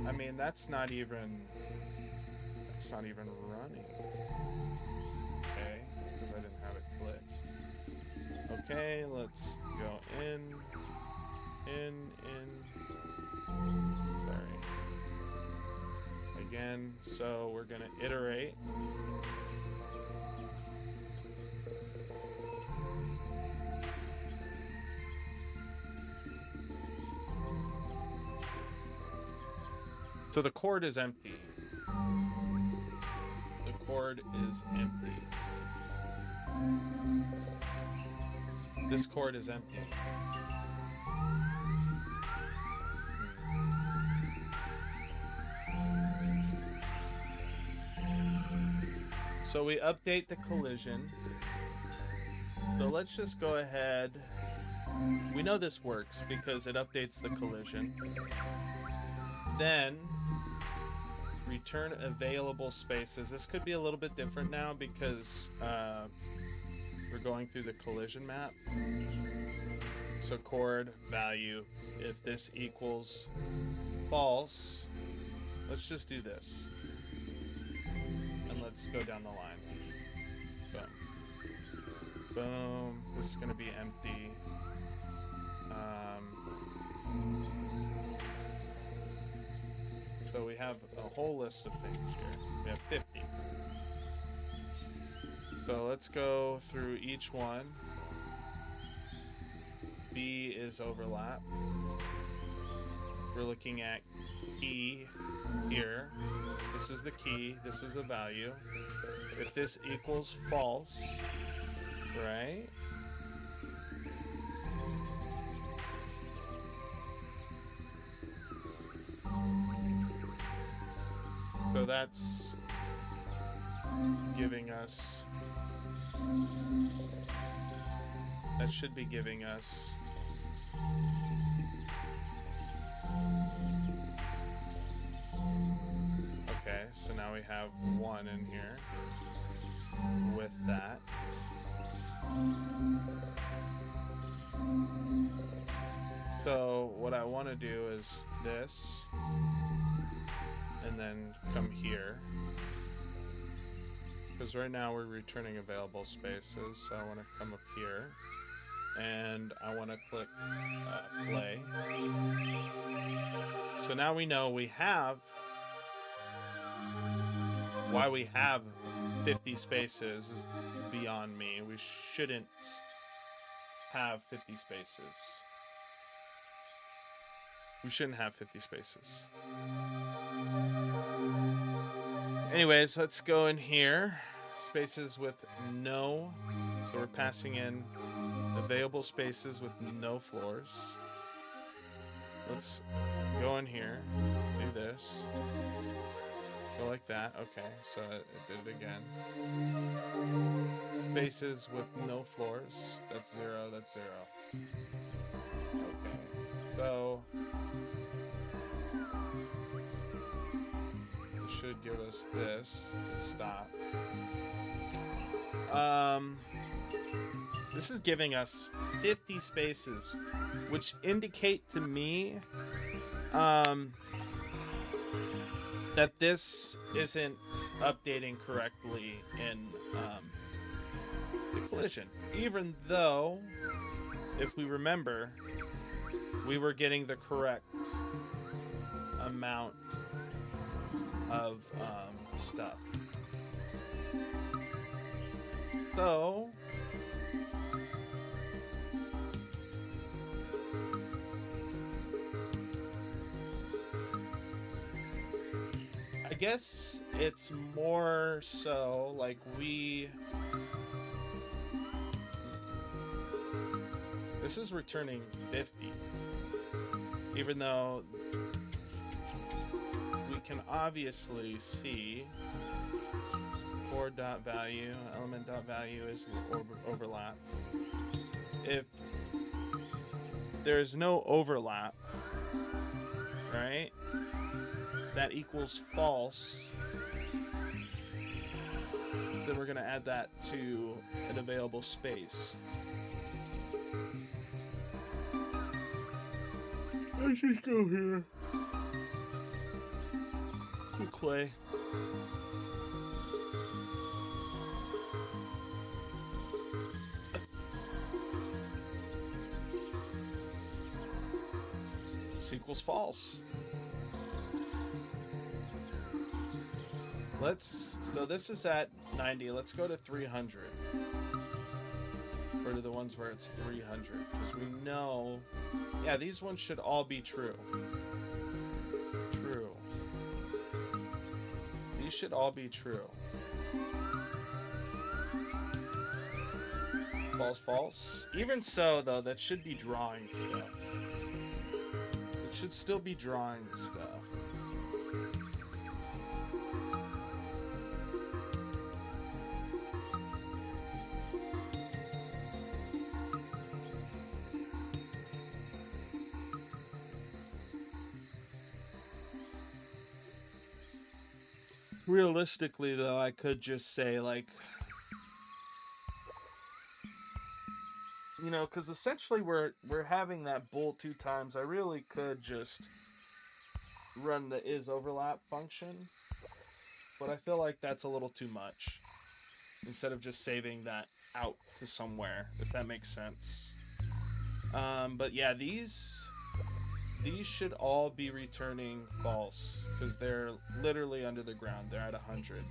I mean, that's not even running. Okay, because I didn't have it clicked. Okay, let's go in. Sorry. Again, so we're gonna iterate. So the chord is empty. The chord is empty. This chord is empty. So we update the collision. So let's just go ahead. We know this works because it updates the collision. Then return available spaces. This could be a little bit different now because we're going through the collision map. So chord value, if this equals false, let's just do this. And let's go down the line. Boom. Boom. This is going to be empty. So we have a whole list of things here. We have 50. So let's go through each one. B is overlap. We're looking at key here. This is the key. This is the value. If this equals false, right? So that's giving us, that should be giving us okay, so now we have 1 in here with that. So what I want to do is this, and then come here, because right now we're returning available spaces. So I want to come up here and I want to click play. So now we know we have why we have 50 spaces beyond me. We shouldn't have 50 spaces. We shouldn't have 50 spaces. Anyways, let's go in here. Spaces with no. So we're passing in available spaces with no floors. Let's go in here. Do this. Go like that. Okay, so it did it again. Spaces with no floors. That's 0. That's 0. Okay. So should give us this. Stop. This is giving us 50 spaces, which indicate to me that this isn't updating correctly in the collision, even though, if we remember, we were getting the correct amount of stuff. So I guess it's more so like this is returning 50, even though we can obviously see core dot value, element dot value is overlap. If there's no overlap, right, that equals false, then we're going to add that to an available space. Let's just go here. Clay. This equals false. So this is at 90. Let's go to 300. Or to the ones where it's 300. Because we know, yeah, these ones should all be true. True. These should all be true. False, false. Even so, though, that should be drawing stuff. It should still be drawing stuff. Realistically, though, I could just say, like, you know, because essentially we're having that bool 2 times. I really could just run the is overlap function, but I feel like that's a little too much. Instead of just saving that out to somewhere, if that makes sense. But yeah, these should all be returning false because they're literally under the ground. They're at 100.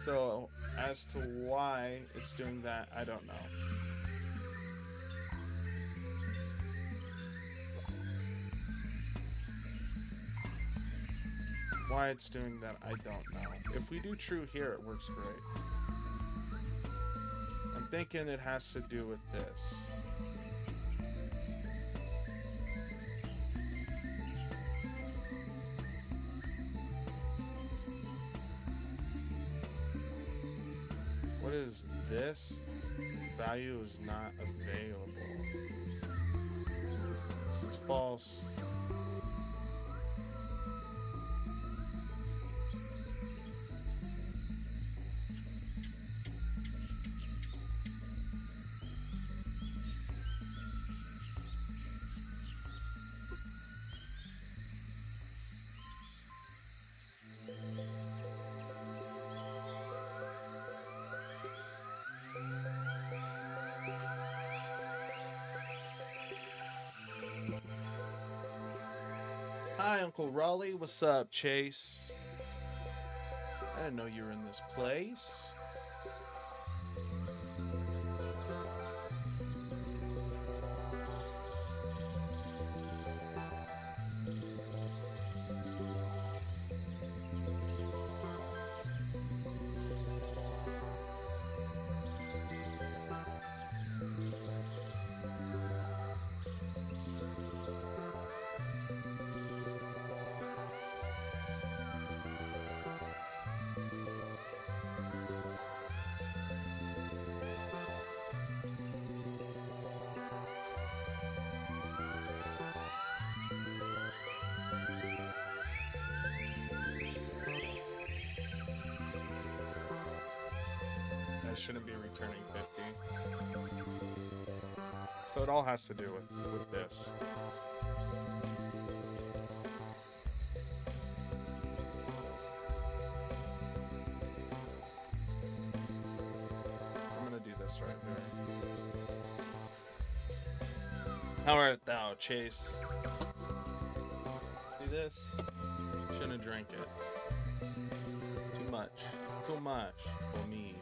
So as to why it's doing that, I don't know. Why it's doing that, I don't know. If we do true here, it works great. I'm thinking it has to do with this. What is this? Value is not available. This is false. Hi, Uncle Raleigh. What's up, Chase? I didn't know you were in this place. Shouldn't be returning 50. So it all has to do with this. I'm gonna do this right here. How art thou, Chase? Do this. Shouldn't have drank it. Too much. Too much for me.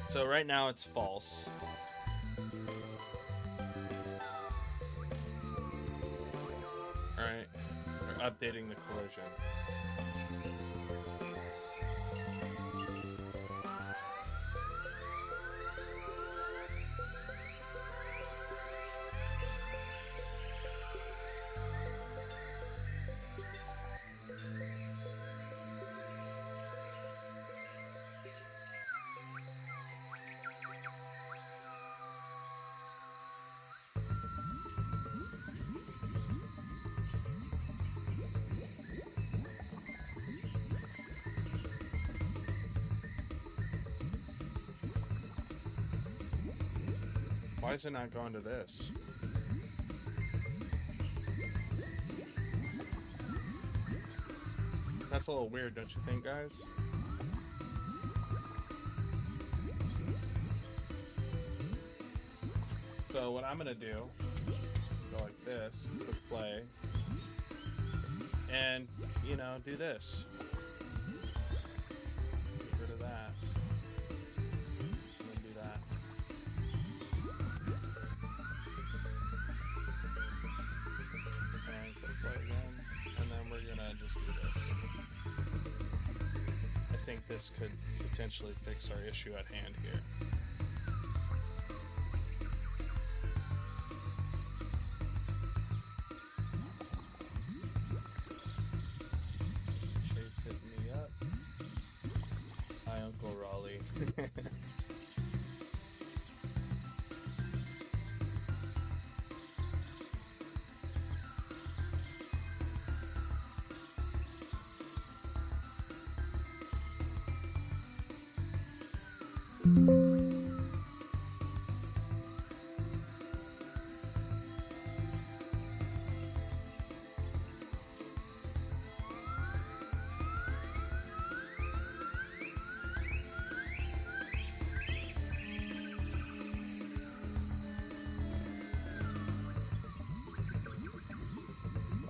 So right now it's false. Alright. We're updating the collision. Why is it not going to this? That's a little weird, don't you think, guys? So what I'm gonna do, go like this, click play, and, you know, do this. Get rid of that. And then do that. And click play again, and then we're gonna just do this. I think this could potentially fix our issue at hand here. Chase hitting me up. Hi, Uncle Raleigh.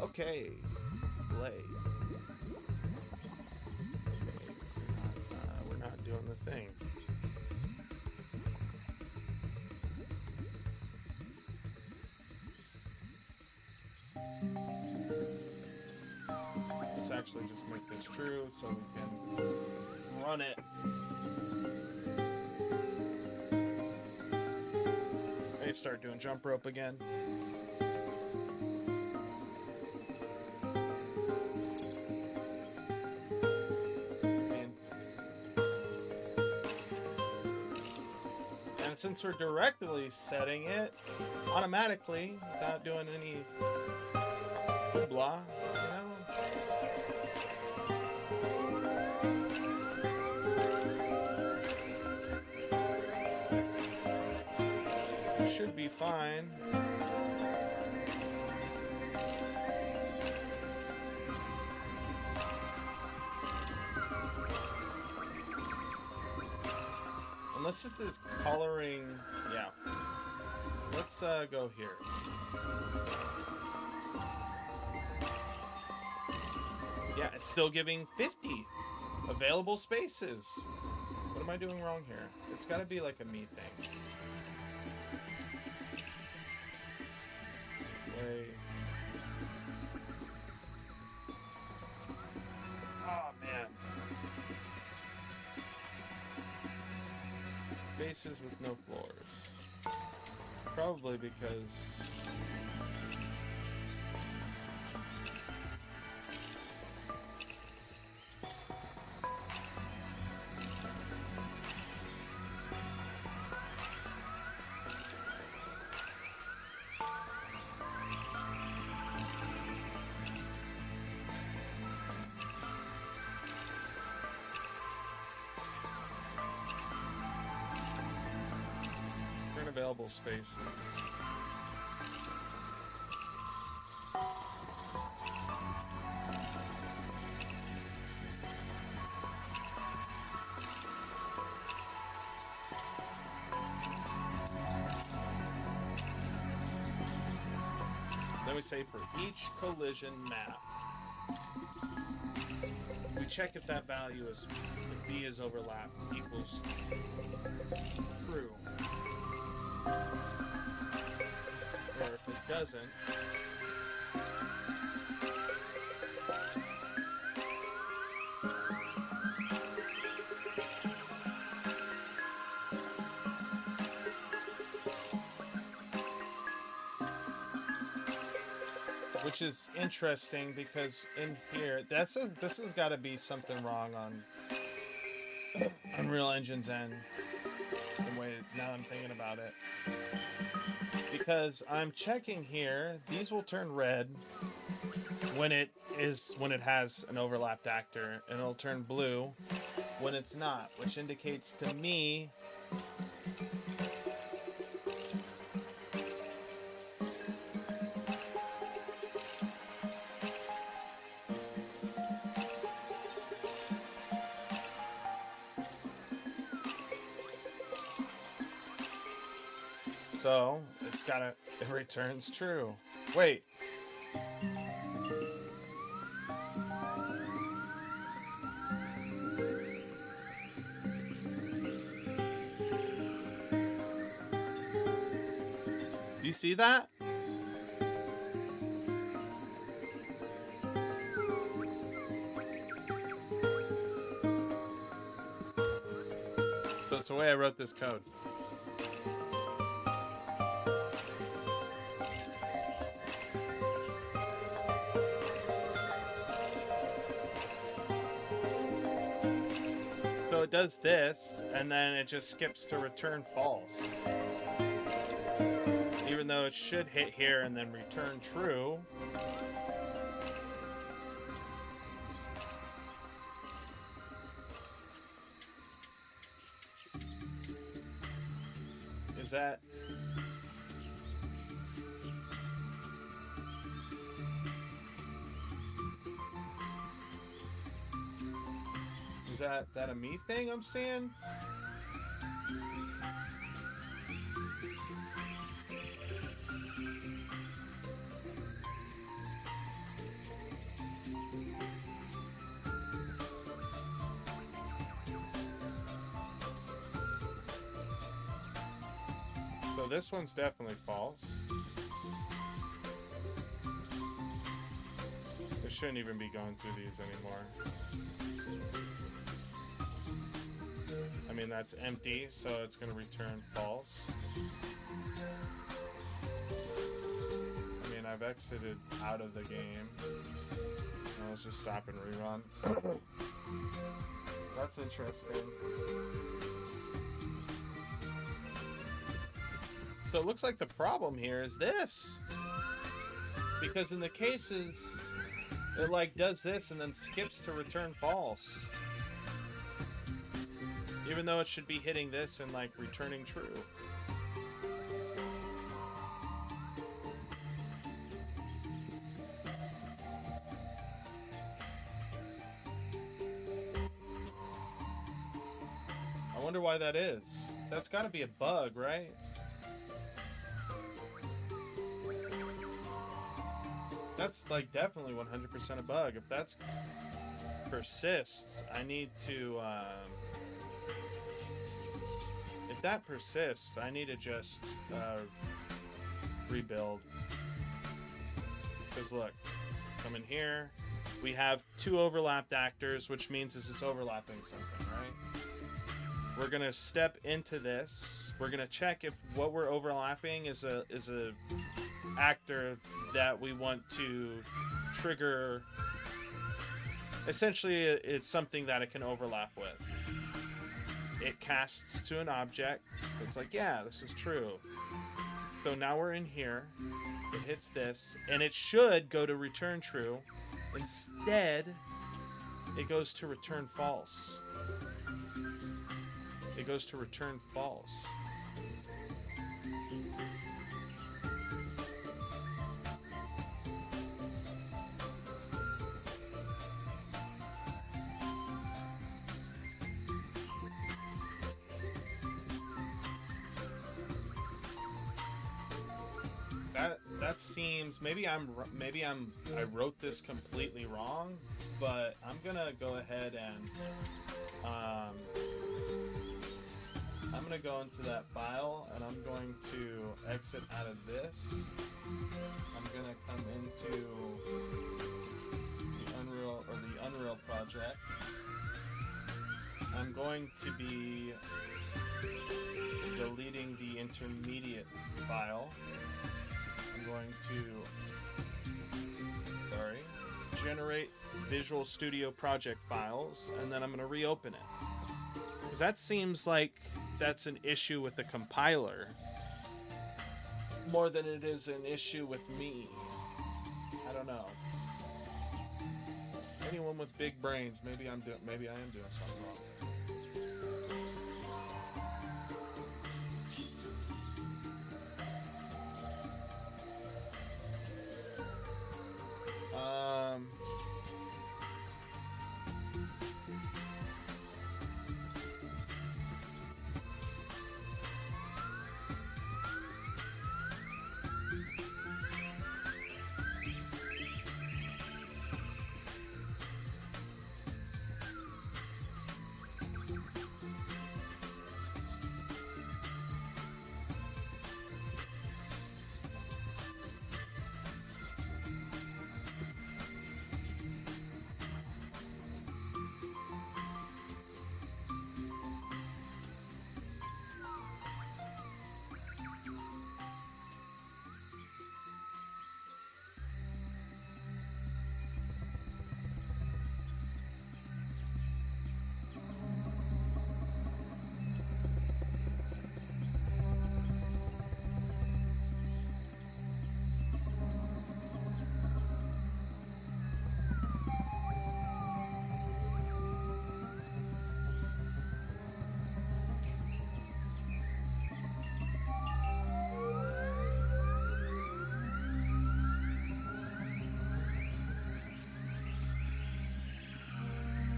Okay, play. Okay, we're not doing the thing. Let's actually just make this true so we can run it. Hey, start doing jump rope again. And since we're directly setting it automatically without doing any blah, you know? Should be fine. Unless it is coloring, yeah. Let's go here. Yeah, it's still giving 50 available spaces. What am I doing wrong here? It's got to be like a me thing. Play. Oh man. Spaces with no floors. Probably because unavailable space. Then we say for each collision map, we check if that value is, if B is overlap equals true. Or if it doesn't, which is interesting because in here, this has got to be something wrong on Unreal Engine's end. The way now I'm thinking about it, because I'm checking here, these will turn red when it has an overlapped actor, and it'll turn blue when it's not, which indicates to me so it returns true. Wait. Do you see that? So it's the way I wrote this code. So it does this, and then it just skips to return false. Even though it should hit here and then return true. Is that... Is that a me thing I'm seeing? So this one's definitely false. I shouldn't even be going through these anymore. I mean, that's empty, so it's going to return false. I mean, I've exited out of the game. Now let's just stop and rerun. That's interesting. So it looks like the problem here is this. Because in the cases, it like does this and then skips to return false. Even though it should be hitting this and like returning true. I wonder why that is. That's got to be a bug, right? That's like definitely 100% a bug. If that's persists, I need to if that persists, I need to just rebuild. Because look, come in here, we have two overlapped actors, which means this is overlapping something, right? We're gonna step into this. We're gonna check if what we're overlapping is a actor that we want to trigger. Essentially, it's something that it can overlap with. It casts to an object. It's like, yeah, this is true. So now we're in here. It hits this, and it should go to return true. Instead, it goes to return false. It goes to return false. That seems maybe I wrote this completely wrong, but I'm gonna go ahead and I'm gonna go into that file and I'm going to exit out of this. I'm gonna come into the Unreal project. I'm going to be deleting the intermediate file. I'm going to generate Visual Studio project files, and then I'm going to reopen it. Because that seems like that's an issue with the compiler more than it is an issue with me. I don't know. Anyone with big brains, maybe I am doing something wrong.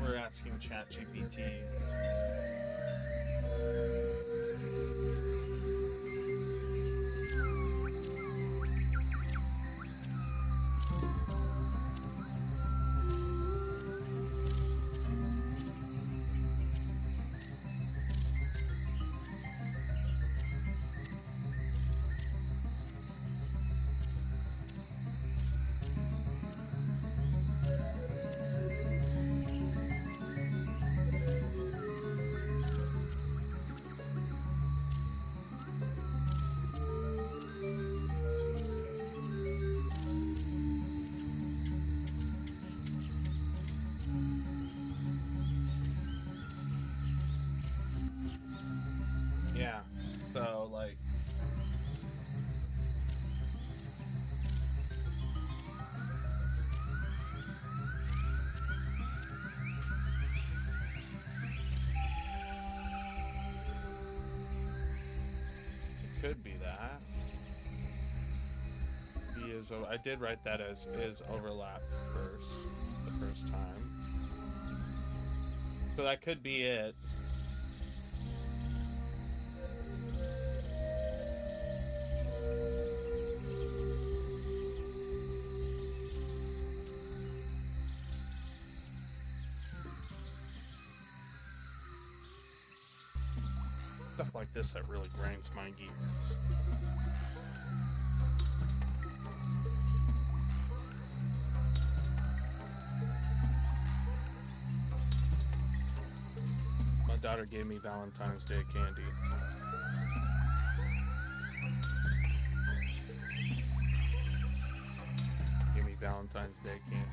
We're asking ChatGPT. Yeah, so like it could be that. I did write that as is overlap the first time. So that could be it. Stuff like this that really grinds my gears. My daughter gave me Valentine's Day candy. Gave me Valentine's Day candy.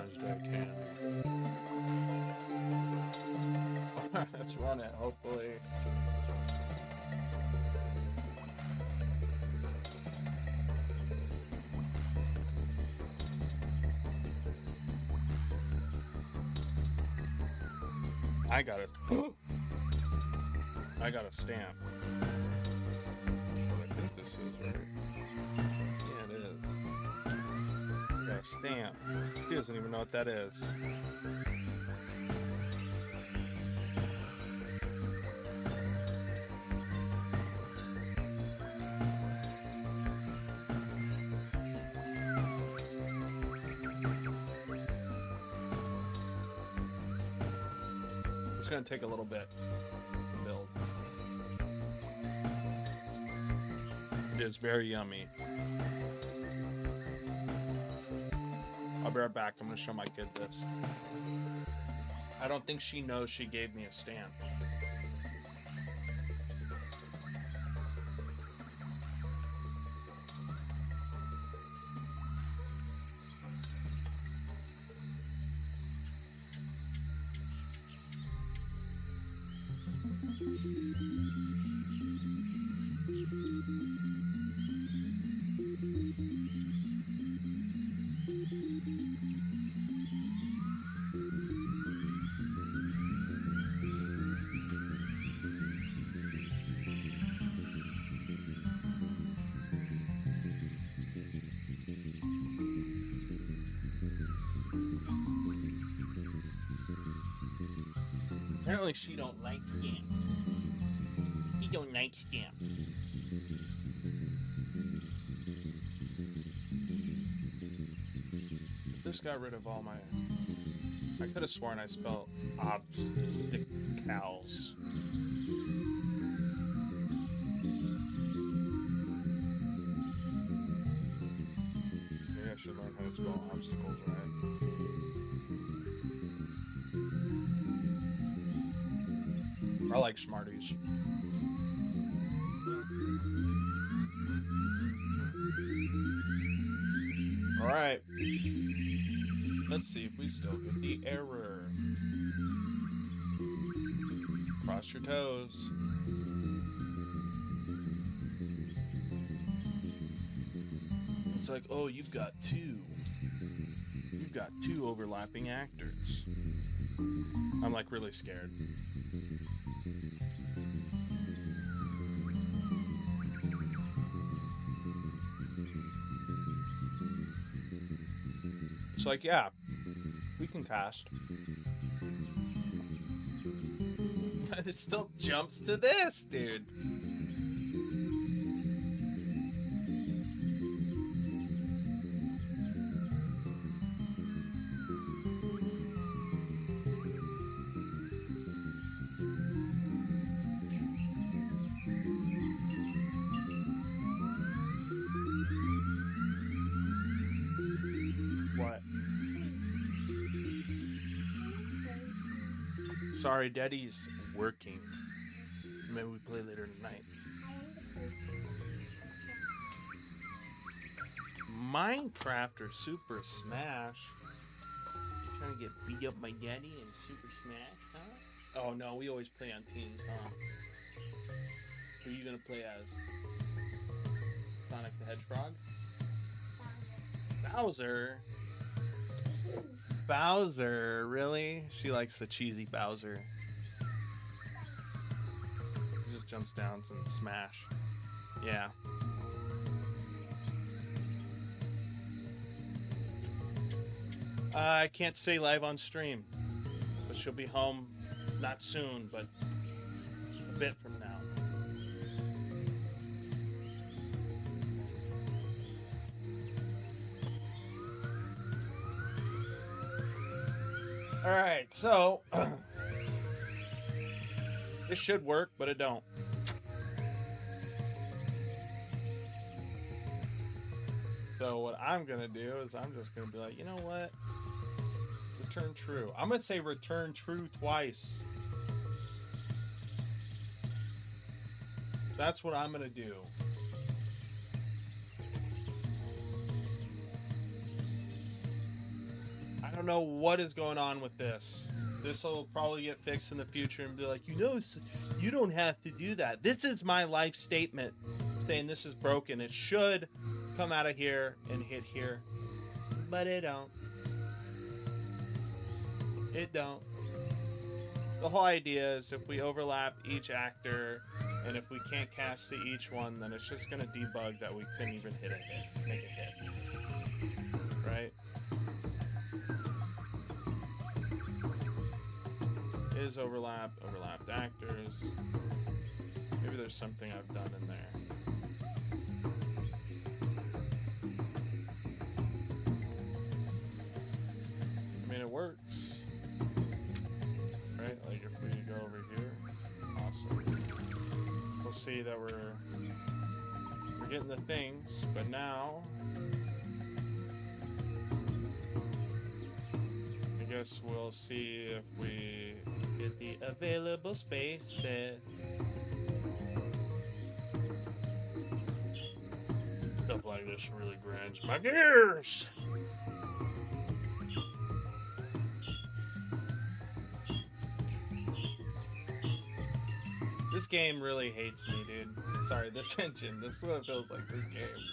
best I can. Let's run it, hopefully. I got it. I got a stamp. I think this is right. Yeah, it is. Got a stamp. He doesn't even know what that is. It's gonna take a little bit to build. It is very yummy. I'll be right back. I'm gonna show my kid this. I don't think she knows she gave me a stamp. Apparently she don't like stamps. He don't like stamps. This got rid of all my... I could have sworn I spelled obstacles. Maybe I should learn how to spell obstacles right. I like Smarties. All right. Let's see if we still get the error. Cross your toes. It's like, oh, you've got two. You've got two overlapping actors. I'm like really scared. It's like, yeah, we can cast. It still jumps to this, dude. What? Sorry, Daddy's working. Maybe we play later tonight. Minecraft or Super Smash? You trying to get beat up by Daddy in Super Smash, huh? Oh no, we always play on teams, huh? Who are you gonna play as? Sonic the Hedgehog? Bowser? Bowser, really? She likes the cheesy Bowser. He just jumps down and smash. Yeah. I can't say live on stream, but she'll be home not soon, but a bit from now. All right, so this should work, but it don't. So what I'm gonna do is I'm just gonna be like, you know what? Return true. I'm gonna say return true twice. That's what I'm gonna do. I don't know what is going on with this. This will probably get fixed in the future and be like, you know, you don't have to do that. This is my life statement saying this is broken. It should come out of here and hit here, but it don't. It don't. The whole idea is if we overlap each actor and if we can't cast to each one, then it's just going to debug that we couldn't even hit a hit, make a hit. Right? Is overlapped actors. Maybe there's something I've done in there. I mean, it works. Right? Like if we go over here, awesome. We'll see that we're getting the things, but now I guess we'll see if we get the available space set. Stuff like this really grinds my gears. This game really hates me, dude. Sorry, this engine. This is what it feels like, this game.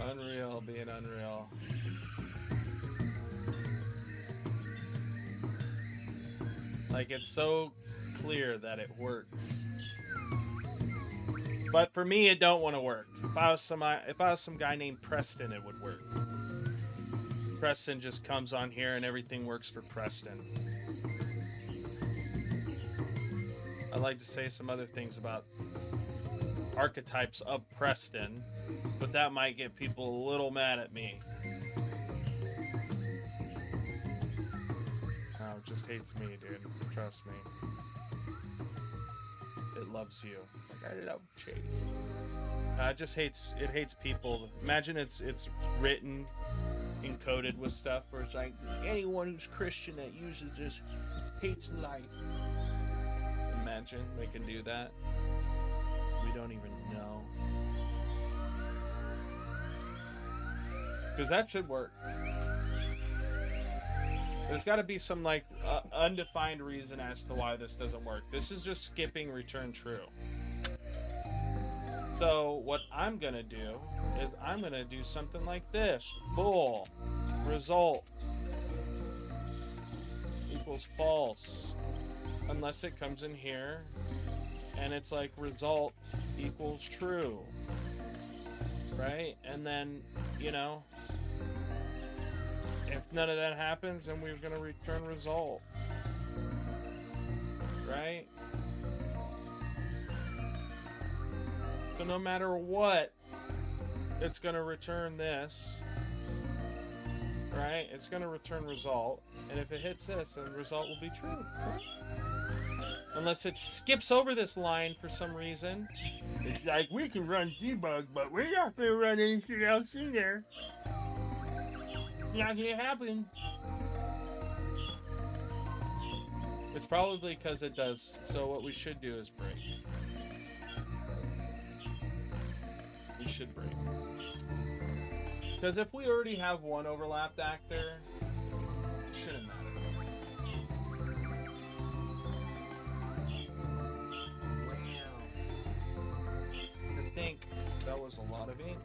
Unreal being unreal. Like, it's so clear that it works. But for me, it don't want to work. If I was some guy named Preston, it would work. Preston just comes on here and everything works for Preston. I'd like to say some other things about archetypes of Preston, but that might get people a little mad at me. Oh, it just hates me, dude. Trust me. It loves you. Like I love Chase. It hates people. Imagine it's written, encoded with stuff where it's like, anyone who's Christian that uses this hates life. Imagine they can do that. We don't even know. Because that should work. There's got to be some like undefined reason as to why this doesn't work. This is just skipping return true. So what I'm gonna do is I'm gonna do something like this. Bool result equals false. Unless it comes in here and it's like result equals true. Right? And then, you know, if none of that happens, then we're going to return result. Right? So no matter what, it's going to return this. Right? It's going to return result. And if it hits this, then result will be true. Unless it skips over this line for some reason. It's like, we can run debug, but we're not going to run anything else in there. Not gonna happen. It's probably because it does. So what we should do is break. We should break. Because if we already have one overlapped actor, it shouldn't matter. I think that was a lot of ink.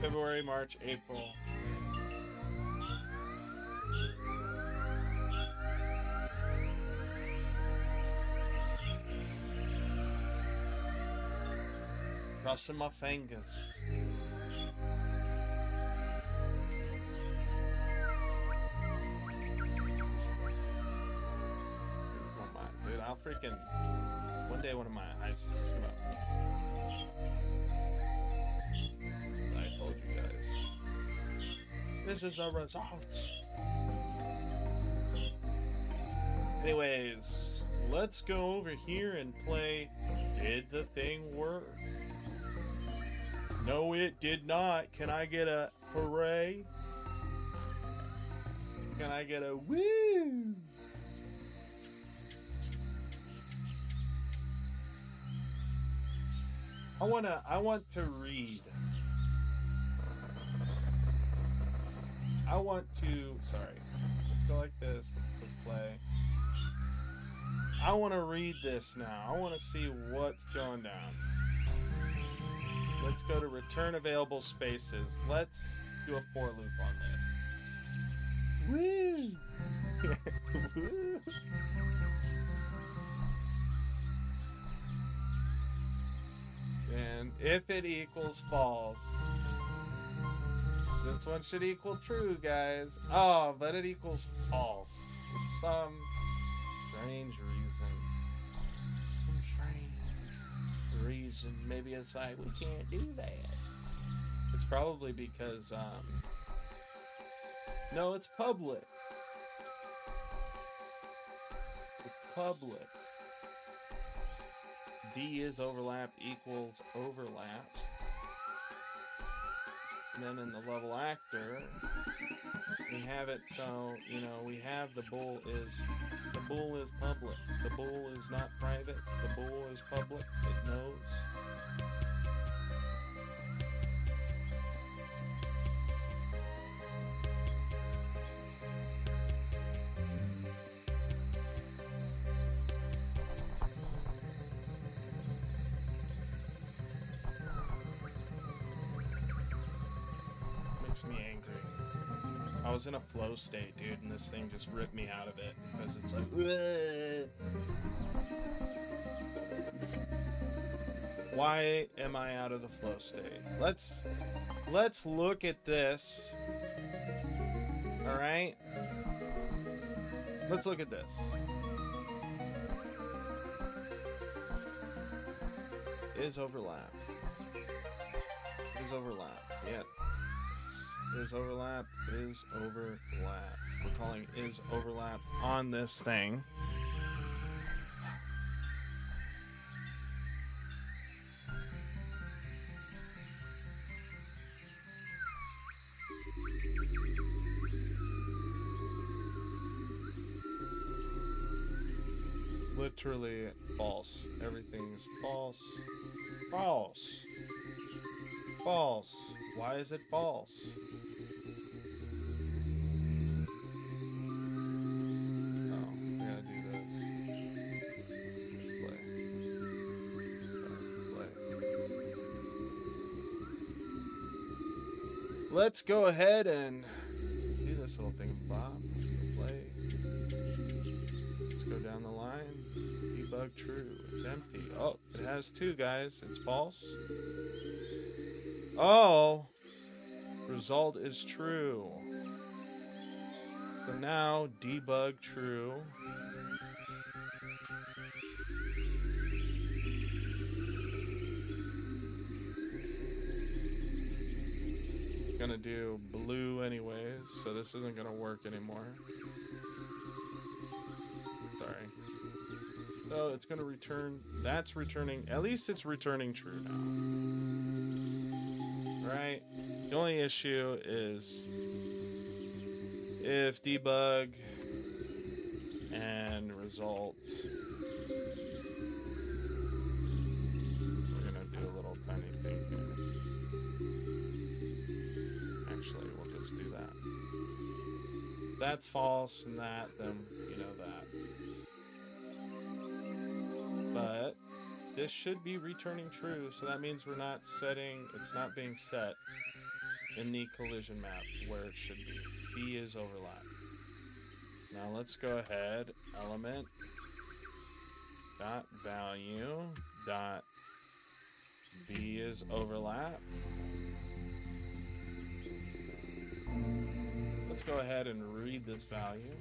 February, March, April. Crossing my fingers. Dude, I'll freaking... One day one of my eyes is just come out. I told you guys. This is a result. Anyways, let's go over here and play Did the Thing Work? No, it did not. Can I get a hooray? Can I get a woo? I want to read. I want to, sorry. Let's go like this. Let's play. I want to read this now. I want to see what's going down. Let's go to return available spaces. Let's do a for loop on this. Woo! Woo! And if it equals false, this one should equal true, guys. Oh, but it equals false for some strange reason. Some strange reason. Maybe it's like we can't do that. It's probably because no, it's public. It's public. D is overlap equals overlap. And then in the level actor, we have it so, you know, we have the bool is public. The bool is not private. The bool is public. It knows. Me angry. I was in a flow state, dude, and this thing just ripped me out of it because it's like, "Bleh." Why am I out of the flow state? Let's look at this. All right, let's look at this. Is overlap. Is overlap. Yeah. Is overlap, is overlap. We're calling is overlap on this thing. Literally false. Everything's false. False. False. Why is it false? Let's go ahead and do this little thing, Bob. Let's go play. Let's go down the line. Debug true. It's empty. Oh, it has two, guys. It's false. Oh, result is true. So now debug true. Gonna do blue anyways, so this isn't gonna work anymore. Sorry. So it's gonna return, that's returning, at least it's returning true now. Right? The only issue is if debug and result, we're gonna do a little tiny thing here. Actually, we'll just do that. That's false and that, then you know that. But this should be returning true, so that means we're not setting, it's not being set in the collision map where it should be. B is overlap. Now let's go ahead, element dot value dot B is overlap. Let's go ahead and read this value.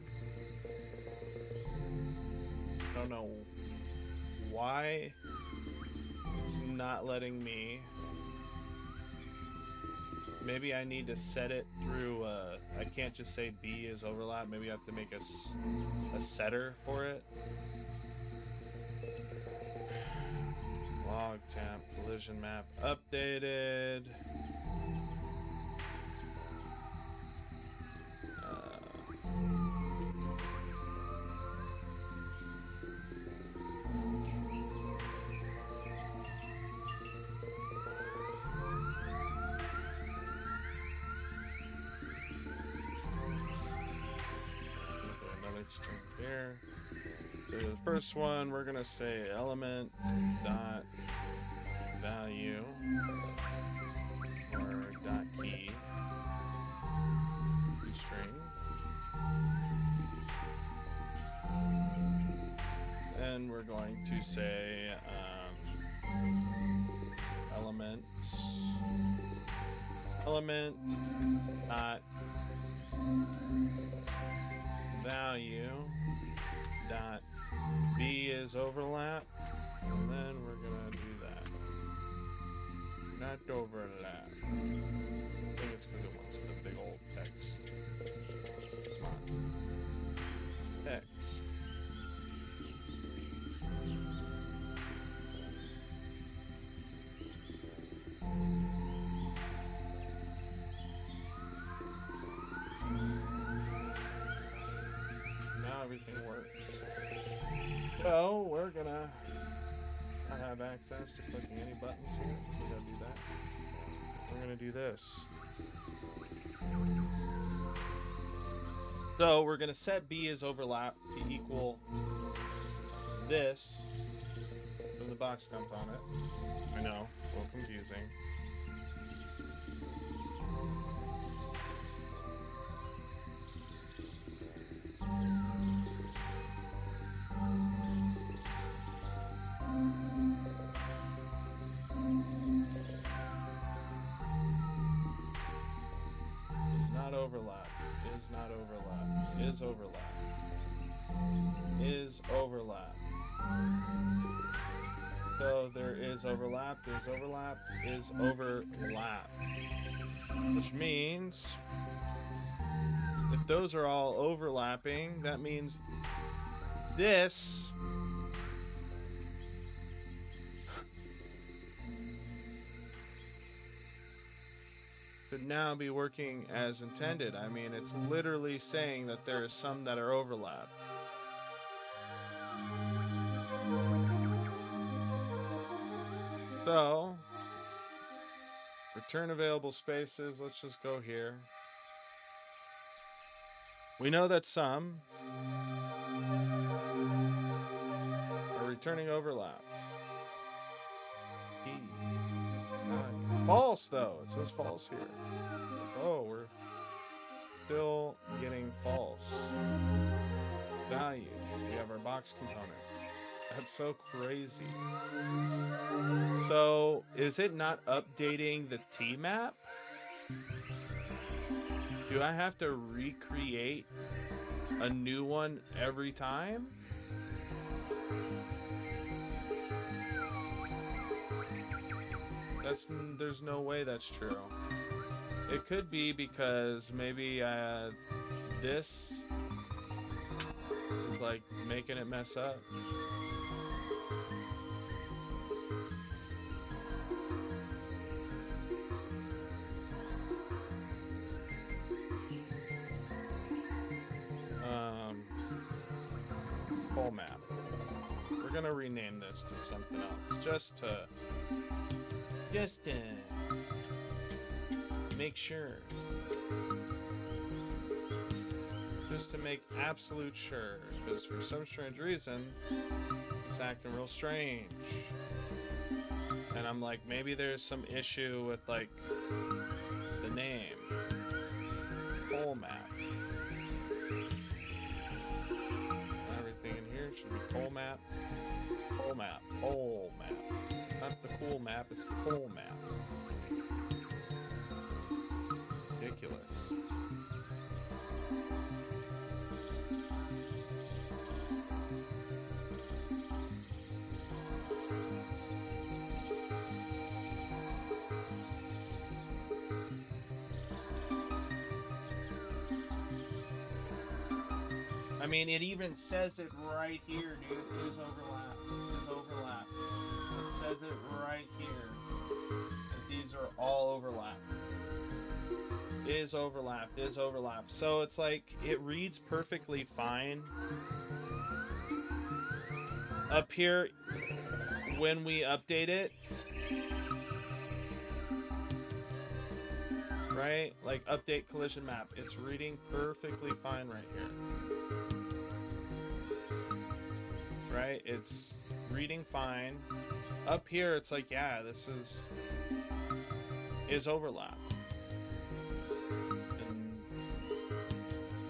Don't know why it's not letting me. Maybe I need to set it through, I can't just say B is overlap. Maybe I have to make a setter for it. Log temp collision map updated. Another string here. So the first one, we're gonna say element dot value or dot key string. Then we're going to say element dot value dot B is overlap, and then we're gonna do that. Not overlap. I think it's because it wants the big old text. Come on. Text. Now everything works. So we're gonna not have access to clicking any buttons here, so we gotta do that. We're gonna do this. So we're gonna set B as overlap to equal this when the box comes on it. I know, a little confusing. Is overlap. Is overlap. So there is overlap, is overlap, is overlap. Which means if those are all overlapping, that means this should now be working as intended. I mean, it's literally saying that there is some that are overlapped. So, return available spaces. Let's just go here. We know that some are returning overlapped. False, though. It says false here. Oh, we're still getting false value. We have our box component. That's so crazy. So, is it not updating the T map? Do I have to recreate a new one every time? There's no way that's true. It could be because maybe this is like making it mess up. Whole map. We're gonna rename this to something else, just to make sure. Just to make absolute sure. Because for some strange reason, it's acting real strange. And I'm like, maybe there's some issue with, like, the name. Whole map. Everything in here should be whole map. Whole map. Whole map. Not the cool map, it's the whole map. Ridiculous. I mean, it even says it right here, dude. Is overlap. Is overlap. It says it right here. Is overlap, is overlap. So it's like, it reads perfectly fine. Up here, when we update it, right? Like, update collision map. It's reading perfectly fine right here. Right? It's reading fine. Up here, it's like, yeah, this is overlap. And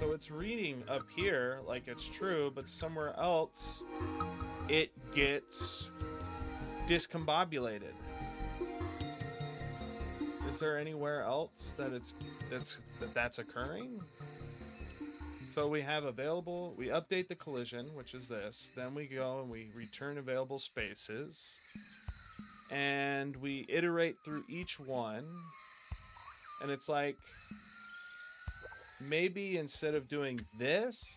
so it's reading up here like it's true, but somewhere else it gets discombobulated. Is there anywhere else that that's occurring? So we have available, we update the collision, which is this. Then we go and we return available spaces. And we iterate through each one. And it's like, maybe instead of doing this,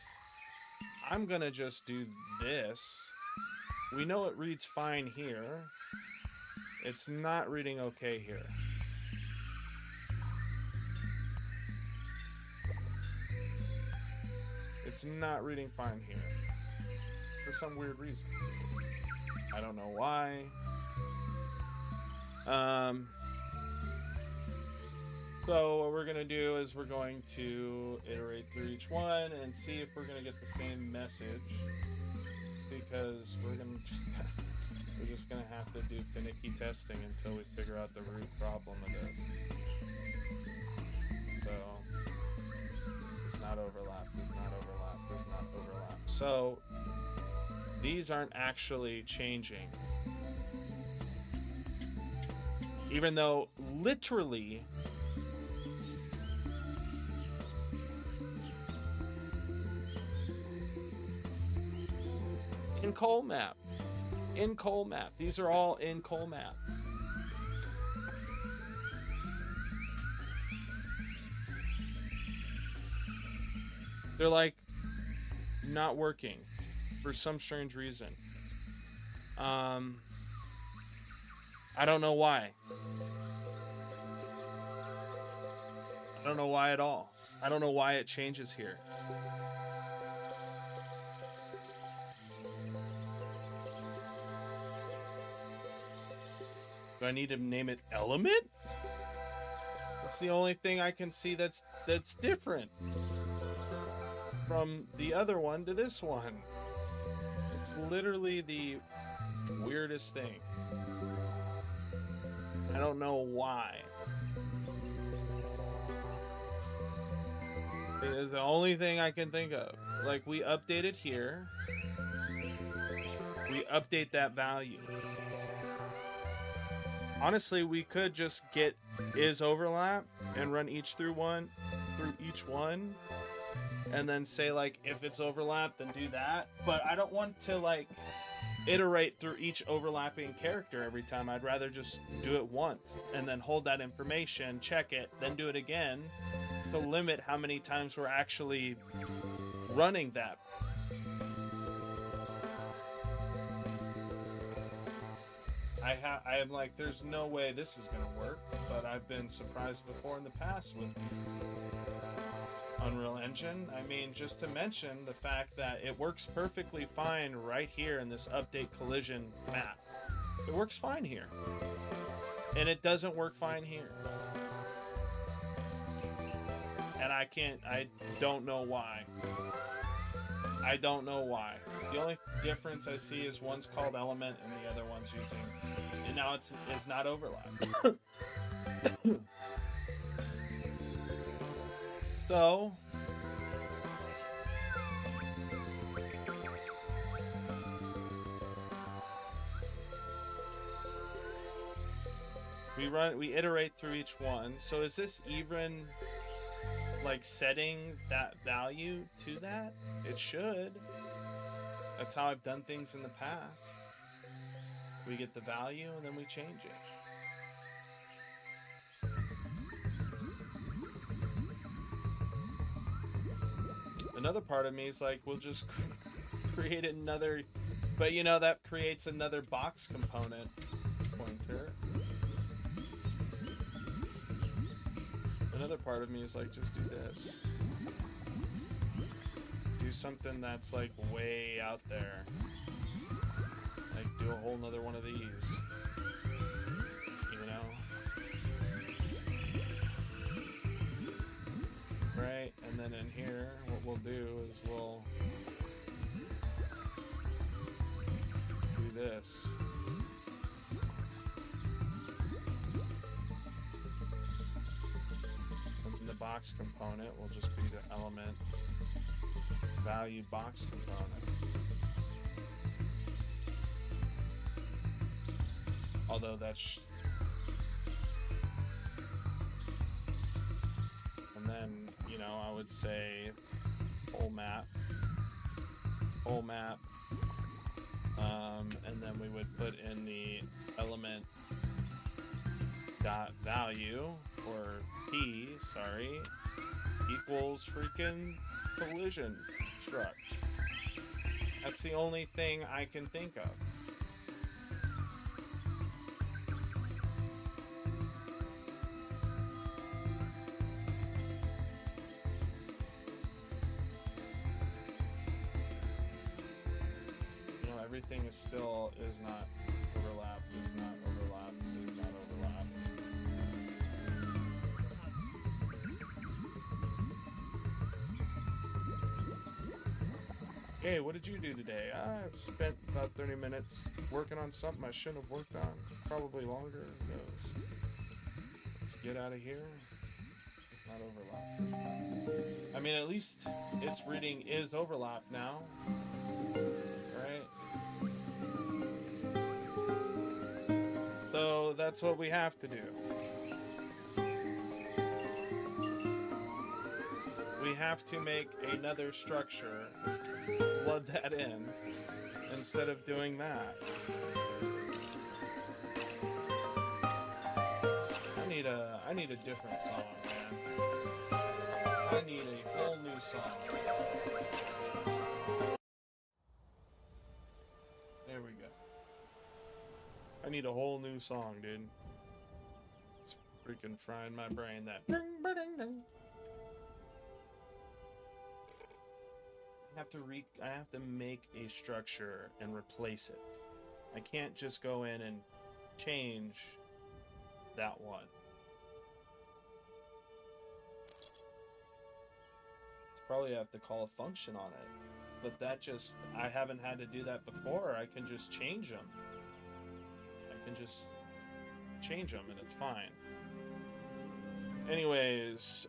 I'm gonna just do this. We know it reads fine here. It's not reading okay here. It's not reading fine here. For some weird reason. I don't know why. So what we're going to do is we're going to iterate through each one and see if we're going to get the same message. Because we're just going to have to do finicky testing until we figure out the root problem of this. So, does not overlap, does not overlap, does not overlap. So, these aren't actually changing. Even though, literally, in Coal Map. In Coal Map. These are all in Coal Map. They're like not working for some strange reason. I don't know why. I don't know why at all. I don't know why it changes here. Do I need to name it element? That's the only thing I can see that's different from the other one to this one. It's literally the weirdest thing. I don't know why. It is the only thing I can think of. Like, we update it here. We update that value. Honestly, we could just get is overlap and run each through each one. And then say, like, if it's overlap, then do that. But I don't want to, like, iterate through each overlapping character every time. I'd rather just do it once and then hold that information, check it, then do it again to limit how many times we're actually running that. I am like, there's no way this is gonna work, but I've been surprised before in the past with Unreal Engine. I mean, just to mention the fact that it works perfectly fine right here in this update collision map. It works fine here. And it doesn't work fine here. And I don't know why. I don't know why. The only difference I see is one's called element and the other one's using, and now it's not overlap. So we iterate through each one. So is this even like setting that value to that? It should. That's how I've done things in the past. We get the value and then we change it. Another part of me is like, we'll just create another, but you know, that creates another box component pointer. Another part of me is like, just do this. Do something that's like way out there. Like do a whole nother one of these. You know? Right? And then in here, what we'll do is we'll do this. And the box component will just be the element value box component. Although that's... And then, you know, I would say whole map. And then we would put in the element dot value, or P, sorry, equals freaking collision struct. That's the only thing I can think of. You know, everything is still, is not overlap, is not overlap, is not overlap. Hey, what did you do today? I spent about 30 minutes working on something I shouldn't have worked on. Probably longer. Who knows? Let's get out of here. It's not overlapped. I mean, at least its reading is overlapped now. Right? So that's what we have to do. We have to make another structure, plug that in, instead of doing that. I need a different song, man. I need a whole new song. There we go. I need a whole new song, dude. It's freaking frying my brain, that ding, ding, ding. I have to make a structure and replace it. I can't just go in and change that one. Probably have to call a function on it, but that just, I haven't had to do that before. I can just change them. I can just change them and it's fine. Anyways,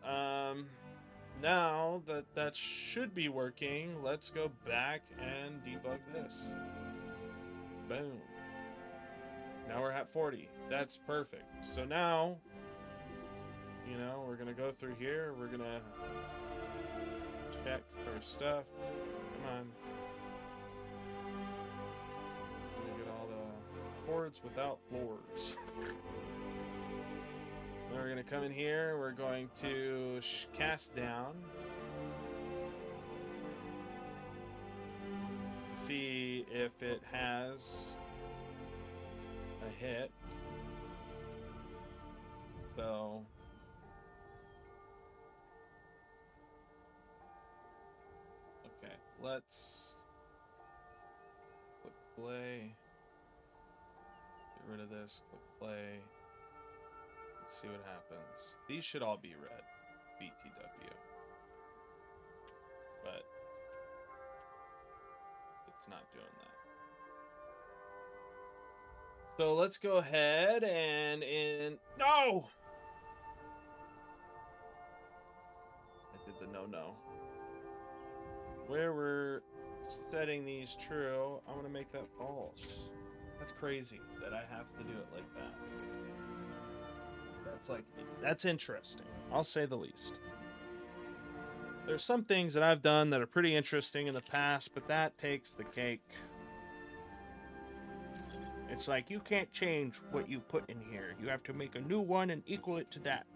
now that that should be working, let's go back and debug this. Boom. Now we're at 40. That's perfect. So now, you know, we're gonna go through here. We're gonna check our stuff. Come on. Look at all the chords without floors. Then we're going to come in here. We're going to cast down to see if it has a hit. So okay, let's click play. Get rid of this. Click play. Let's see what happens. These should all be red. BTW. But it's not doing that. So let's go ahead and no! I did the no. Where we're setting these true, I'm gonna make that false. That's crazy that I have to do it like that. That's interesting. I'll say the least. There's some things that I've done that are pretty interesting in the past, but that takes the cake. It's like, you can't change what you put in here. You have to make a new one and equal it to that.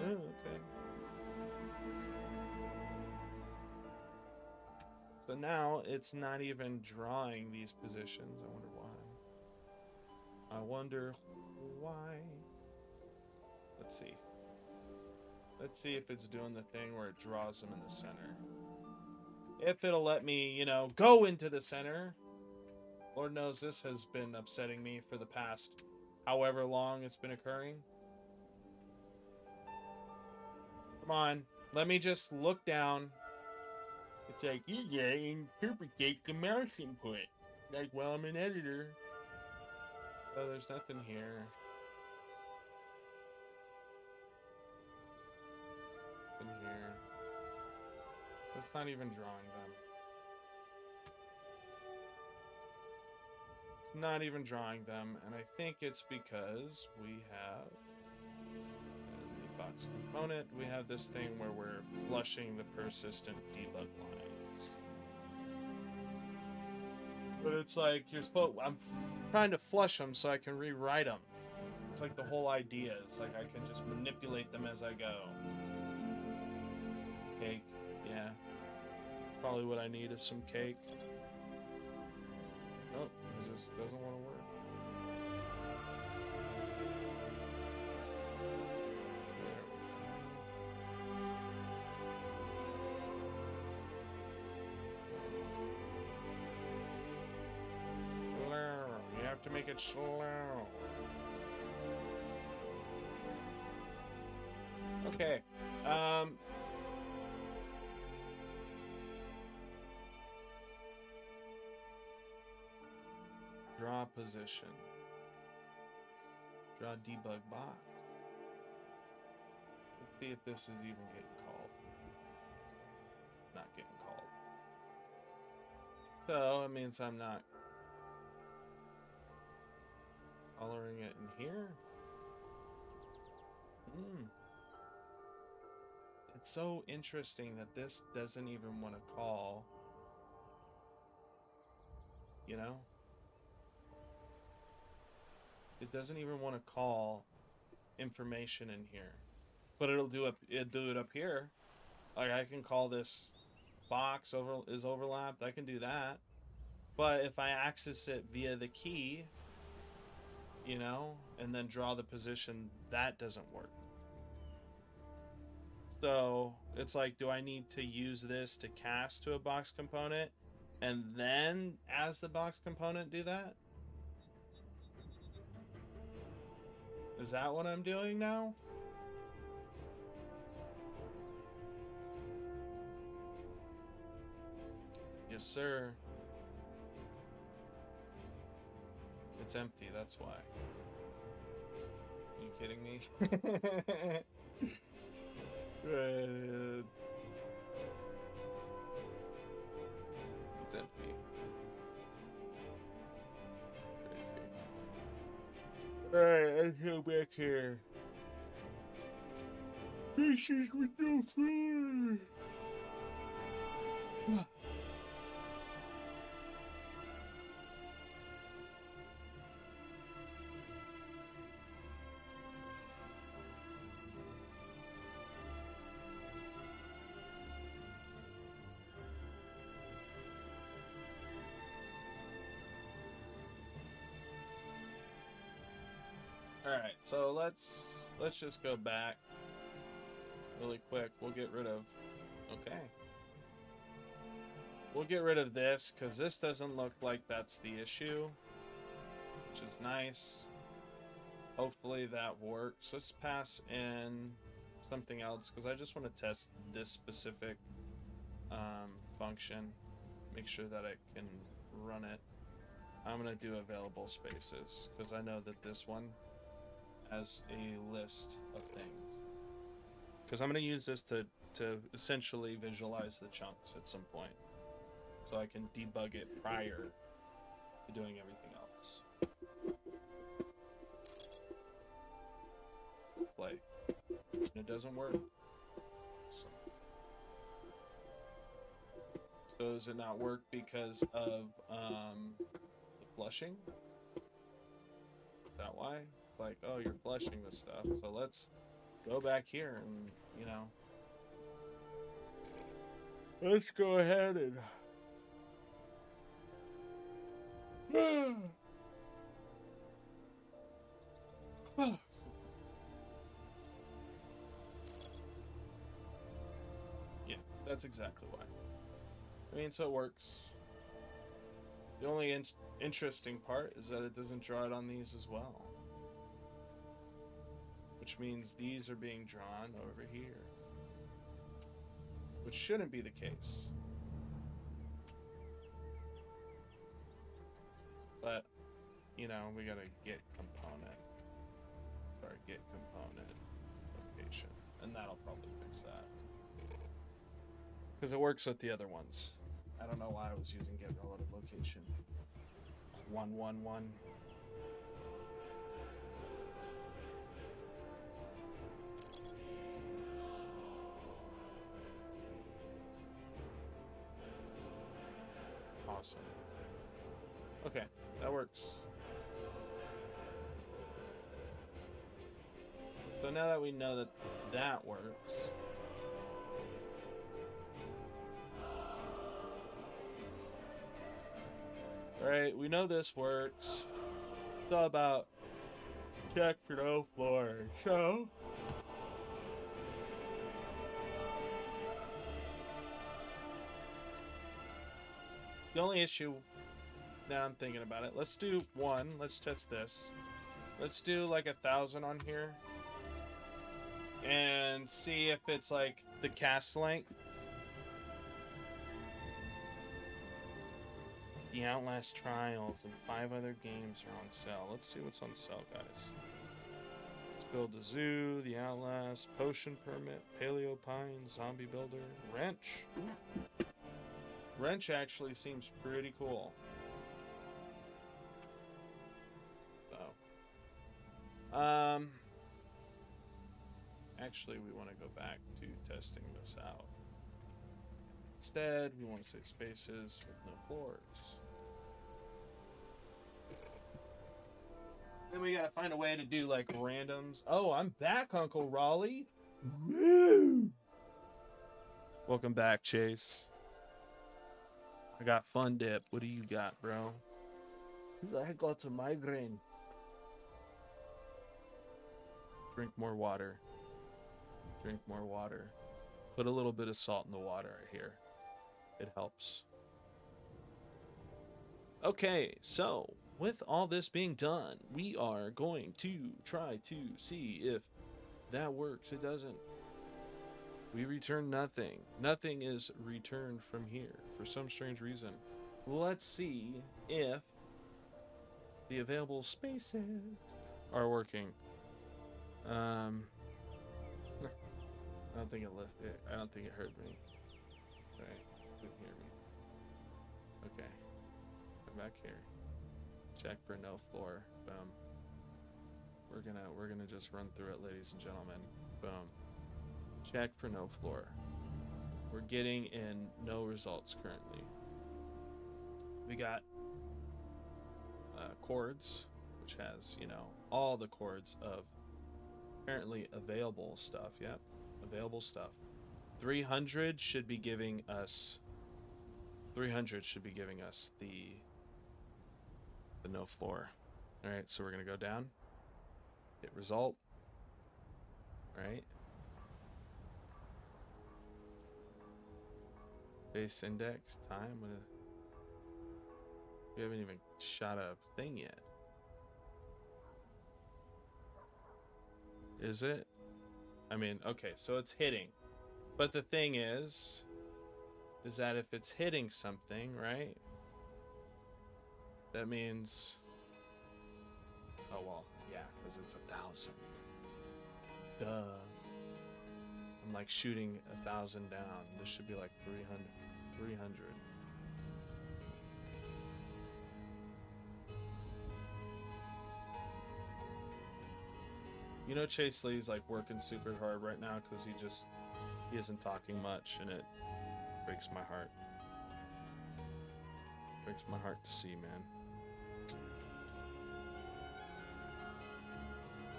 Oh, okay. So now it's not even drawing these positions. I wonder why. Let's see. Let's see if it's doing the thing where it draws them in the center. If it'll let me, you know, go into the center. Lord knows this has been upsetting me for the past however long it's been occurring. Come on. Let me just look down. It's like, you gotta interpret the mouse input. Like, well, I'm an editor. Oh, there's nothing here. Nothing here. It's not even drawing them. It's not even drawing them, and I think it's because we have the box component. We have this thing where we're flushing the persistent debug lines. But it's like you're supposed. I'm trying to flush them so I can rewrite them. It's like the whole idea. It's like I can just manipulate them as I go. Cake, yeah. Probably what I need is some cake. Oh, it just doesn't want to work. You have to make it slow. Okay. Draw position. Draw debug box. Let's see if this is even getting called. Not getting called. So it means I'm not coloring it in here. It's so interesting that this doesn't even want to call. You know? It doesn't even want to call information in here. But it'll do it up here. Like I can call this box is overlapped. I can do that. But if I access it via the key, you know, and then draw the position, that doesn't work. So it's like, do I need to use this to cast to a box component and then as the box component do that? Is that what I'm doing now? Yes, sir. It's empty, that's why. Are you kidding me? It's empty. Alright, let's go back here. Fishes with no food. Alright, so let's just go back really quick. We'll get rid of we'll get rid of this because this doesn't look like that's the issue, which is nice. Hopefully that works. Let's pass in something else because I just want to test this specific function, make sure that I can run it. I'm gonna do available spaces because I know that this one has a list of things. Because I'm going to use this to essentially visualize the chunks at some point. So I can debug it prior to doing everything else. Play. And it doesn't work. So does it not work because of the flushing? Is that why? It's like, oh, you're flushing this stuff. So let's go back here and, you know, let's go ahead and That's exactly why. I mean, so it works. The only interesting part is that it doesn't draw it on these as well. Which means these are being drawn over here. Which shouldn't be the case. But, you know, we gotta get component. Or get component location. And that'll probably fix that. Because it works with the other ones. I don't know why I was using get relative location. 111. Awesome. Okay, that works. So now that we know that that works, right? We know this works. It's all about check for no floor. So the only issue now I'm thinking about it, let's do one. Let's test this. Let's do like 1,000 on here and see if it's like the cast length. The Outlast Trials and 5 other games are on sale. Let's see what's on sale, guys. Let's build a zoo, the Outlast, Potion Permit, Paleo Pine, Zombie Builder, Wrench. Wrench actually seems pretty cool. So, actually, we want to go back to testing this out. Instead, we want to say spaces with no floors. Then we gotta find a way to do like randoms. Oh, I'm back, Uncle Raleigh. Woo! Welcome back, Chase. I got Fun Dip. What do you got, bro? I got a migraine. Drink more water. Drink more water. Put a little bit of salt in the water here. It helps. Okay, so with all this being done, we are going to try to see if that works. It doesn't. We return nothing. Nothing is returned from here for some strange reason. Let's see if the available spaces are working. I don't think I don't think it heard me. Right, didn't hear me. Okay, come back here. Check for no floor. Boom. We're gonna just run through it, ladies and gentlemen. Boom. Check for no floor. We're getting in no results currently. We got chords, which has, you know, all the chords of apparently available stuff. Yep, available stuff. 300 should be giving us. 300 should be giving us the no floor. All right, so we're gonna go down. Hit result. All right. Base index time. We haven't even shot a thing yet. Is it? I mean, okay, so it's hitting. But the thing is that if it's hitting something, right? That means, oh well, yeah, because it's 1,000. Duh. I'm like shooting 1,000 down. This should be like 300. 300. You know, Chase Lee's like working super hard right now because he isn't talking much, and it breaks my heart. Breaks my heart to see, man.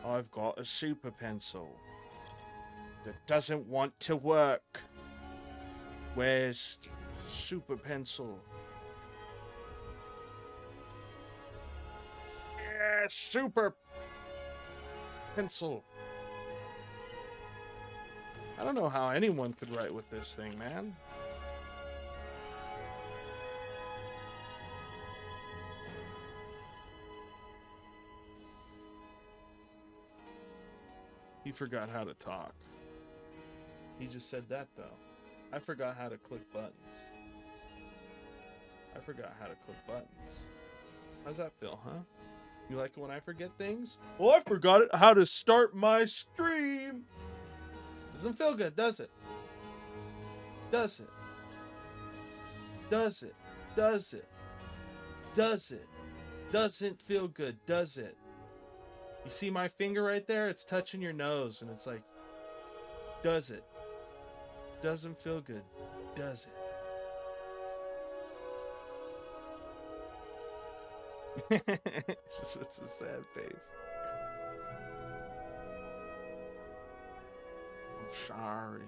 I've got a super pencil that doesn't want to work. Where's super pencil? Yeah, super pencil. I don't know how anyone could write with this thing, man. He forgot how to talk. He just said that, though. I forgot how to click buttons. I forgot how to click buttons. How's that feel, huh? You like it when I forget things? Well, I forgot how to start my stream. Doesn't feel good, does it? Does it? Does it? Does it? Does it? Doesn't feel good, does it? You see my finger right there? It's touching your nose, and it's like, does it? Doesn't feel good, does it? Just puts a sad face. I'm sorry.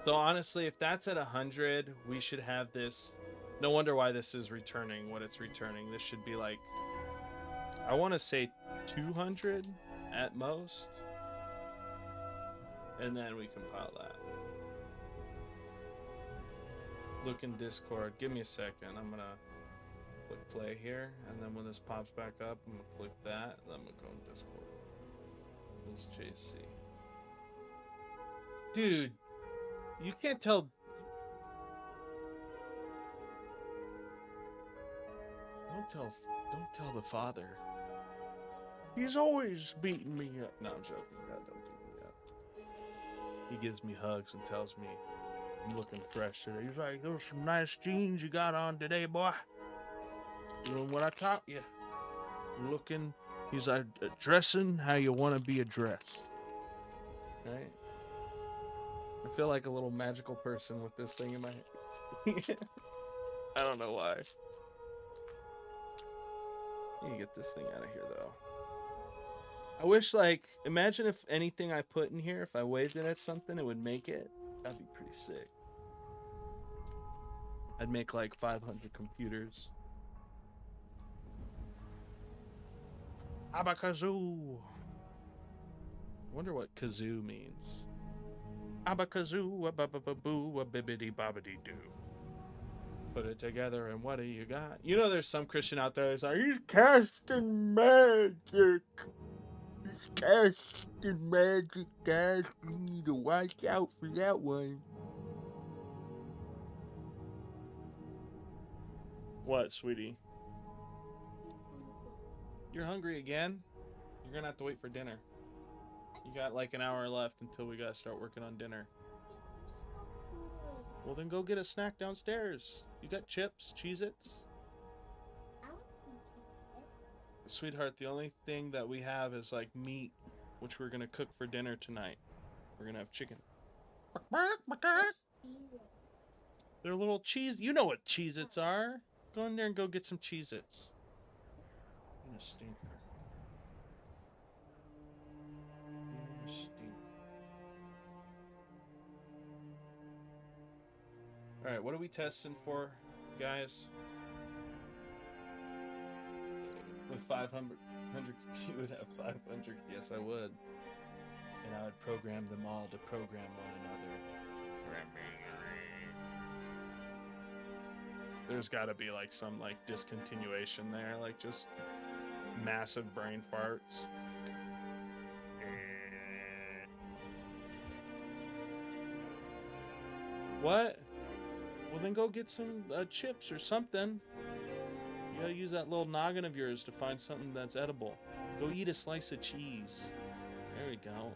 So honestly, if that's at 100, we should have this. No wonder why this is returning what it's returning. This should be like, I want to say 200 at most. And then we compile that. Look in Discord. Give me a second. I'm going to click play here. And then when this pops back up, I'm going to click that. And then I'm going to go in Discord. Let's JC. Dude, you can't tell. Don't tell the father. He's always beating me up. No, I'm joking. God, don't beat me up. He gives me hugs and tells me I'm looking fresh today. He's like, "Those some nice jeans you got on today, boy. Doing what I taught you. Looking." He's like, "Dressing how you want to be addressed." Right? I feel like a little magical person with this thing in my hand. I don't know why. You can get this thing out of here, though. I wish, like, imagine if anything I put in here, if I waved it at something, it would make it. That'd be pretty sick. I'd make, like, 500 computers. Abakazoo. I wonder what kazoo means. Abakazoo, a bibbidi bobbidi doo. Put it together, and what do you got? You know, there's some Christian out there that's like, he's casting magic. He's casting magic, guys. We need to watch out for that one. What, sweetie? You're hungry again? You're gonna have to wait for dinner. You got like an hour left until we gotta start working on dinner. Well, then go get a snack downstairs. You got chips, Cheez-Its? Sweetheart, the only thing that we have is like meat, which we're gonna cook for dinner tonight. We're gonna have chicken. They're little cheese. You know what Cheez-Its are. Go in there and go get some Cheez-Its. I'm gonna stinker. Alright, what are we testing for, guys? With 500, you would have 500. Yes, I would. And I would program them all to program one another. There's got to be like some like discontinuation there, like just massive brain farts. What? Well, then go get some chips or something. You gotta use that little noggin of yours to find something that's edible. Go eat a slice of cheese. There we go.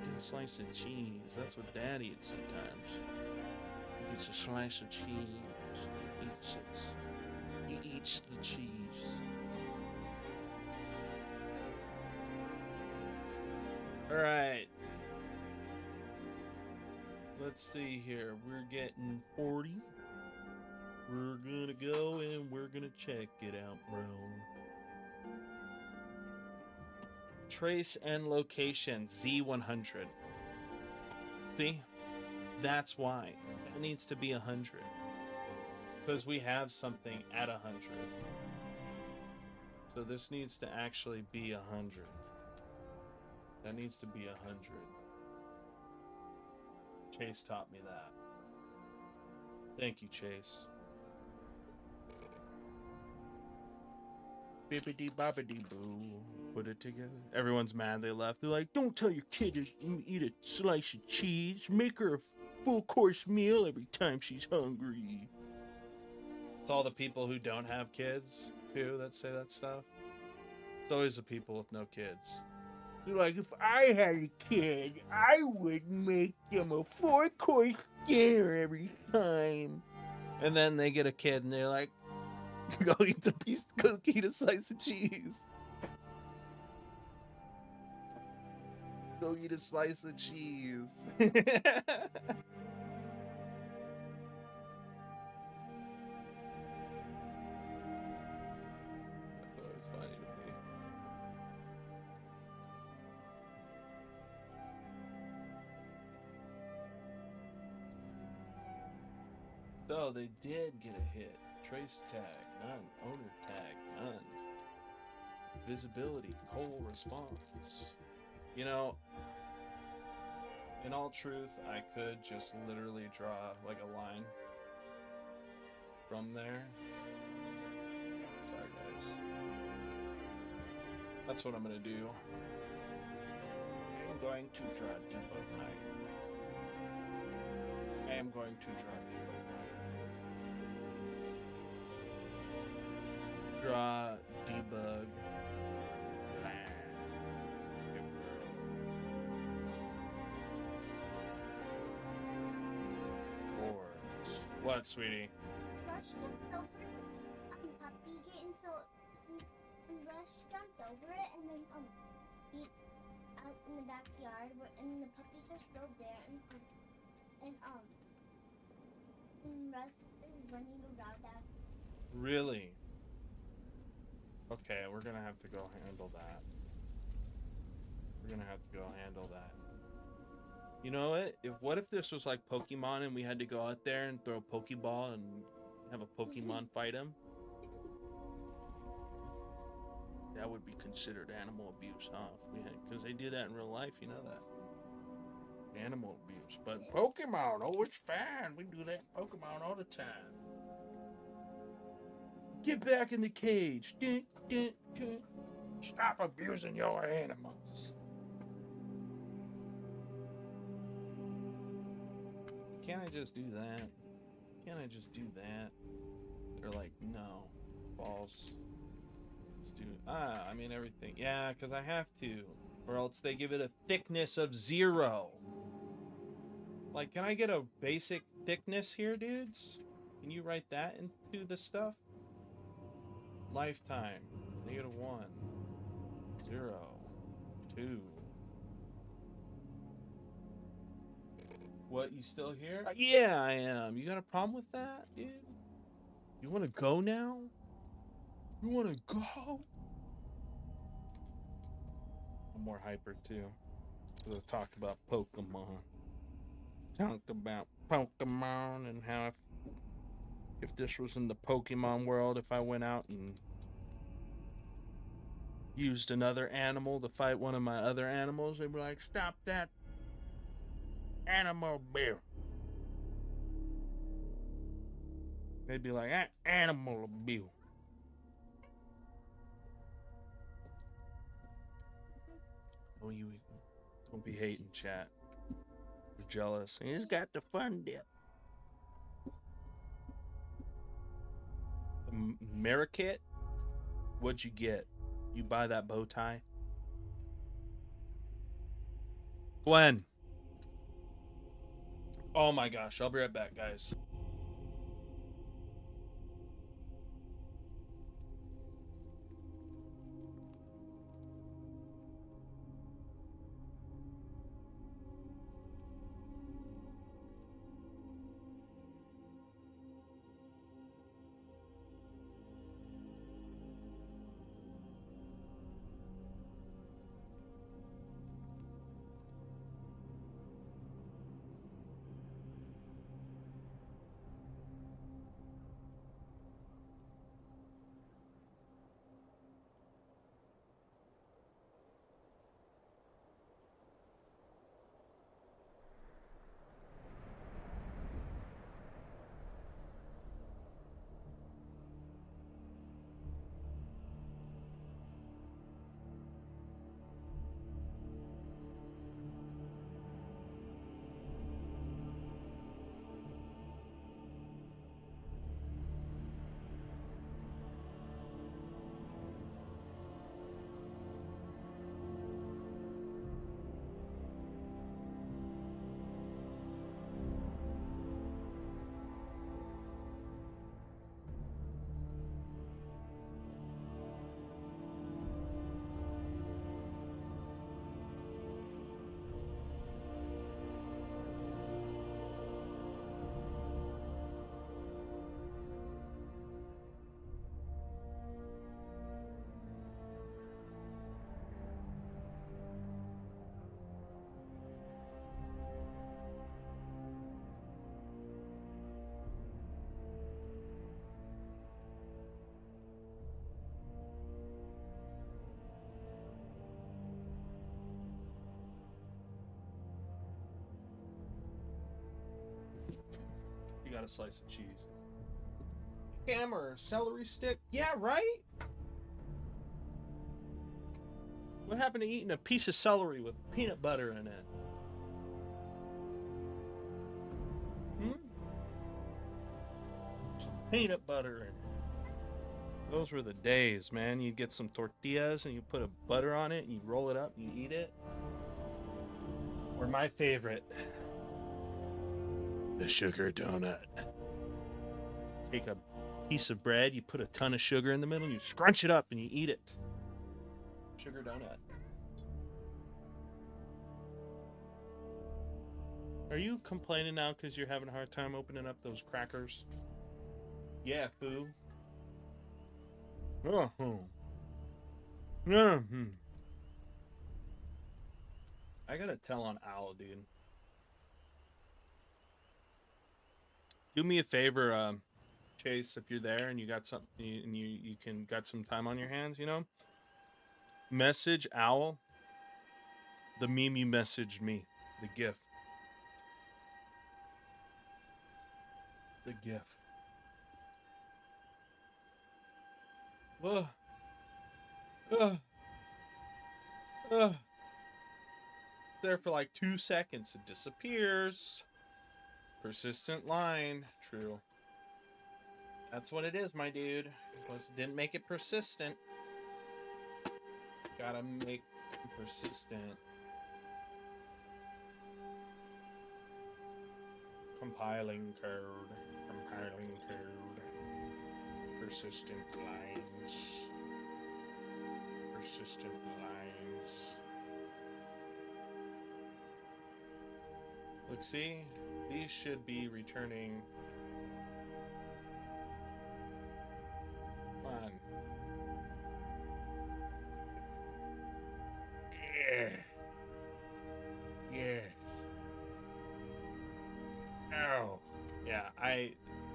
Eat a slice of cheese. That's what Dad eats sometimes. He eats a slice of cheese. He eats the cheese. Alright. Let's see here. We're getting 40. We're gonna go and we're gonna check it out, bro. Trace and location Z100. See? That's why. It needs to be 100. Because we have something at 100. So this needs to actually be 100. That needs to be 100. Chase taught me that. Thank you, Chase. Bippity boppity boo. Put it together. Everyone's mad they left. They're like, don't tell your kid to eat a slice of cheese. Make her a full course meal every time she's hungry. It's all the people who don't have kids, too, that say that stuff. It's always the people with no kids. They're like, if I had a kid, I would make them a 4-course dinner every time. And then they get a kid and they're like, go eat go eat a slice of cheese. Go eat a slice of cheese. That's always funny to me. So they did get a hit. Trace tag, none. Owner tag, none. Visibility, coal response. You know, in all truth, I could just literally draw like a line from there. Sorry, guys. That's what I'm gonna do. I'm going to draw debug night. I am going to draw debug night. Draw debug. What, sweetie? Rush jumped over the puppy getting so Rush jumped over it and then beat out in the backyard and the puppies are still there and Rush is running around after. Really? Okay, we're gonna have to go handle that. We're gonna have to go handle that. You know what if this was like Pokemon and we had to go out there and throw a Pokeball and have a Pokemon fight him? That would be considered animal abuse, huh? Because they do that in real life, you know that. Animal abuse. But Pokemon, oh, it's fine. We do that in Pokemon all the time. Get back in the cage. Dun, dun, dun. Stop abusing your animals. Can't I just do that? Can't I just do that? They're like, no. False. Let's do... I mean everything. Yeah, because I have to. Or else they give it a thickness of 0. Like, can I get a basic thickness here, dudes? Can you write that into the stuff? Lifetime. -1. 0. 2. What, you still here? Yeah, I am. You got a problem with that, dude? You want to go now? You want to go? I'm more hyper, too. Because I talked about Pokemon. Talked about Pokemon and how if this was in the Pokemon world, if I went out and used another animal to fight one of my other animals, they'd be like, stop that. Animal beer. They'd be like, animal abuse. Oh, you don't be hating, chat. You're jealous. He's got the fun dip. The Marikit? What'd you get? You buy that bow tie? Gwen. Oh my gosh, I'll be right back, guys. got a slice of cheese. Hammer, celery stick. Yeah, right? What happened to eating a piece of celery with peanut butter in it? Some peanut butter in it. Those were the days, man. You get some tortillas and you put a butter on it and you roll it up and you eat it. Or my favorite, the sugar donut. Take a piece of bread, you put a ton of sugar in the middle, and you scrunch it up and you eat it. Sugar donut. Are you complaining now because you're having a hard time opening up those crackers? Yeah, foo. I gotta tell on Owl, dude. Do me a favor, Chase, if you're there and you got something and you can got some time on your hands, you know, message Owl the meme you messaged me, the GIF. The GIF. Ugh. Ugh. Ugh. It's there for like 2 seconds. It disappears. Persistent line. True. That's what it is, my dude. Didn't make it persistent. Gotta make it persistent. Compiling code. Compiling code. Persistent lines. Persistent lines. Look, see? These should be returning. Come on. Yeah. Yeah. Oh. Yeah,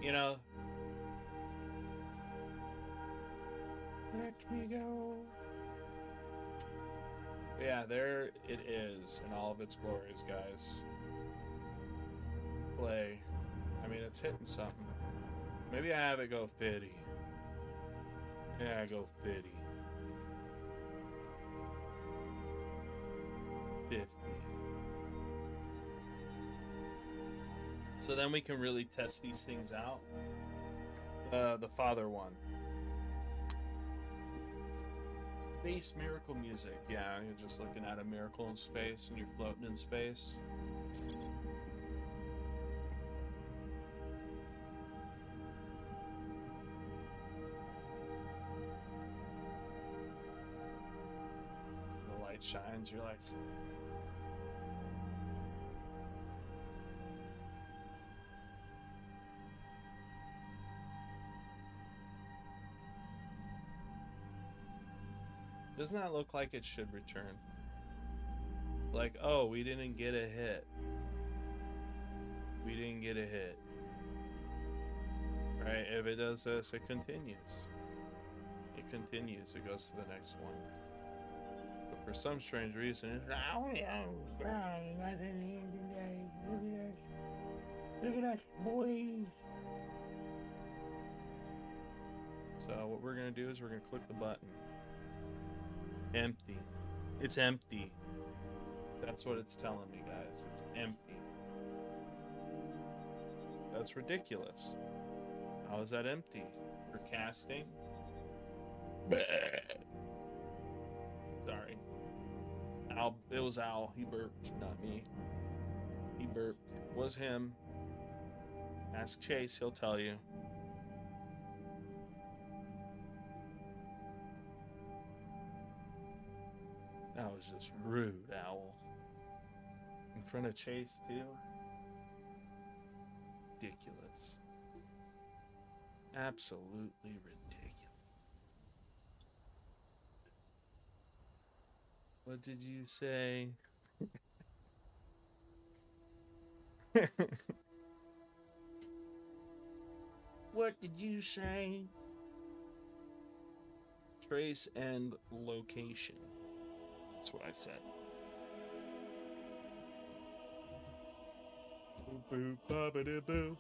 you know. Let me go. Yeah, there it is in all of its glories, guys. Play. I mean, it's hitting something. Maybe I have it go 50. Yeah, go 50. 50. So then we can really test these things out. The father one. Space miracle music. Yeah, you're just looking at a miracle in space and you're floating in space. The light shines, you're like, doesn't that look like it should return? Like, oh, we didn't get a hit. We didn't get a hit. Right? If it does this, it continues. It continues. It goes to the next one. But for some strange reason, it's like, oh, yeah, look at us, boys. So what we're going to do is we're going to click the button. Empty. It's empty. That's what it's telling me, guys. It's empty. That's ridiculous. How is that empty? For casting? Sorry. Al, it was Al. He burped, not me. He burped. It was him. Ask Chase, he'll tell you. That was just rude, Owl. In front of Chase, too? Ridiculous. Absolutely ridiculous. What did you say? What did you say? Trace and location. That's what I said. Boop boop ba ba doo boo.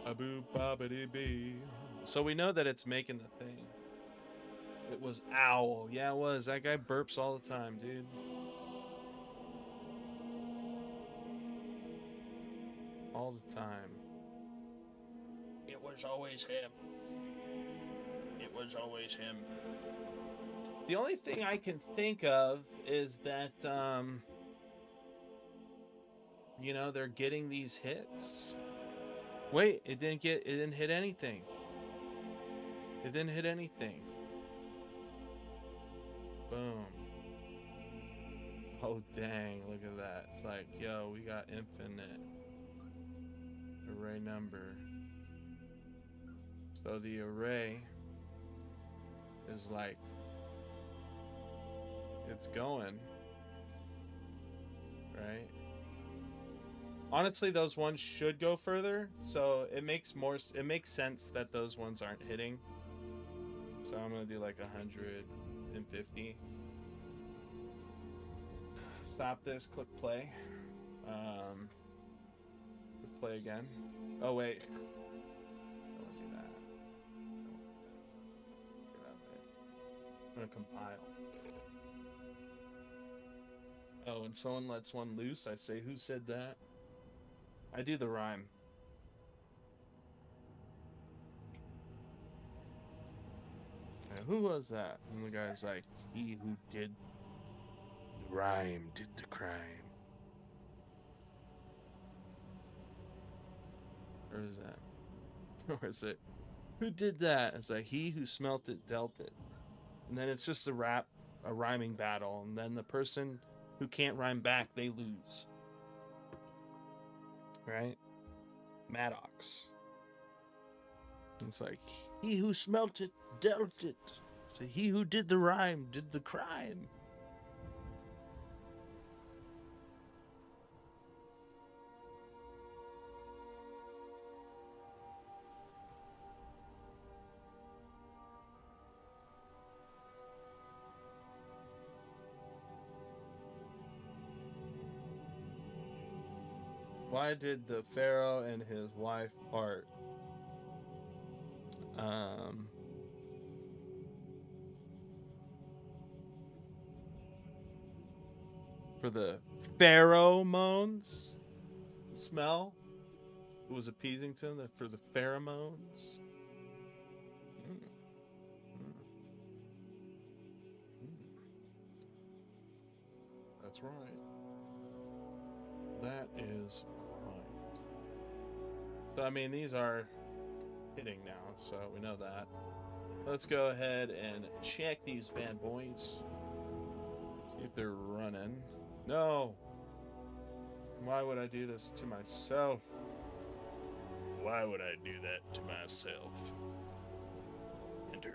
Abu babidi bee. So we know that it's making the thing. It was owl. Yeah, it was. That guy burps all the time, dude. All the time. It was always him. It was always him. The only thing I can think of is that, you know, they're getting these hits. Wait, it didn't hit anything. It didn't hit anything. Boom. Oh, dang, look at that. It's like, yo, we got infinite array number. So the array is like, it's going, right? Honestly, those ones should go further, so it makes sense that those ones aren't hitting. So I'm gonna do like 150. Stop this, click play. Click play again. Oh wait. Don't do that. Get out there. I'm gonna compile. Oh, when someone lets one loose, I say, who said that? I do the rhyme. Who was that? And the guy's like, he who did the rhyme did the crime. Or is that? Or is it? Who did that? It's like, he who smelt it dealt it. And then it's just a rhyming battle. And then the person who can't rhyme back, they lose. Right? Maddox. It's like, he who smelt it dealt it. So he who did the rhyme did the crime. Why did the Pharaoh and his wife part? For the pheromones smell, it was appeasing to them for the pheromones. Mm. Mm. Mm. That's right. That is right. So I mean, these are hitting now, so we know that. Let's go ahead and check these bad boys. See if they're running. No! Why would I do this to myself? Why would I do that to myself? Enter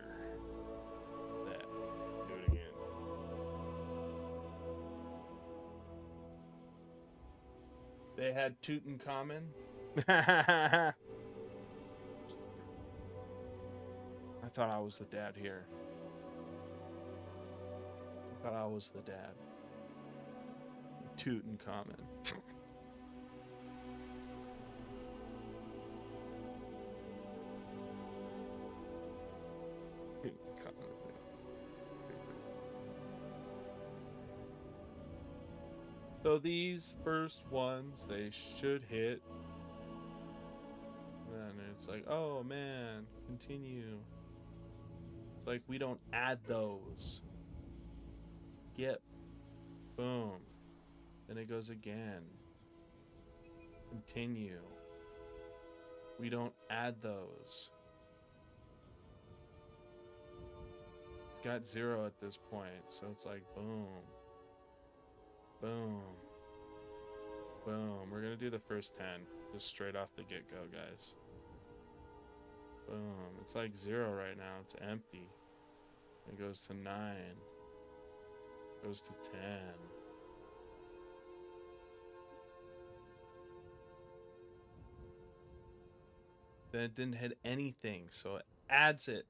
that. Do it again. They had Tutankhamun. I thought I was the dad here. I thought I was the dad. Tutankhamun. So these first ones, they should hit. And it's like, oh man, continue. It's like we don't add those. Skip. Boom. Then it goes again. Continue. We don't add those. It's got 0 at this point, so it's like boom. Boom. Boom. We're gonna do the first 10. Just straight off the get-go, guys. Boom. It's like 0 right now. It's empty. It goes to 9. Goes to 10. Then it didn't hit anything, so it adds it.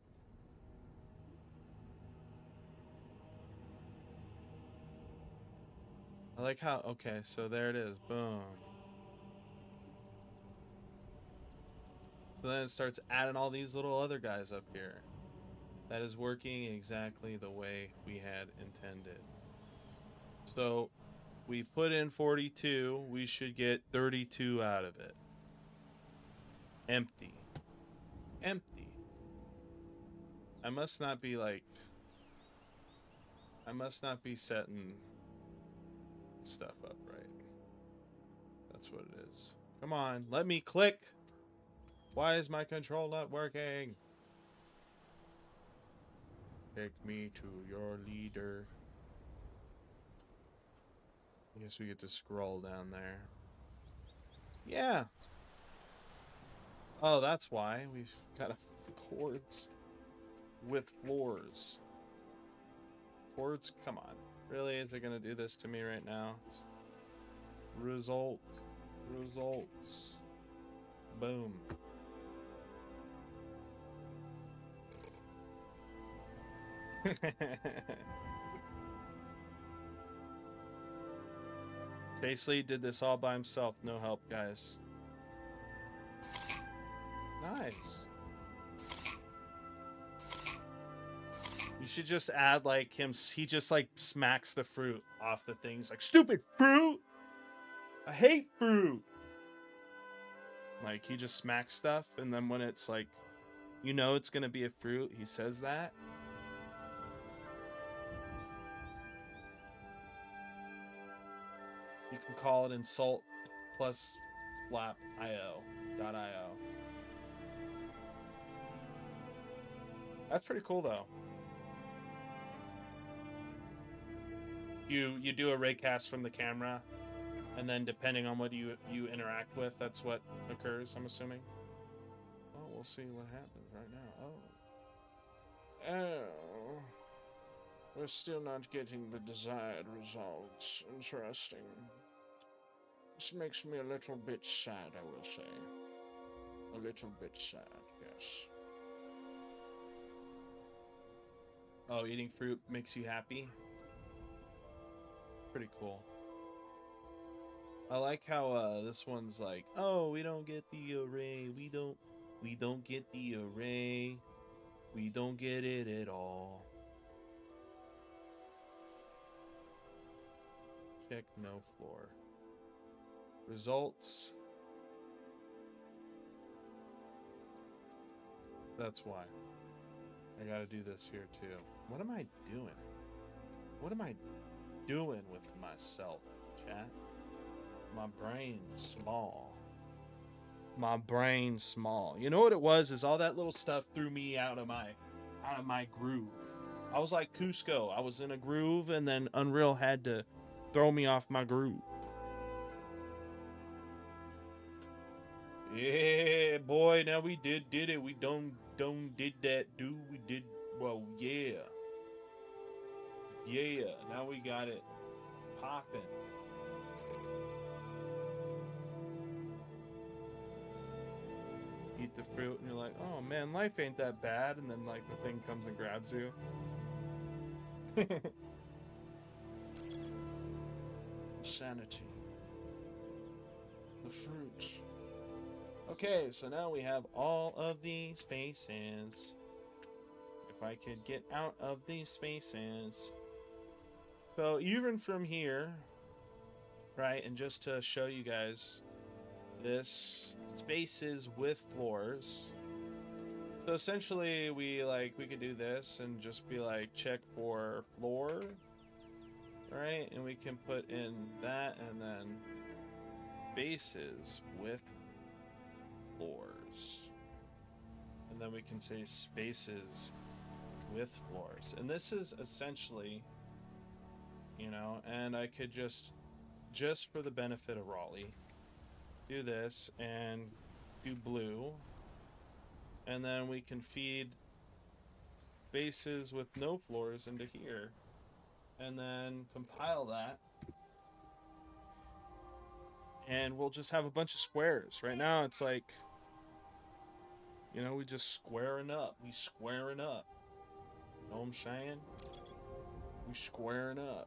I like how, okay, so there it is. Boom. So then it starts adding all these little other guys up here. That is working exactly the way we had intended. So we put in 42, we should get 32 out of it. Empty. Empty. I must not be setting stuff up right. That's what it is. Come on, let me click. Why is my control not working? Take me to your leader. I guess we get to scroll down there. Yeah. Oh, that's why. We've got chords with floors. Chords, come on. Really? Is it going to do this to me right now? Results. Boom. Basically did this all by himself. No help, guys. Nice. You should just add like him. He just like smacks the fruit off the things like stupid fruit. I hate fruit. Like he just smacks stuff, and then when it's like, you know, it's gonna be a fruit, he says that. You can call it insult plus slap.io. That's pretty cool though. You do a raycast from the camera, and then depending on what you interact with, that's what occurs, I'm assuming. Oh, we'll see what happens right now. Oh, we're still not getting the desired results. Interesting. This makes me a little bit sad, I will say. A little bit sad, yes. Oh, eating fruit makes you happy? Pretty cool. I like how this one's like, oh, we don't get the array. We don't get the array. We don't get it at all. Check no floor. Results. That's why. I gotta do this here too. What am I doing? What am I doing with myself, chat? My brain's small. My brain's small. You know what it was? Is all that little stuff threw me out of my groove. I was like Cusco. I was in a groove, and then Unreal had to throw me off my groove. Yeah, boy. Now we did it. We don't did that. We did well. Yeah. Yeah. Now we got it popping. Eat the fruit and you're like, oh man, life ain't that bad, and then like the thing comes and grabs you. Sanity. The fruit. Okay, so now we have all of these spaces. If I could get out of these spaces. So even from here, right, and just to show you guys this spaces with floors. So essentially we could do this and just be like check for floor, right? And we can put in that and then spaces with floors. And then we can say spaces with floors. And this is essentially, you know, and I could just for the benefit of Raleigh, do this and do blue, and then we can feed spaces with no floors into here, and then compile that, and we'll just have a bunch of squares. Right now it's like, you know, we just squaring up. We squaring up. Know what I'm saying? We squaring up.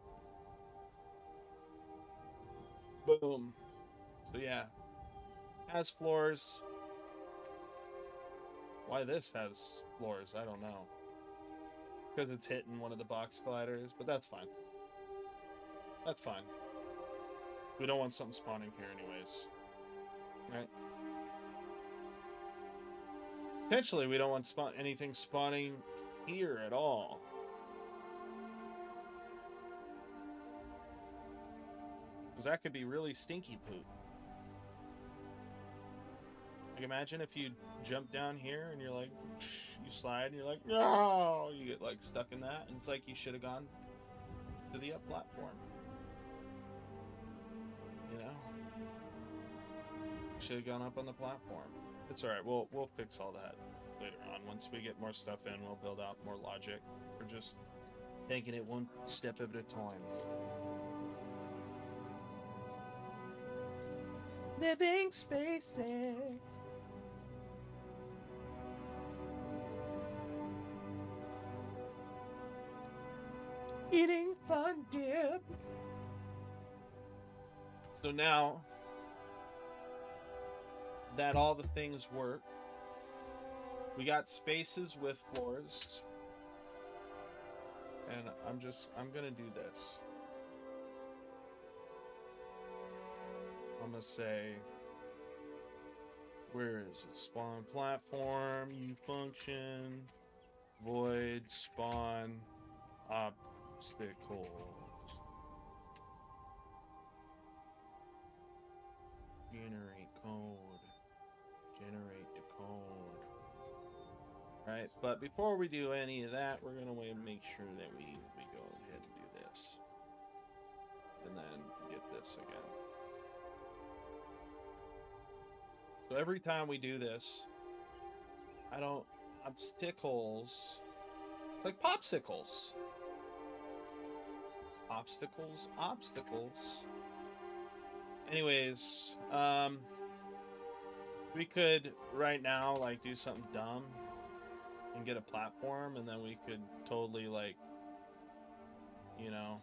Boom. So yeah, has floors. Why this has floors, I don't know. Because it's hitting one of the box colliders, but that's fine. That's fine. We don't want something spawning here anyways. Right? Potentially, we don't want anything spawning here at all. Because that could be really stinky poop. Like, imagine if you jump down here and you're like, you slide and you're like, no! You get like stuck in that, and it's like you should have gone to the up platform. You know? Should have gone up on the platform. It's alright, we'll fix all that later on. Once we get more stuff in, we'll build out more logic. We're just taking it one step at a time. Living spaces. Eating fun dip. So now that all the things work, we got spaces with floors, and I'm gonna do this. I'm gonna say, where is it? Spawn platform, U function, void, spawn, obstacles. Generate code. Generate the code. Right, but before we do any of that, we're gonna make sure that we go ahead and do this. And then get this again. So every time we do this, obstacles, it's like popsicles. Obstacles. Anyways, we could right now like do something dumb and get a platform, and then we could totally like, you know,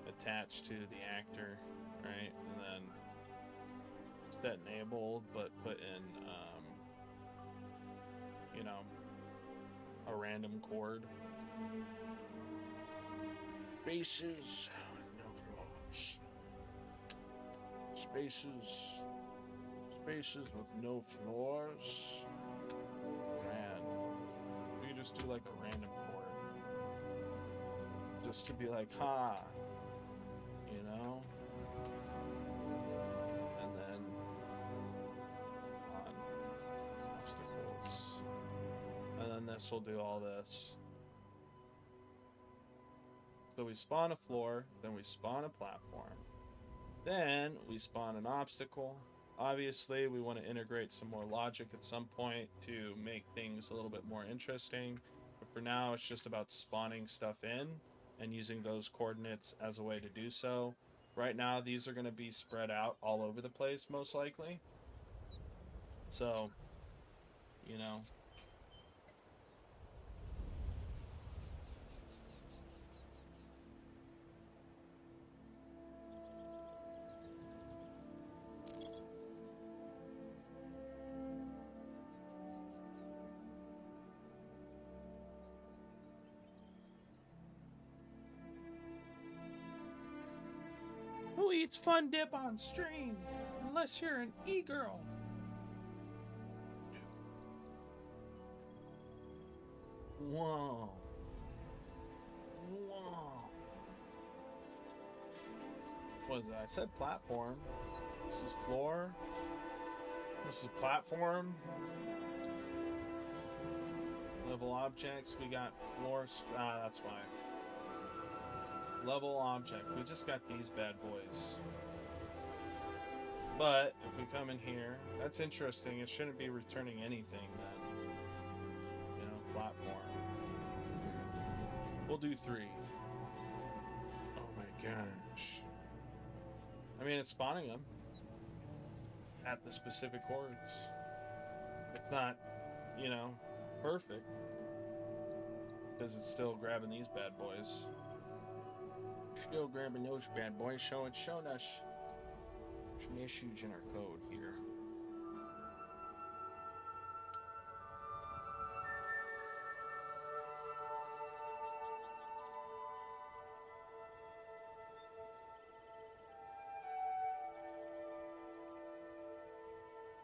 attach to the actor, right? And then set enabled, but put in, you know, a random chord. Spaces, no flaws. Spaces with no floors. Man, we could just do like a random chord, just to be like, ha, you know. And then on obstacles, and then this will do all this. So we spawn a floor, then we spawn a platform, then we spawn an obstacle. Obviously, we want to integrate some more logic at some point to make things a little bit more interesting. But for now, it's just about spawning stuff in and using those coordinates as a way to do so. Right now, these are going to be spread out all over the place, most likely. So, you know. Who eats fun dip on stream? Unless you're an e-girl. Whoa. What is that? I said platform. This is floor. This is platform. Level objects. We got floor. That's why. Level object. We just got these bad boys. But if we come in here, that's interesting. It shouldn't be returning anything then. You know, platform. We'll do 3. Oh my gosh. I mean, it's spawning them at the specific chords. It's not, you know, perfect, because it's still grabbing these bad boys. Still grabbing those bad boys, showing us some issues in our code here.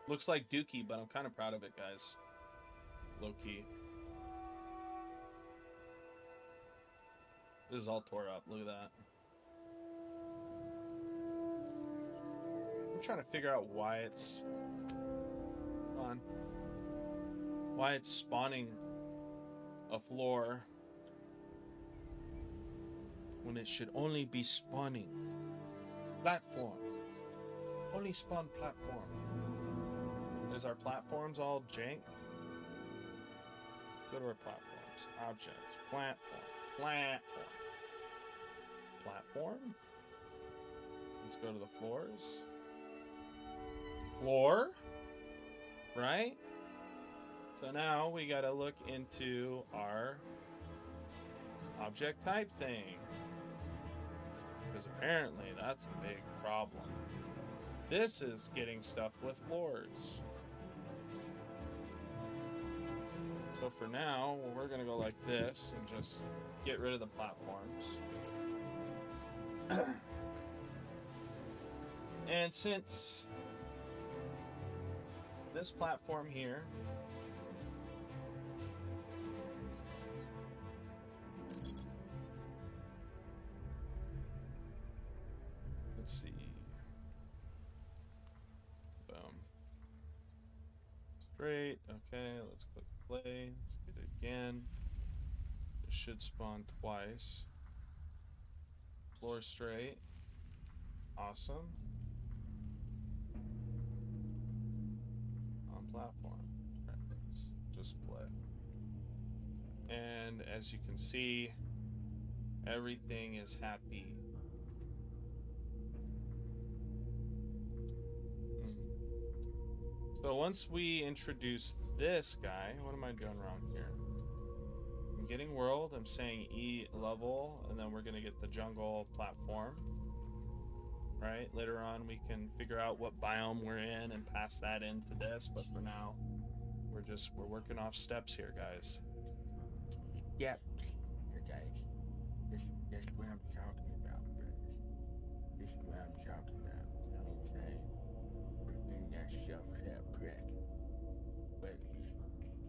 Looks like Dookie, but I'm kind of proud of it, guys. Low key. This is all tore up. Look at that. I'm trying to figure out why it's... Hold on. Why it's spawning a floor when it should only be spawning platform. Only spawn platform. Is our platforms all jank? Let's go to our platforms. Objects. Platform. Platform. Platform. Let's go to the floors. Floor. Right? So now we gotta look into our object type thing. Because apparently that's a big problem. This is getting stuff with floors. So for now, we're gonna go like this and just get rid of the platforms. And since this platform here let's see. Boom. Straight. Okay, let's click play. Let's get it again. It should spawn twice. Floor straight. Awesome. On platform. Right, let's just play. And as you can see, everything is happy. So once we introduce this guy, what am I doing wrong here? I'm getting world, I'm saying E level, and then we're gonna get the jungle platform. Right? Later on we can figure out what biome we're in and pass that into this, but for now, we're working off steps here, guys. Yep. Here, guys. This is what I'm talking about, brother. This is what I'm talking about. You know what I'm saying? In that self-help prep. But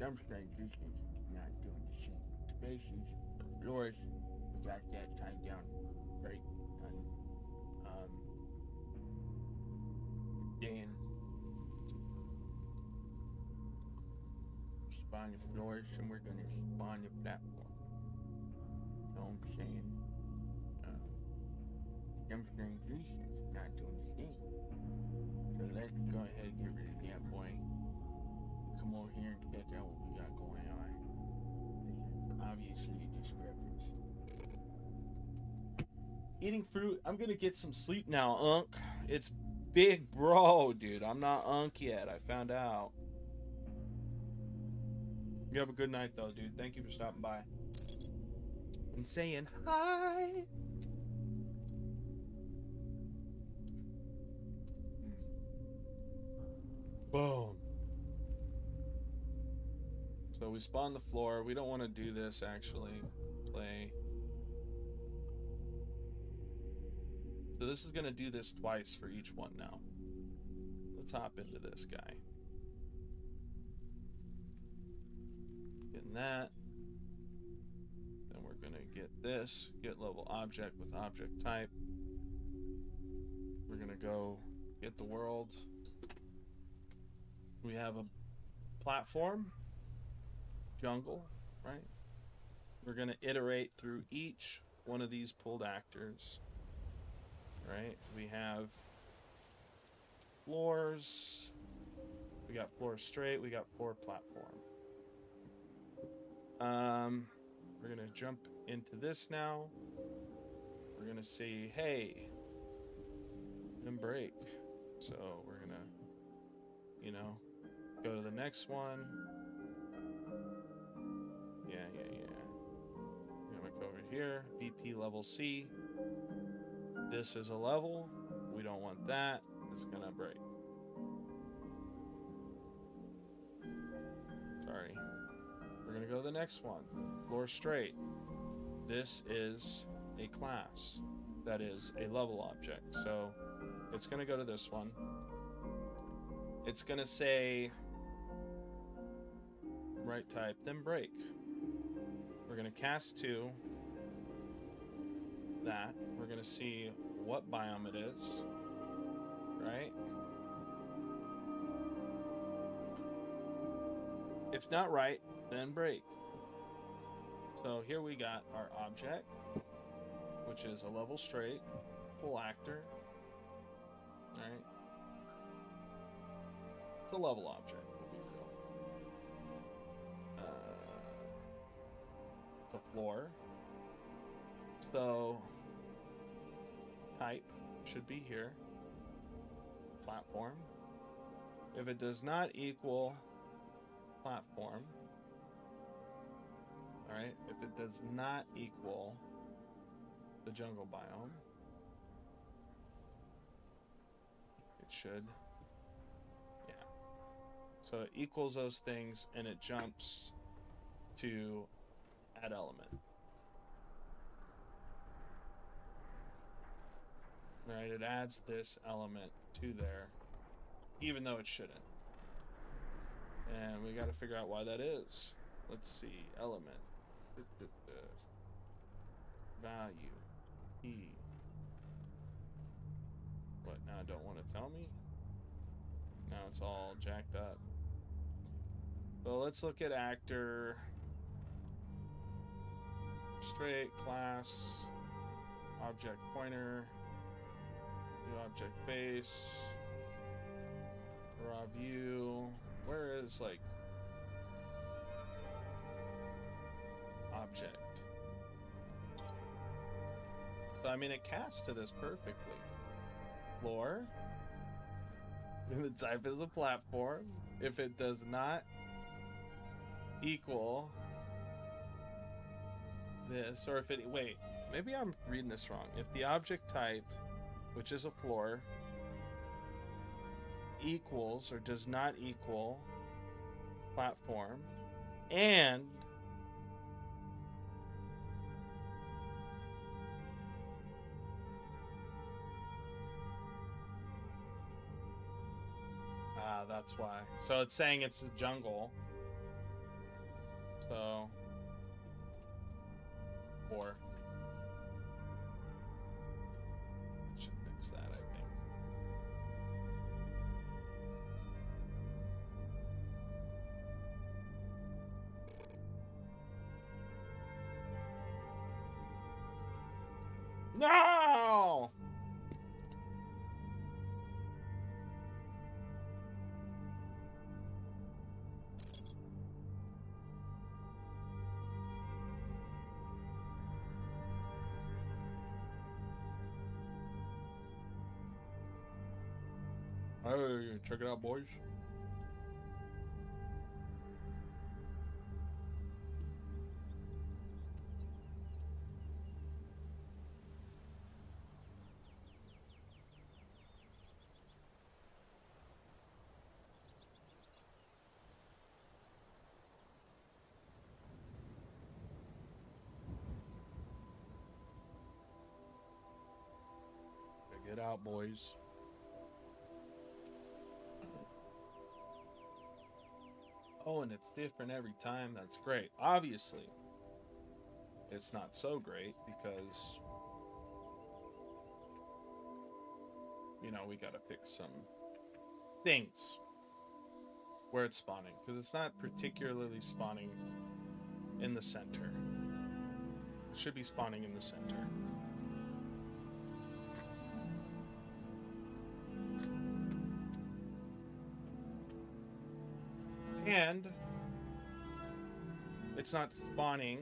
some transitions not doing the same. Spaces, floors, we got that tied down right on. Then spawn the floors and we're gonna spawn the platform. You know what I'm saying? Them transitions not doing the same. So let's go ahead and get rid of that boy. Come over here and check out what we got going on. This is obviously a discrepancy. Eating fruit. I'm gonna get some sleep now, Unk. It's big bro, dude. I'm not Unk yet. I found out. You have a good night, though, dude. Thank you for stopping by and saying hi. Boom. So we spawn the floor. We don't want to do this, actually. Play. So this is going to do this twice for each one now. Let's hop into this guy. Getting that. Then we're going to get this. Get level object with object type. We're going to go get the world. We have a platform. Jungle, right? We're going to iterate through each one of these pulled actors. Right, we have floors, we got floor straight, we got floor platform. We're gonna jump into this now. We're gonna see, hey, and break. So we're gonna, you know, go to the next one. Yeah. We're gonna go over here, VP level C. This is a level. We don't want that. It's gonna break. Sorry. We're gonna go to the next one. Floor straight. This is a class. That is a level object. So it's gonna go to this one. it's gonna say right type, then break. We're gonna cast to that. We're gonna see what biome it is, right? If not right, then break. So here we got our object, which is a level straight, full actor. Alright. It's a level object, to be real. It's a floor. So type should be here. Platform. If it does not equal platform, alright, if it does not equal the jungle biome, it should, yeah. So it equals those things and it jumps to add element. Right, it adds this element to there, even though it shouldn't. And we got to figure out why that is. Let's see, element, value, E. What, now I don't want to tell me? Now it's all jacked up. So let's look at actor, straight, class, object pointer, new object base, raw view. Where is like object? So I mean it casts to this perfectly. Floor. And the type is a platform. If it does not equal this, or if it, wait, maybe I'm reading this wrong. If the object type, which is a floor, equals or does not equal platform, and that's why. So it's saying it's a jungle. So 4 should fix that, I think. No! Hey, check it out, boys. Check it out, boys. Oh, and it's different every time. That's great. Obviously, it's not so great because, you know, we got to fix some things where it's spawning, because it's not particularly spawning in the center. It should be spawning in the center. And it's not spawning.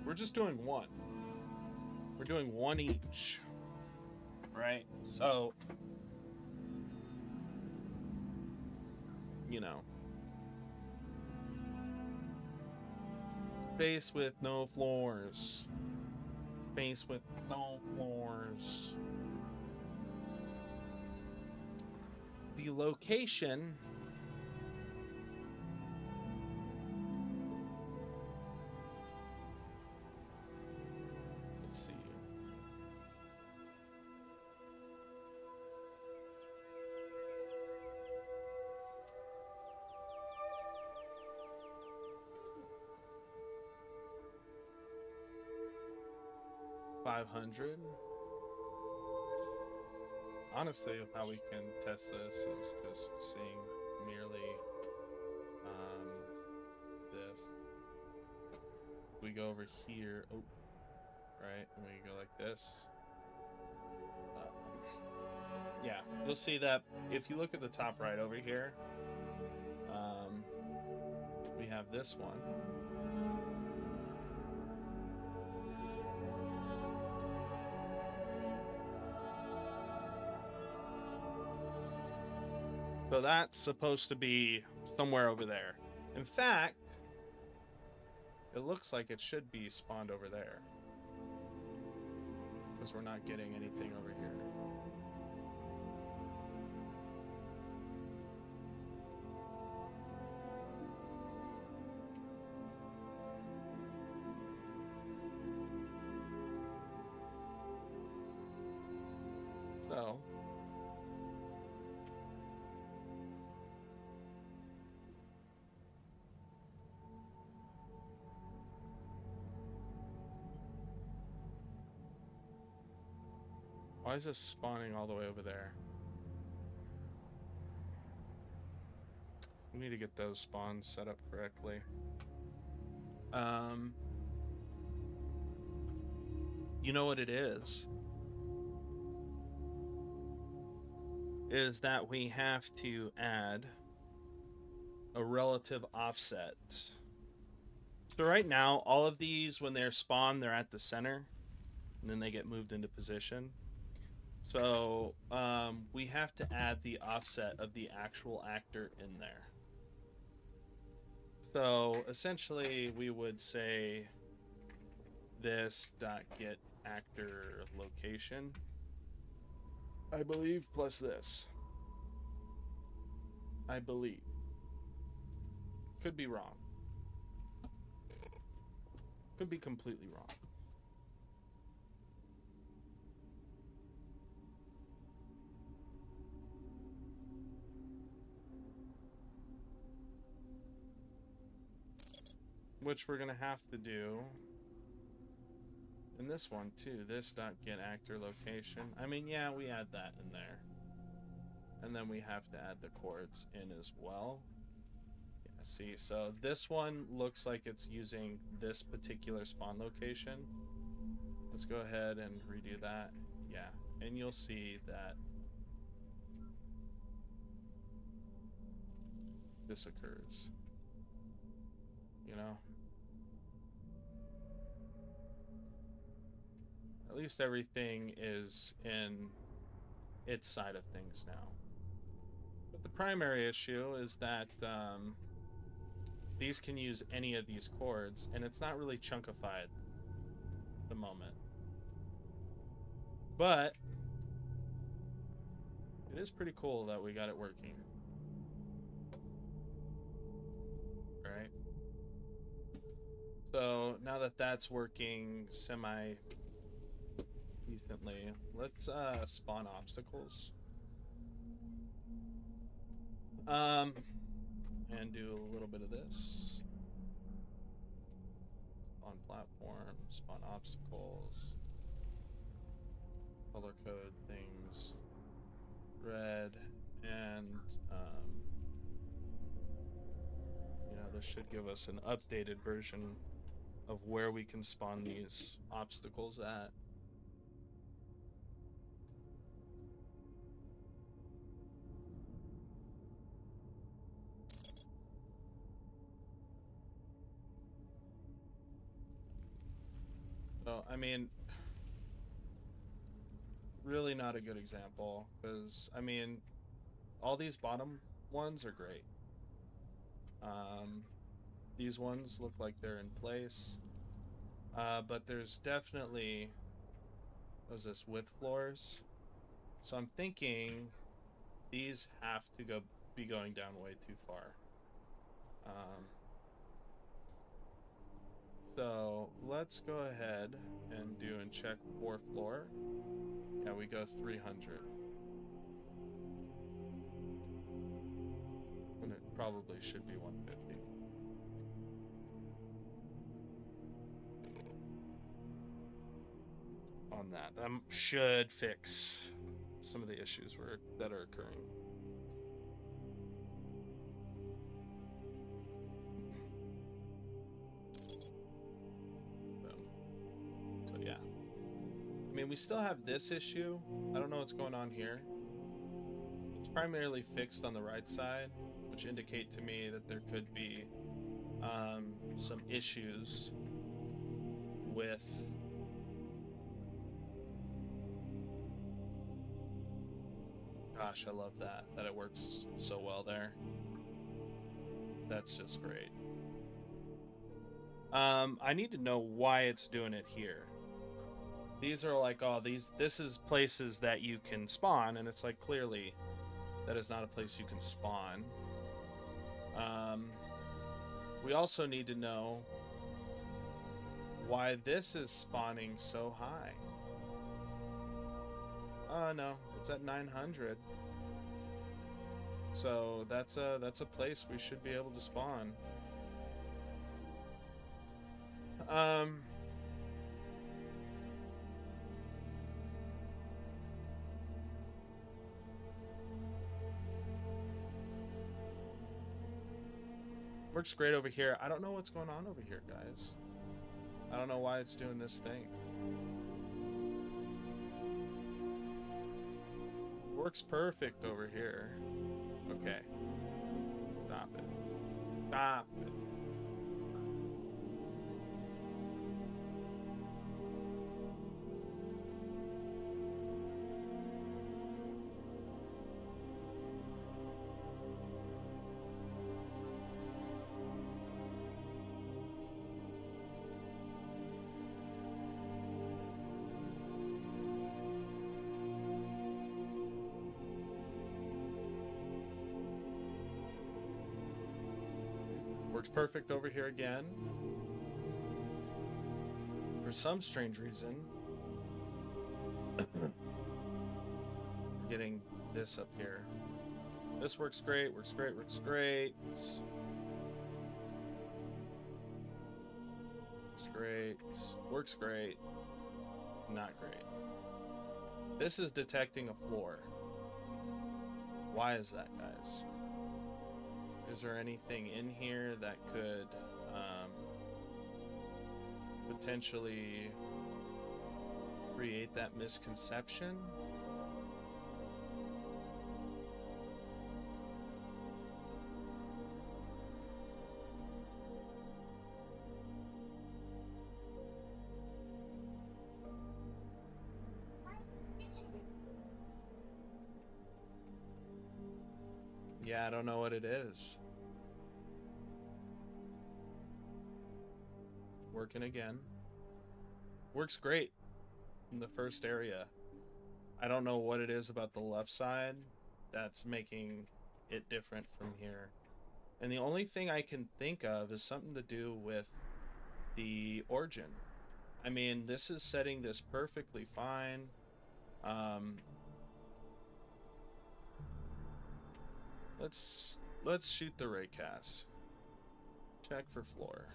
We're just doing one. We're doing one each. Right? So, you know, space with no floors. Space with no floors. The location let's see. 500. Honestly, how we can test this is just seeing merely this. We go over here, oh, right, and we go like this. Yeah, you'll see that if you look at the top right over here, we have this one. So that's supposed to be somewhere over there. In fact, it looks like it should be spawned over there, because we're not getting anything over here. So why is this spawning all the way over there? We need to get those spawns set up correctly. You know what it is that we have to add a relative offset. So right now, all of these, when they're spawned, they're at the center, and then they get moved into position. So we have to add the offset of the actual actor in there. So essentially, we would say this dot get actor location, I believe, plus this. I believe. Could be wrong. Could be completely wrong. Which we're gonna have to do in this one too. This dot get actor location. I mean, yeah, we add that in there, and then we have to add the chords in as well. Yeah, see, so this one looks like it's using this particular spawn location. Let's go ahead and redo that. Yeah, and you'll see that this occurs. You know? At least everything is in its side of things now. But the primary issue is that these can use any of these chords, and it's not really chunkified at the moment. But it is pretty cool that we got it working. Right? So now that that's working semi-decently, let's spawn obstacles. And do a little bit of this. Spawn platform, spawn obstacles, color code things, red, and you know, this should give us an updated version of where we can spawn these obstacles at. So, I mean, really not a good example, because, I mean, all these bottom ones are great. These ones look like they're in place. But there's definitely, what is this, width floors? So I'm thinking these have to be going down way too far. So let's go ahead and check 4th floor. Yeah, we go 300. When it probably should be 150. on that. That should fix some of the issues that are occurring. So yeah. I mean, we still have this issue. I don't know what's going on here. It's primarily fixed on the right side, which indicate to me that there could be some issues with gosh, I love that it works so well there. That's just great. I need to know why it's doing it here. These are like, oh, this is places that you can spawn, and it's like, clearly that is not a place you can spawn. We also need to know why this is spawning so high. Oh no, it's at 900. So that's a place we should be able to spawn. Works great over here. I don't know what's going on over here, guys. I don't know why it's doing this thing. Works perfect over here. Okay. Stop it. Stop it. Works perfect over here again. For some strange reason, we're getting this up here. This works great, works great, works great. Works great, works great, not great. This is detecting a floor. Why is that, guys? Is there anything in here that could potentially create that misconception? Yeah, I don't know what it is. Working again. Works great in the first area. I don't know what it is about the left side that's making it different from here. And the only thing I can think of is something to do with the origin. I mean, this is setting this perfectly fine. Let's shoot the raycast. Check for floor.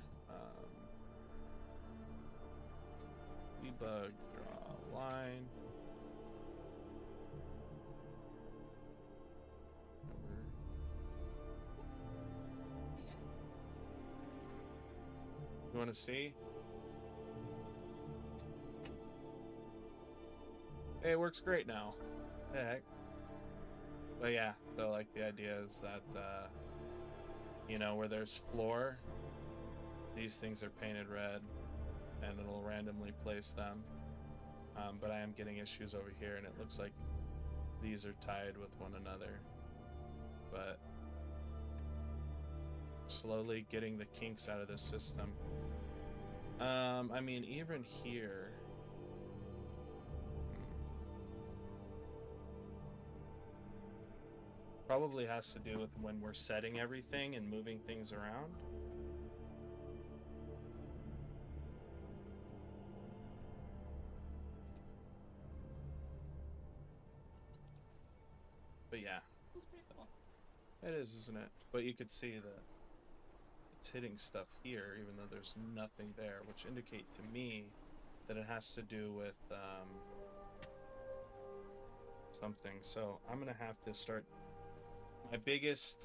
Debug, draw line. You want to see? Hey, it works great now. Heck. But yeah, so like the idea is that, you know, where there's floor, these things are painted red, and it'll randomly place them. But I am getting issues over here, and it looks like these are tied with one another. But slowly getting the kinks out of this system. I mean, even here. Probably has to do with when we're setting everything and moving things around. But yeah, it is, isn't it? But you could see that it's hitting stuff here, even though there's nothing there, which indicate to me that it has to do with something. So I'm gonna have to start my biggest.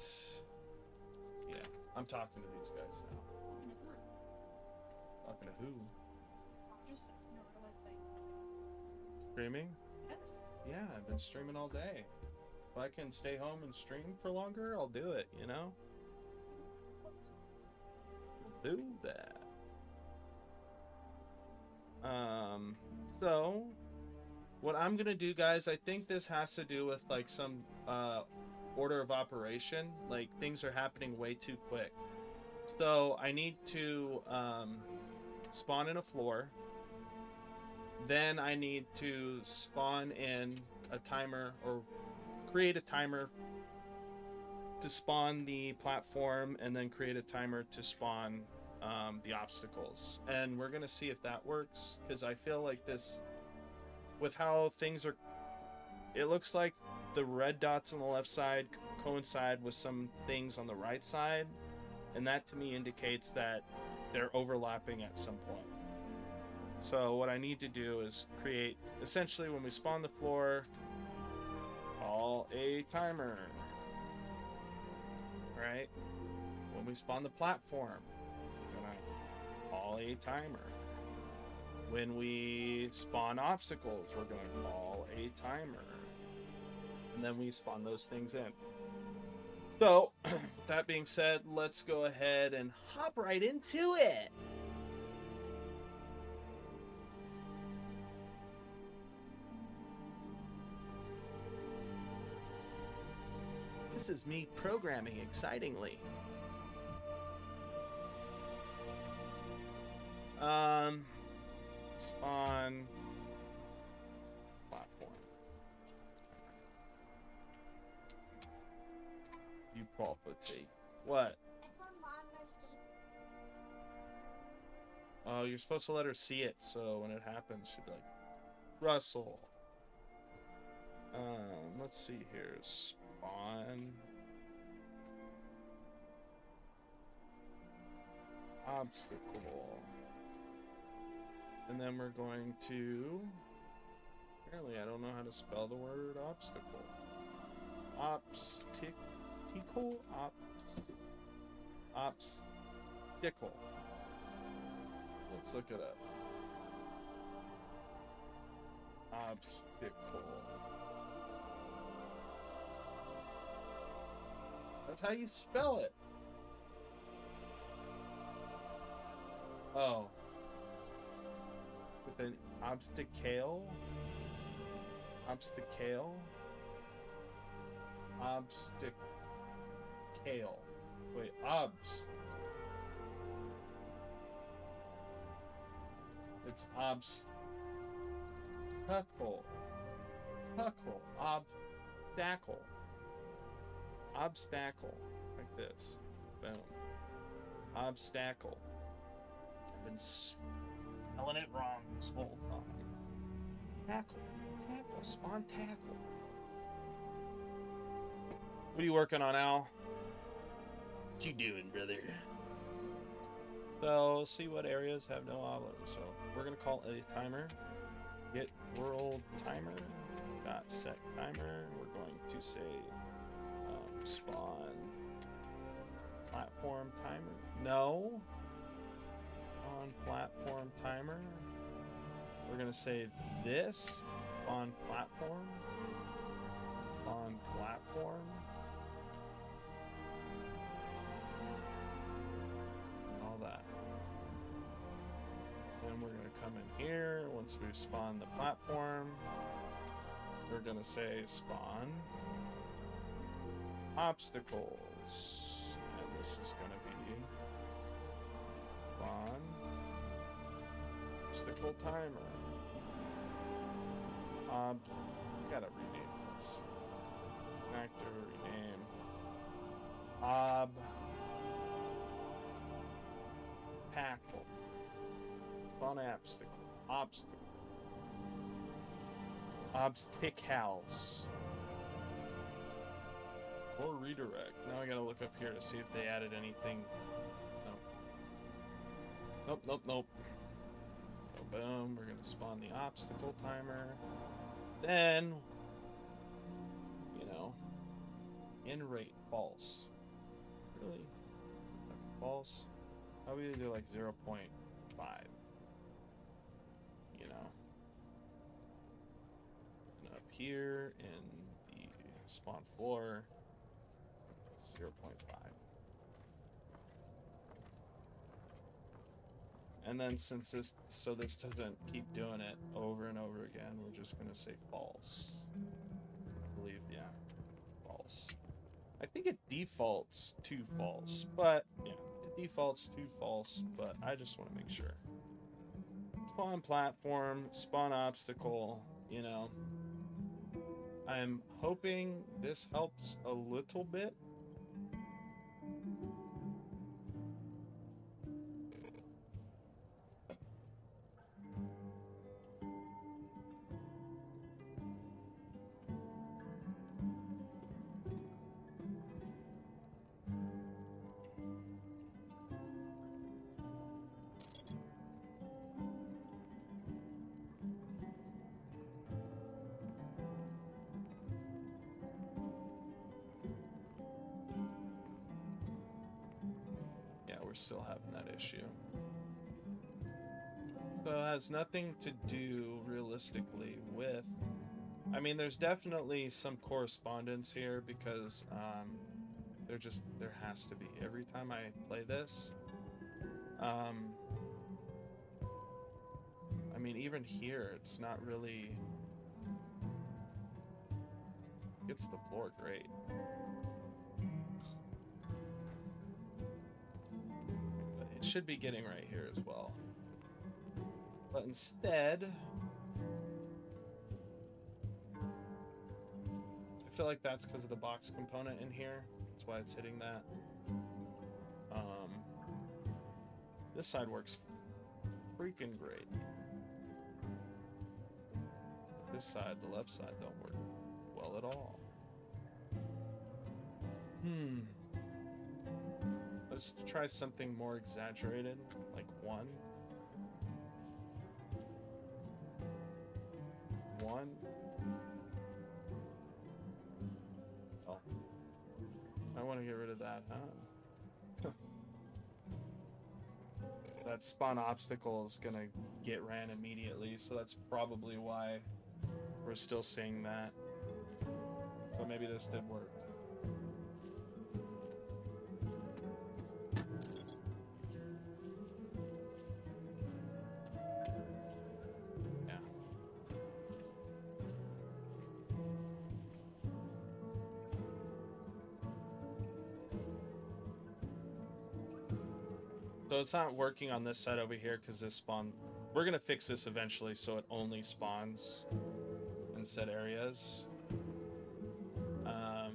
Yeah, I'm talking to these guys now. Talking to who? Just in a real estate. Streaming? Yes. Yeah, I've been streaming all day. If I can stay home and stream for longer, I'll do it, you know? I'll do that. So what I'm gonna do, guys, I think this has to do with like some order of operation. Like things are happening way too quick. So I need to spawn in a floor. Then I need to spawn in a timer or create a timer to spawn the platform, and then create a timer to spawn the obstacles. And we're gonna see if that works, because I feel like this, with how things are, it looks like the red dots on the left side coincide with some things on the right side, and that to me indicates that they're overlapping at some point. So what I need to do is create, essentially when we spawn the floor, call a timer, right? When we spawn the platform, we're gonna call a timer. When we spawn obstacles, we're gonna call a timer. And then we spawn those things in. So, with that being said, let's go ahead and hop right into it. This is me programming excitingly. Spawn platform. You property. What? I told Mom Mercy. Oh, you're supposed to let her see it, so when it happens, she'll be like, Russell. Let's see here. Spawn. Obstacle. And then we're going to, apparently I don't know how to spell the word obstacle. Obstacle? Obstacle. Let's look it up. Obstacle. That's how you spell it. Oh. With an obstacle? Obstacle? Obstacle. Wait, It's obstacle. Tuckle. Obstacle. Obstacle. Like this. Boom. Obstacle. I've been spelling it wrong this whole time. Tackle. Tackle. Spawn tackle. What are you working on, Al? What you doing, brother? So, see what areas have no olives. So, we're going to call a timer. Get world timer. Dot set timer. We're going to say spawn platform timer. No. On platform timer. We're going to say this. On platform. On platform. All that. Then we're going to come in here. Once we've spawned the platform, we're going to say spawn obstacles. And this is going to be spawn obstacle timer. Gotta rename this. Actor rename. Tackle. Spawn obstacle. Obstacles. Or redirect. Now I gotta look up here to see if they added anything. Nope. Nope. Boom, we're gonna spawn the obstacle timer. Then, you know, in rate false. Really? False? How would we do like 0.5? You know? And up here in the spawn floor, 0.5. And then since this doesn't keep doing it over and over again, we're just gonna say false. I believe, yeah, false. I think it defaults to false, but yeah, it defaults to false, but I just want to make sure. Spawn platform, spawn obstacle, you know. I'm hoping this helps a little bit. Yeah, we're still having that issue. So it has nothing to do realistically with, I mean, there's definitely some correspondence here because there has to be every time I play this. I mean, even here, it's not really, gets the floor great. But it should be getting right here as well. But instead, I feel like that's because of the box component in here. That's why it's hitting that. This side works freaking great. But this side, the left side, don't work well at all. Let's try something more exaggerated, like 1. 1. Oh. I want to get rid of that, huh? That spawn obstacle is gonna get ran immediately, so that's probably why we're still seeing that. So maybe this did work. Yeah. So it's not working on this side over here because this spawn... We're going to fix this eventually so it only spawns in set areas. I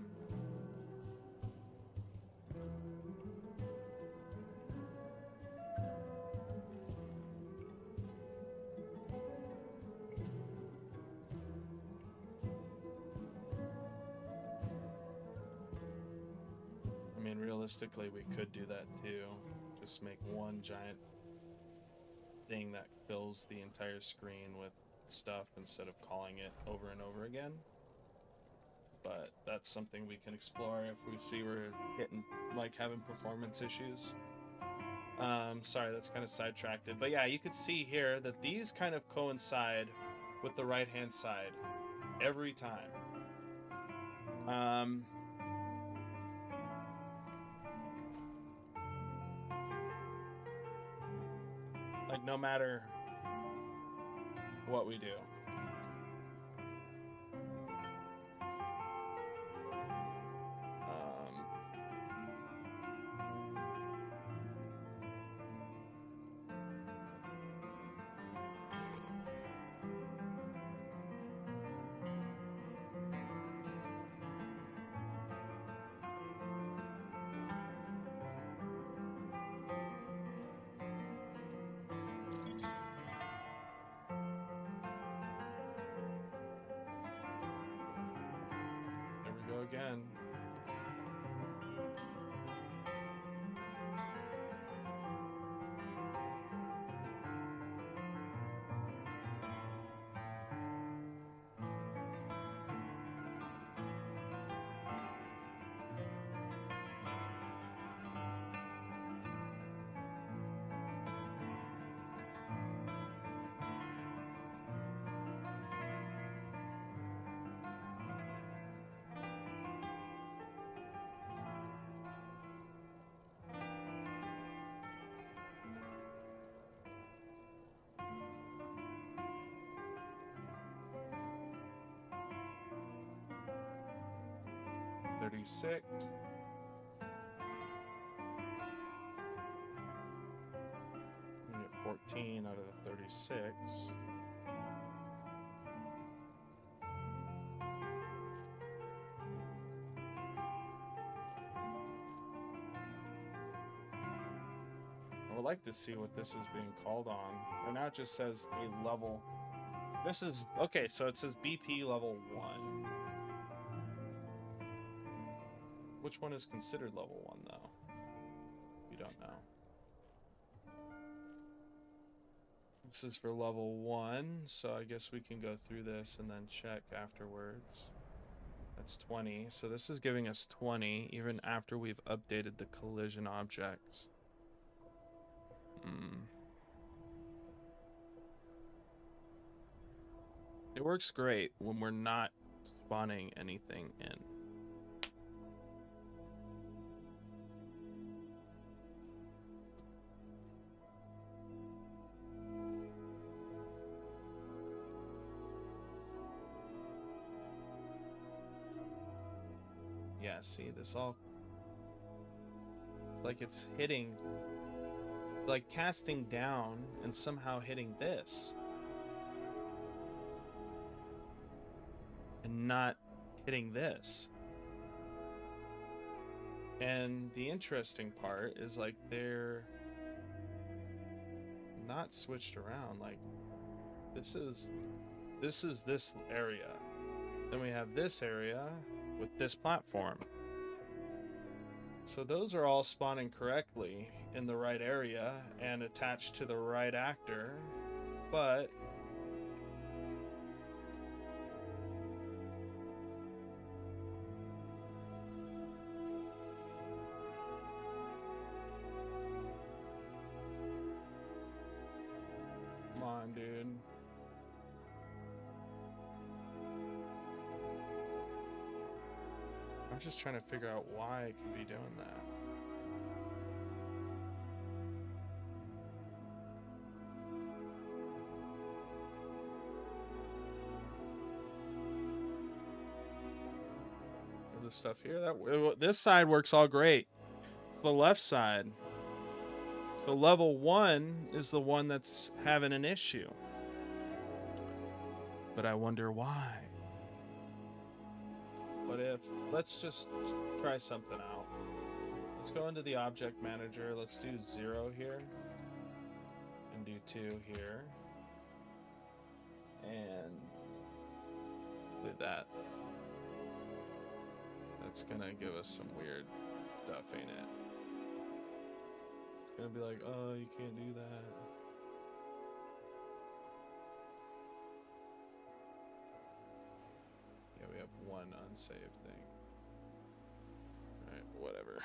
mean, realistically, we could do that too. Just make one giant thing that fills the entire screen with stuff instead of calling it over and over again. But that's something we can explore if we see we're having performance issues. Sorry, that's kind of sidetracked. But yeah, you could see here that these kind of coincide with the right-hand side every time. Like, no matter what we do. 36. We get 14 out of the 36. I would like to see what this is being called on. Or now it just says a level. This is, okay, so it says BP level 1. Which one is considered level 1, though? You don't know. This is for level 1, so I guess we can go through this and then check afterwards. That's 20, so this is giving us 20, even after we've updated the collision objects. It works great when we're not spawning anything in. Yeah, see, this all... like it's hitting... like casting down and somehow hitting this. And not hitting this. And the interesting part is like they're not switched around. Like this is this area. Then we have this area with this platform. So those are all spawning correctly in the right area and attached to the right actor, but come on, dude. I'm just trying to figure out why it could be doing that. This stuff here, this side works all great. It's the left side. So level 1 is the one that's having an issue. But I wonder why. But if, let's just try something out. Let's go into the object manager. Let's do 0 here. And do 2 here. And do that. That's gonna give us some weird stuff, ain't it? It's gonna be like, oh, you can't do that. Yeah, we have one unsaved thing. Alright, whatever.